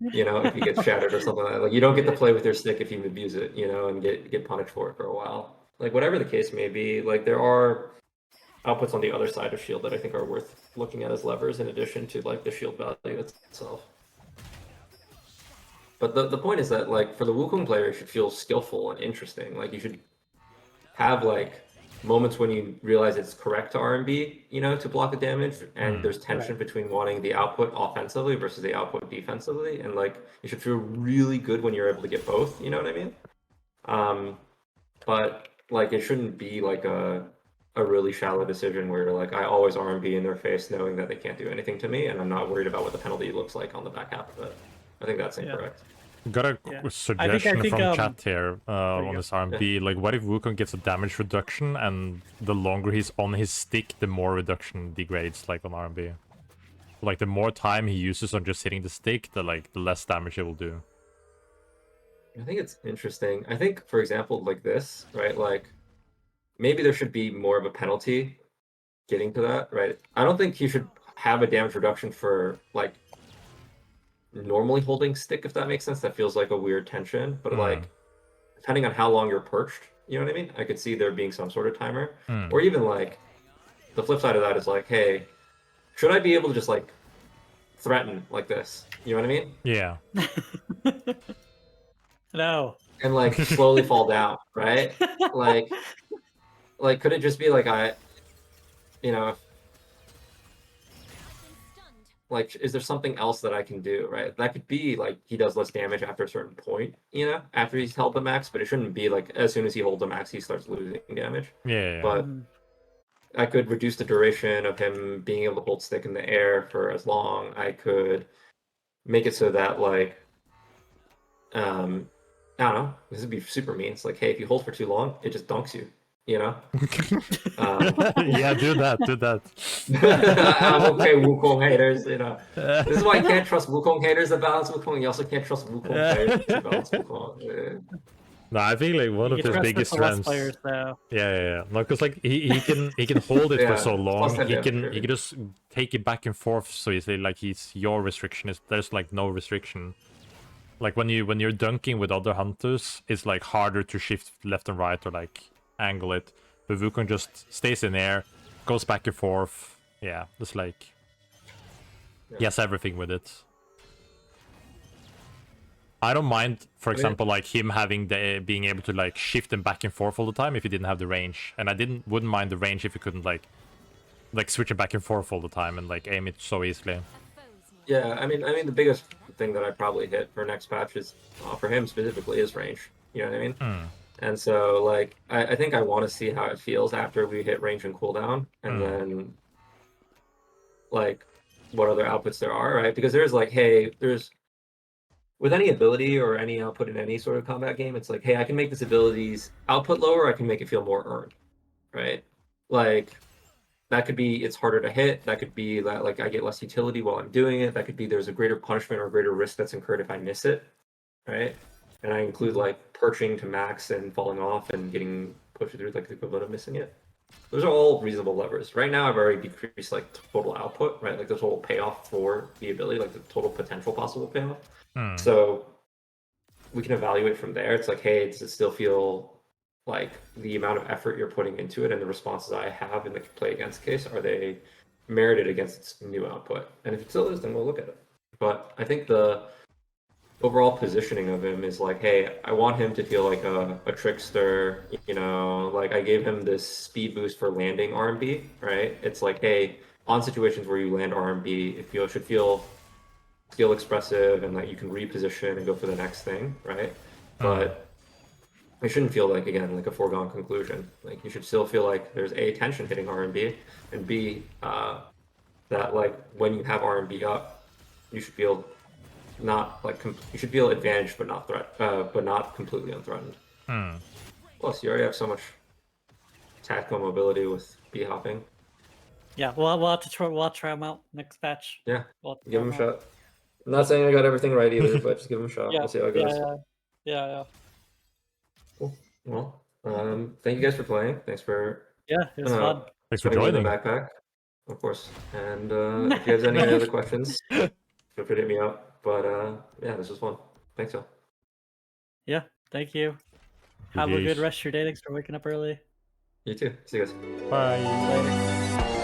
Speaker 4: If he gets shattered or something like that. Like you don't get to play with your stick if you abuse it, and get punished for it for a while. Like whatever the case may be, like there are outputs on the other side of shield that I think are worth looking at as levers in addition to like the shield value itself. But the point is that like for the Wukong player, it should feel skillful and interesting. Like you should have like moments when you realize it's correct to R&B, to block the damage, and there's tension between wanting the output offensively versus the output defensively, and like you should feel really good when you're able to get both. You know what I mean? But like it shouldn't be like a really shallow decision where like I always R&B in their face knowing that they can't do anything to me, and I'm not worried about what the penalty looks like on the back half of it. I think that's incorrect.
Speaker 2: Got a suggestion from chat here on this RMB. Like, what if Wukong gets a damage reduction, and the longer he's on his stick, the more reduction degrades, like on RMB? Like, the more time he uses on just hitting the stick, the less damage it will do.
Speaker 4: I think it's interesting. I think, for example, like this, right? Like, maybe there should be more of a penalty getting to that, right? I don't think you should have a damage reduction for, like, normally holding stick, if that makes sense. That feels like a weird tension, but like depending on how long you're perched, you know what I mean, I could see there being some sort of timer. Or even like the flip side of that is like, hey, should I be able to just like threaten like this, you know what I mean?
Speaker 2: Yeah.
Speaker 3: No.
Speaker 4: And like slowly fall down, right? like could it just be like like, is there something else that I can do, right? That could be, like, he does less damage after a certain point, after he's held the max, but it shouldn't be, like, as soon as he holds the max, he starts losing damage.
Speaker 2: Yeah.
Speaker 4: But I could reduce the duration of him being able to hold stick in the air for as long. I could make it so that, like, I don't know. This would be super mean. It's like, hey, if you hold for too long, it just dunks you. You know?
Speaker 2: Yeah, do that. Do that.
Speaker 4: I'm okay, Wukong haters. You know, this is why you can't trust Wukong haters to balance Wukong. You also can't trust Wukong players to balance Wukong.
Speaker 2: No, I think like one
Speaker 3: You
Speaker 2: of
Speaker 3: can
Speaker 2: his
Speaker 3: trust
Speaker 2: biggest
Speaker 3: the less
Speaker 2: strengths.
Speaker 3: players, though.
Speaker 2: Yeah. No, because like he can hold it for so
Speaker 4: Yeah,
Speaker 2: long.
Speaker 4: plus 10
Speaker 2: He
Speaker 4: damage,
Speaker 2: can
Speaker 4: sure.
Speaker 2: just take it back and forth so easily. Like your restriction is there's like no restriction. Like when you're dunking with other hunters, it's like harder to shift left and right or like angle it. But Wukong just stays in air, goes back and forth. Yeah, just like he has everything with it. I don't mind, for example, like him having the being able to like shift them back and forth all the time if he didn't have the range, and I wouldn't mind the range if he couldn't like switch it back and forth all the time and like aim it so easily.
Speaker 4: Yeah, I mean, the biggest thing that I probably hit for next patch is for him specifically is range. You know what I mean? And so, like, I think I want to see how it feels after we hit range and cooldown, and then like what other outputs there are, right? Because there's like, hey, there's with any ability or any output in any sort of combat game, it's like, hey, I can make this ability's output lower, I can make it feel more earned, right? Like that could be it's harder to hit. That could be that like I get less utility while I'm doing it. That could be there's a greater punishment or greater risk that's incurred if I miss it, right? And I include like perching to max and falling off and getting pushed through like the equivalent of missing it. Those are all reasonable levers. Right now, I've already decreased like total output, right? Like the total payoff for the ability, like the total potential possible payoff. So we can evaluate from there. It's like, hey, does it still feel like the amount of effort you're putting into it and the responses I have in the play against case, are they merited against its new output? And if it still is, then we'll look at it. But I think the overall positioning of him is like, hey, I want him to feel like a trickster, you know, like I gave him this speed boost for landing RMB, right? It's like, hey, on situations where you land RMB, it should feel skill expressive and that you can reposition and go for the next thing, right? But it shouldn't feel like, again, like a foregone conclusion. Like you should still feel like there's A, tension hitting RMB, and B, that like when you have RMB up, you should feel not like you should feel advantaged but not completely unthreatened. Plus, you already have so much tactical mobility with B hopping.
Speaker 3: Yeah, we'll have to try them out next patch.
Speaker 4: Yeah,
Speaker 3: We'll
Speaker 4: give him a shot. I'm not saying I got everything right either, but just give him a shot.
Speaker 3: Yeah,
Speaker 4: We'll see how it goes.
Speaker 3: Yeah.
Speaker 4: Cool. Well, thank you guys for playing. Thanks for
Speaker 3: Yeah, it was fun.
Speaker 2: Thanks for
Speaker 4: putting me in
Speaker 2: joining.
Speaker 4: the backpack, of course. And if you guys have any other questions, feel free to hit me up. But yeah, this was fun. Thanks, y'all.
Speaker 3: Yeah, thank you. Have a good rest of your day. Thanks for waking up early.
Speaker 4: You too. See you guys.
Speaker 2: Bye.
Speaker 3: Later.